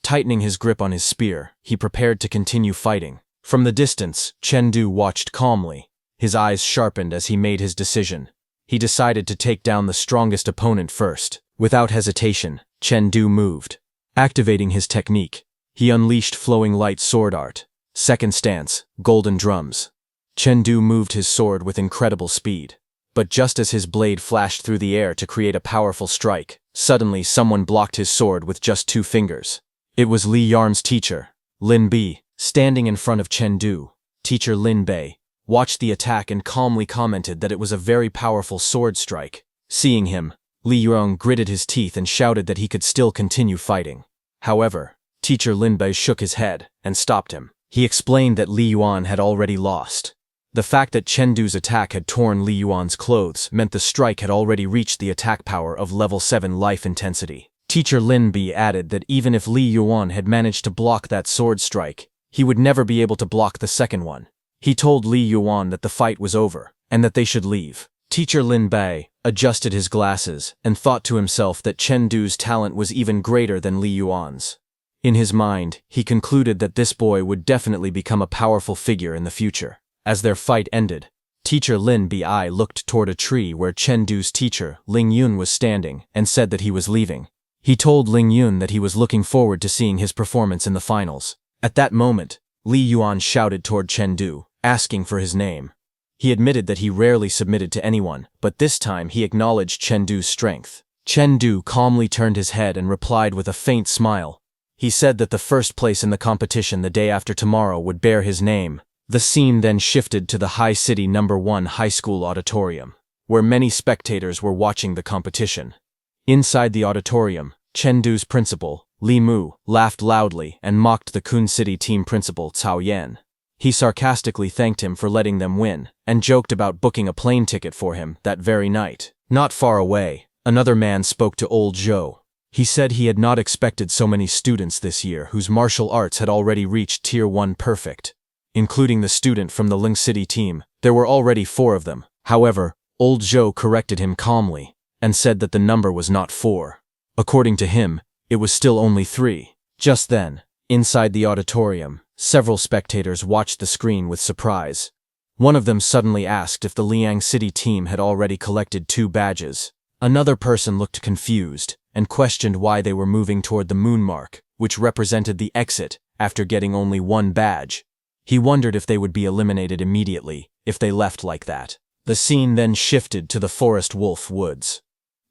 Tightening his grip on his spear, he prepared to continue fighting. From the distance, Chen Du watched calmly. His eyes sharpened as he made his decision. He decided to take down the strongest opponent first. Without hesitation, Chen Du moved. Activating his technique, he unleashed flowing light sword art. Second stance, golden drums. Chen Du moved his sword with incredible speed. But just as his blade flashed through the air to create a powerful strike, suddenly someone blocked his sword with just 2 fingers. It was Li Yarn's teacher, Lin Bei, standing in front of Chen Du. Teacher Lin Bei watched the attack and calmly commented that it was a very powerful sword strike. Seeing him, Li Yuan gritted his teeth and shouted that he could still continue fighting. However, teacher Lin Bei shook his head and stopped him. He explained that Li Yuan had already lost. The fact that Chen Du's attack had torn Li Yuan's clothes meant the strike had already reached the attack power of level 7 life intensity. Teacher Lin Bei added that even if Li Yuan had managed to block that sword strike, he would never be able to block the second one. He told Li Yuan that the fight was over, and that they should leave. Teacher Lin Bei adjusted his glasses and thought to himself that Chen Du's talent was even greater than Li Yuan's. In his mind, he concluded that this boy would definitely become a powerful figure in the future. As their fight ended, teacher Lin Bei looked toward a tree where Chen Du's teacher, Ling Yun, was standing and said that he was leaving. He told Ling Yun that he was looking forward to seeing his performance in the finals. At that moment, Li Yuan shouted toward Chen Du, asking for his name. He admitted that he rarely submitted to anyone, but this time he acknowledged Chen Du's strength. Chen Du calmly turned his head and replied with a faint smile. He said that the first place in the competition the day after tomorrow would bear his name. The scene then shifted to the High City No. 1 high school auditorium, where many spectators were watching the competition. Inside the auditorium, Chen Du's principal, Li Mu, laughed loudly and mocked the Kun City team principal Cao Yan. He sarcastically thanked him for letting them win, and joked about booking a plane ticket for him that very night. Not far away, another man spoke to old Zhou. He said he had not expected so many students this year whose martial arts had already reached Tier 1 perfect. Including the student from the Ling City team, there were already 4 of them. However, old Zhou corrected him calmly, and said that the number was not 4. According to him, it was still only 3. Just then, inside the auditorium, several spectators watched the screen with surprise. One of them suddenly asked if the Liang City team had already collected 2 badges. Another person looked confused and questioned why they were moving toward the moon mark, which represented the exit, after getting only 1 badge. He wondered if they would be eliminated immediately if they left like that. The scene then shifted to the Forest Wolf Woods.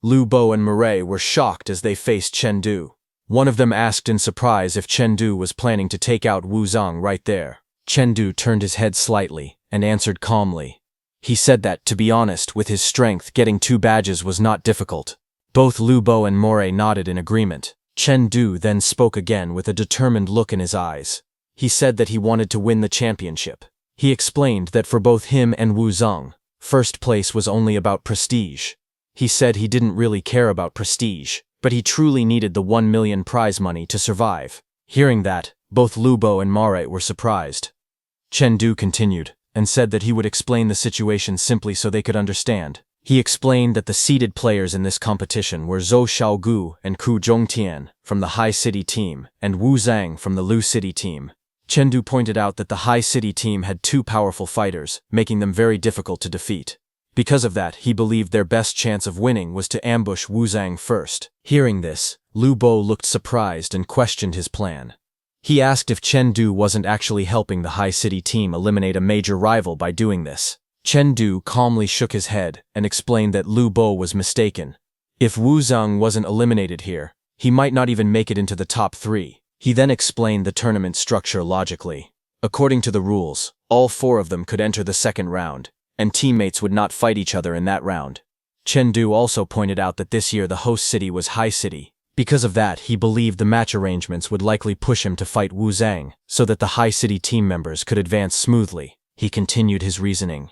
Lu Bo and Mireille were shocked as they faced Chen Du. One of them asked in surprise if Chen Du was planning to take out Wu Zhang right there. Chen Du turned his head slightly and answered calmly. He said that, to be honest, with his strength, getting 2 badges was not difficult. Both Lu Bo and Moray nodded in agreement. Chen Du then spoke again with a determined look in his eyes. He said that he wanted to win the championship. He explained that for both him and Wu Zong, first place was only about prestige. He said he didn't really care about prestige, but he truly needed the 1 million prize money to survive. Hearing that, both Lu Bo and Moray were surprised. Chen Du continued, and said that he would explain the situation simply so they could understand. He explained that the seeded players in this competition were Zhou Xiaogu and Ku Zhongtian from the High City team and Wu Zhang from the Lu City team. Chen Du pointed out that the High City team had 2 powerful fighters, making them very difficult to defeat. Because of that, he believed their best chance of winning was to ambush Wu Zhang first. Hearing this, Lu Bo looked surprised and questioned his plan. He asked if Chen Du wasn't actually helping the High City team eliminate a major rival by doing this. Chen Du calmly shook his head and explained that Lu Bo was mistaken. If Wu Zhang wasn't eliminated here, he might not even make it into the top 3. He then explained the tournament structure logically. According to the rules, all 4 of them could enter the second round, and teammates would not fight each other in that round. Chen Du also pointed out that this year the host city was High City. Because of that, he believed the match arrangements would likely push him to fight Wu Zhang, so that the High City team members could advance smoothly. He continued his reasoning.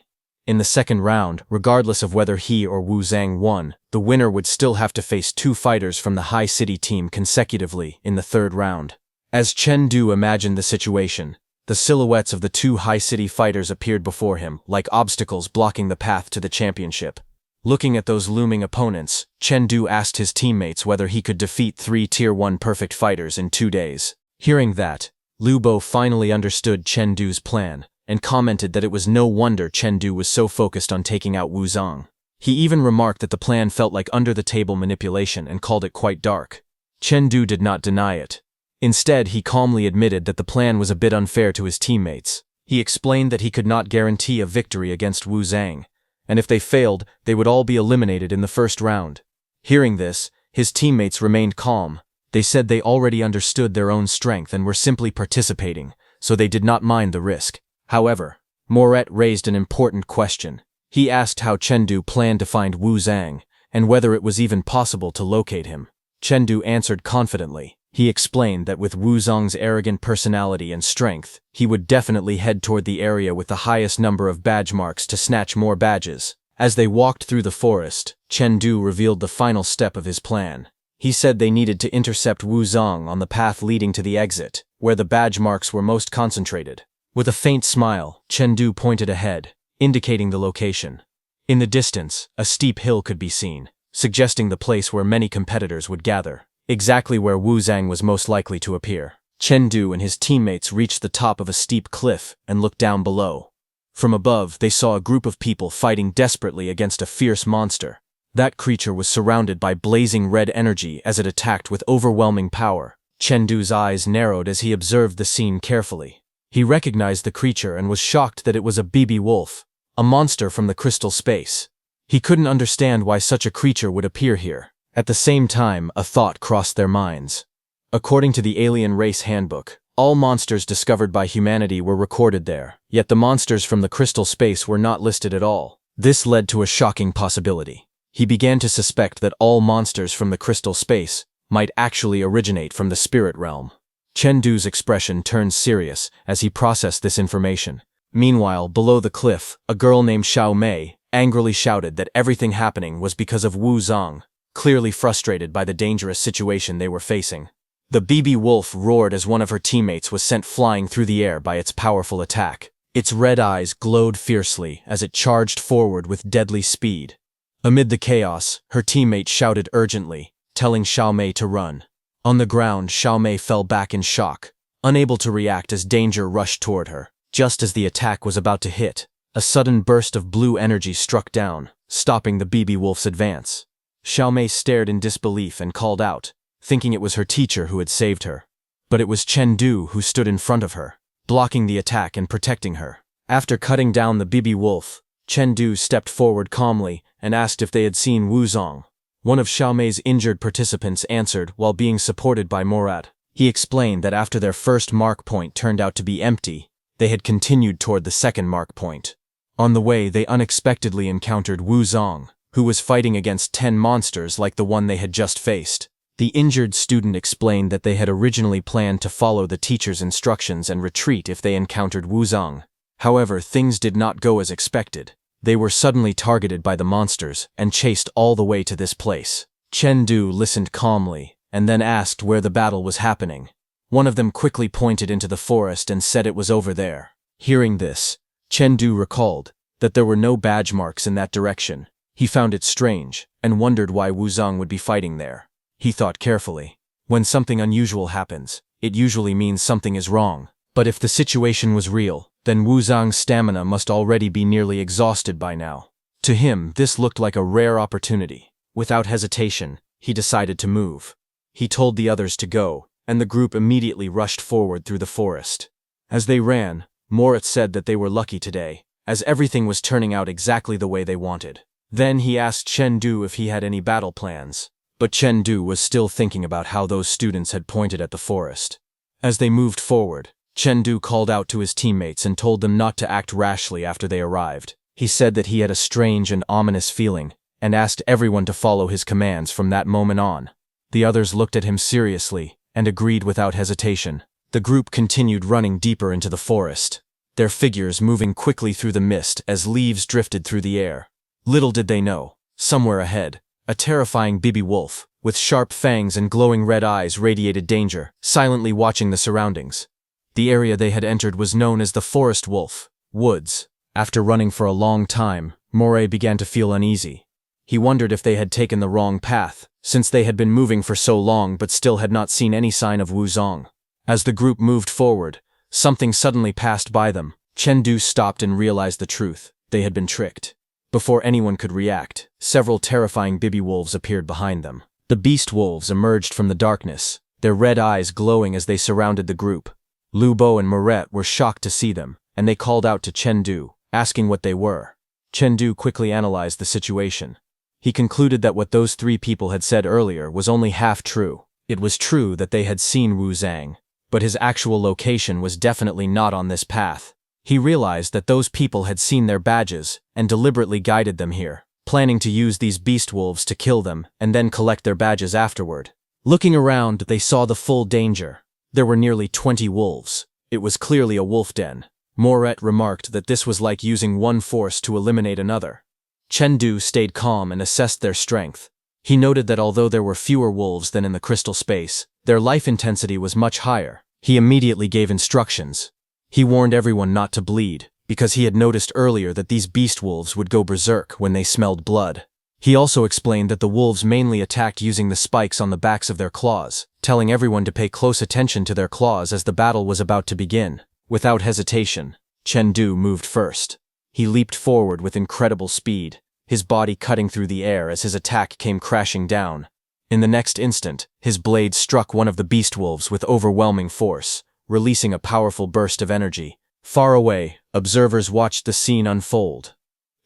In the second round, regardless of whether he or Wu Zhang won, the winner would still have to face 2 fighters from the High City team consecutively in the third round. As Chen Du imagined the situation, the silhouettes of the 2 High City fighters appeared before him, like obstacles blocking the path to the championship. Looking at those looming opponents, Chen Du asked his teammates whether he could defeat 3 Tier 1 perfect fighters in 2 days. Hearing that, Lu Bo finally understood Chen Du's plan, and commented that it was no wonder Chen Du was so focused on taking out Wu Zhang. He even remarked that the plan felt like under-the-table manipulation and called it quite dark. Chen Du did not deny it. Instead, he calmly admitted that the plan was a bit unfair to his teammates. He explained that he could not guarantee a victory against Wu Zhang, and if they failed, they would all be eliminated in the first round. Hearing this, his teammates remained calm. They said they already understood their own strength and were simply participating, so they did not mind the risk. However, Moret raised an important question. He asked how Chen Du planned to find Wu Zhang, and whether it was even possible to locate him. Chen Du answered confidently. He explained that with Wu Zhang's arrogant personality and strength, he would definitely head toward the area with the highest number of badge marks to snatch more badges. As they walked through the forest, Chen Du revealed the final step of his plan. He said they needed to intercept Wu Zhang on the path leading to the exit, where the badge marks were most concentrated. With a faint smile, Chen Du pointed ahead, indicating the location. In the distance, a steep hill could be seen, suggesting the place where many competitors would gather, exactly where Wu Zhang was most likely to appear. Chen Du and his teammates reached the top of a steep cliff and looked down below. From above, they saw a group of people fighting desperately against a fierce monster. That creature was surrounded by blazing red energy as it attacked with overwhelming power. Chen Du's eyes narrowed as he observed the scene carefully. He recognized the creature and was shocked that it was a BB wolf, a monster from the crystal space. He couldn't understand why such a creature would appear here. At the same time, a thought crossed their minds. According to the Alien Race Handbook, all monsters discovered by humanity were recorded there, yet the monsters from the crystal space were not listed at all. This led to a shocking possibility. He began to suspect that all monsters from the crystal space might actually originate from the spirit realm. Chen Du's expression turned serious as he processed this information. Meanwhile, below the cliff, a girl named Xiao Mei angrily shouted that everything happening was because of Wu Zhang, clearly frustrated by the dangerous situation they were facing. The BB wolf roared as one of her teammates was sent flying through the air by its powerful attack. Its red eyes glowed fiercely as it charged forward with deadly speed. Amid the chaos, her teammate shouted urgently, telling Xiao Mei to run. On the ground, Xiao Mei fell back in shock, unable to react as danger rushed toward her. Just as the attack was about to hit, a sudden burst of blue energy struck down, stopping the BB wolf's advance. Xiao Mei stared in disbelief and called out, thinking it was her teacher who had saved her. But it was Chen Du who stood in front of her, blocking the attack and protecting her. After cutting down the BB wolf, Chen Du stepped forward calmly and asked if they had seen Wu Zhang. One of Xiao Mei's injured participants answered while being supported by Morat. He explained that after their first mark point turned out to be empty, they had continued toward the second mark point. On the way, they unexpectedly encountered Wu Zong, who was fighting against 10 monsters like the one they had just faced. The injured student explained that they had originally planned to follow the teacher's instructions and retreat if they encountered Wu Zong. However, things did not go as expected. They were suddenly targeted by the monsters and chased all the way to this place. Chen Du listened calmly and then asked where the battle was happening. One of them quickly pointed into the forest and said it was over there. Hearing this, Chen Du recalled that there were no badge marks in that direction. He found it strange and wondered why Wu Zong would be fighting there. He thought carefully. When something unusual happens, it usually means something is wrong. But if the situation was real, then Wu Zong's stamina must already be nearly exhausted by now. To him, this looked like a rare opportunity. Without hesitation, he decided to move. He told the others to go, and the group immediately rushed forward through the forest. As they ran, Moritz said that they were lucky today, as everything was turning out exactly the way they wanted. Then he asked Chen Du if he had any battle plans. But Chen Du was still thinking about how those students had pointed at the forest. As they moved forward, Chen Du called out to his teammates and told them not to act rashly after they arrived. He said that he had a strange and ominous feeling, and asked everyone to follow his commands from that moment on. The others looked at him seriously and agreed without hesitation. The group continued running deeper into the forest, their figures moving quickly through the mist as leaves drifted through the air. Little did they know, somewhere ahead, a terrifying baby wolf, with sharp fangs and glowing red eyes radiated danger, silently watching the surroundings. The area they had entered was known as the Forest Wolf Woods. After running for a long time, Moray began to feel uneasy. He wondered if they had taken the wrong path, since they had been moving for so long but still had not seen any sign of Wu Zong. As the group moved forward, something suddenly passed by them. Chen Du stopped and realized the truth. They had been tricked. Before anyone could react, several terrifying baby wolves appeared behind them. The beast wolves emerged from the darkness, their red eyes glowing as they surrounded the group. Lu Bo and Moret were shocked to see them, and they called out to Chen Du, asking what they were. Chen Du quickly analyzed the situation. He concluded that what those 3 people had said earlier was only half true. It was true that they had seen Wu Zang, but his actual location was definitely not on this path. He realized that those people had seen their badges and deliberately guided them here, planning to use these beast wolves to kill them and then collect their badges afterward. Looking around, they saw the full danger. There were nearly 20 wolves. It was clearly a wolf den. Moret remarked that this was like using one force to eliminate another. Chen Du stayed calm and assessed their strength. He noted that although there were fewer wolves than in the crystal space, their life intensity was much higher. He immediately gave instructions. He warned everyone not to bleed, because he had noticed earlier that these beast wolves would go berserk when they smelled blood. He also explained that the wolves mainly attacked using the spikes on the backs of their claws, telling everyone to pay close attention to their claws as the battle was about to begin. Without hesitation, Chen Du moved first. He leaped forward with incredible speed, his body cutting through the air as his attack came crashing down. In the next instant, his blade struck one of the beast wolves with overwhelming force, releasing a powerful burst of energy. Far away, observers watched the scene unfold.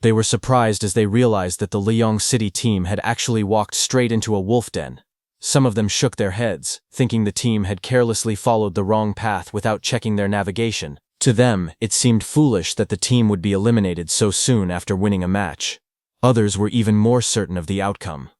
They were surprised as they realized that the Liang City team had actually walked straight into a wolf den. Some of them shook their heads, thinking the team had carelessly followed the wrong path without checking their navigation. To them, it seemed foolish that the team would be eliminated so soon after winning a match. Others were even more certain of the outcome.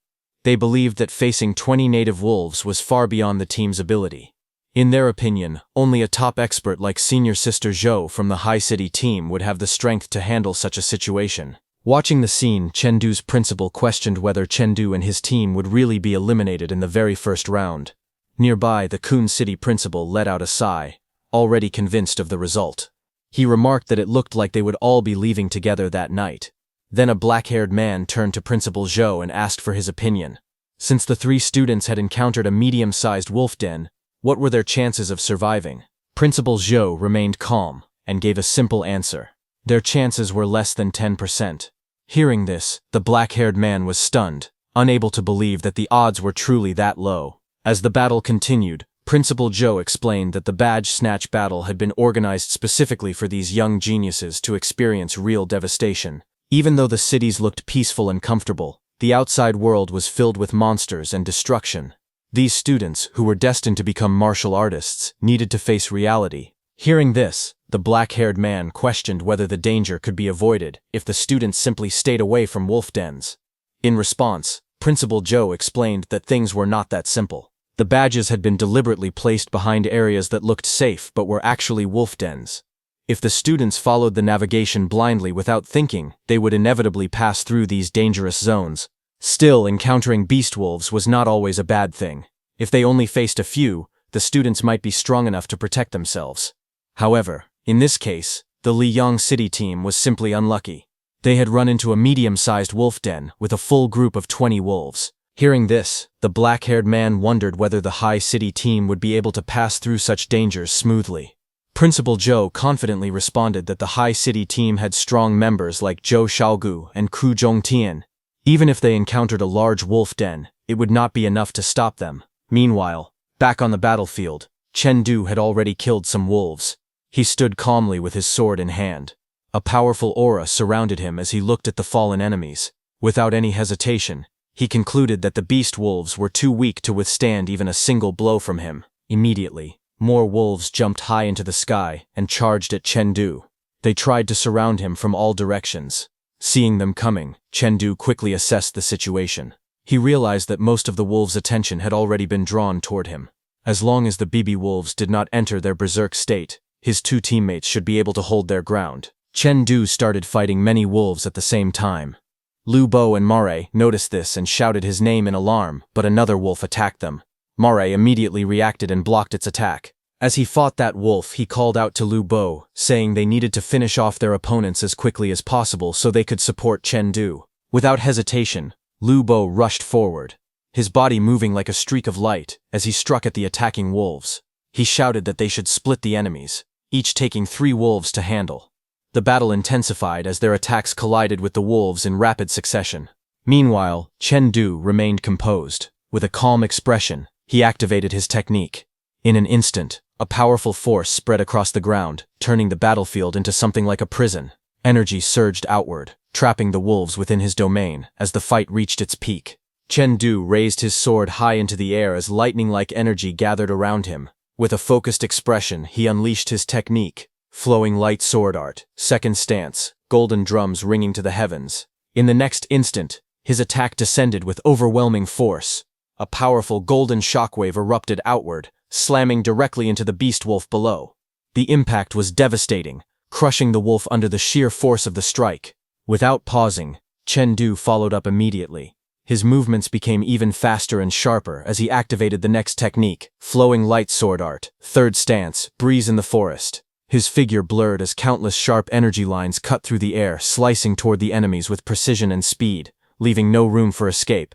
They believed that facing 20 native wolves was far beyond the team's ability. In their opinion, only a top expert like Senior Sister Zhou from the High City team would have the strength to handle such a situation. Watching the scene, Chen Du's principal questioned whether Chen Du and his team would really be eliminated in the very first round. Nearby, the Kun City principal let out a sigh, already convinced of the result. He remarked that it looked like they would all be leaving together that night. Then a black-haired man turned to Principal Zhou and asked for his opinion. Since the 3 students had encountered a medium-sized wolf den, what were their chances of surviving? Principal Zhou remained calm and gave a simple answer. Their chances were less than 10%. Hearing this, the black-haired man was stunned, unable to believe that the odds were truly that low. As the battle continued, Principal Zhou explained that the badge snatch battle had been organized specifically for these young geniuses to experience real devastation. Even though the cities looked peaceful and comfortable, the outside world was filled with monsters and destruction. These students, who were destined to become martial artists, needed to face reality. Hearing this, the black-haired man questioned whether the danger could be avoided if the students simply stayed away from wolf dens. In response, Principal Joe explained that things were not that simple. The badges had been deliberately placed behind areas that looked safe but were actually wolf dens. If the students followed the navigation blindly without thinking, they would inevitably pass through these dangerous zones. Still, encountering beast wolves was not always a bad thing. If they only faced a few, the students might be strong enough to protect themselves. However, in this case, the Liang City team was simply unlucky. They had run into a medium-sized wolf den with a full group of 20 wolves. Hearing this, the black-haired man wondered whether the High City team would be able to pass through such dangers smoothly. Principal Joe confidently responded that the High City team had strong members like Zhou Shaogu and Ku Zhongtian. Even if they encountered a large wolf den, it would not be enough to stop them. Meanwhile, back on the battlefield, Chen Du had already killed some wolves. He stood calmly with his sword in hand. A powerful aura surrounded him as he looked at the fallen enemies. Without any hesitation, he concluded that the beast wolves were too weak to withstand even a single blow from him. Immediately, more wolves jumped high into the sky and charged at Chen Du. They tried to surround him from all directions. Seeing them coming, Chen Du quickly assessed the situation. He realized that most of the wolves' attention had already been drawn toward him. As long as the BB wolves did not enter their berserk state, his two teammates should be able to hold their ground. Chen Du started fighting many wolves at the same time. Lu Bo and Mare noticed this and shouted his name in alarm, but another wolf attacked them. Mare immediately reacted and blocked its attack. As he fought that wolf, he called out to Lu Bo, saying they needed to finish off their opponents as quickly as possible so they could support Chen Du. Without hesitation, Lu Bo rushed forward, his body moving like a streak of light as he struck at the attacking wolves. He shouted that they should split the enemies, each taking 3 wolves to handle. The battle intensified as their attacks collided with the wolves in rapid succession. Meanwhile, Chen Du remained composed. With a calm expression, he activated his technique. In an instant, a powerful force spread across the ground, turning the battlefield into something like a prison. Energy surged outward, trapping the wolves within his domain as the fight reached its peak. Chen Du raised his sword high into the air as lightning-like energy gathered around him. With a focused expression, he unleashed his technique. Flowing light sword art, second stance, golden drums ringing to the heavens. In the next instant, his attack descended with overwhelming force. A powerful golden shockwave erupted outward, slamming directly into the beast wolf below. The impact was devastating, crushing the wolf under the sheer force of the strike. Without pausing, Chen Du followed up immediately. His movements became even faster and sharper as he activated the next technique, flowing light sword art, third stance, breeze in the forest. His figure blurred as countless sharp energy lines cut through the air, slicing toward the enemies with precision and speed, leaving no room for escape.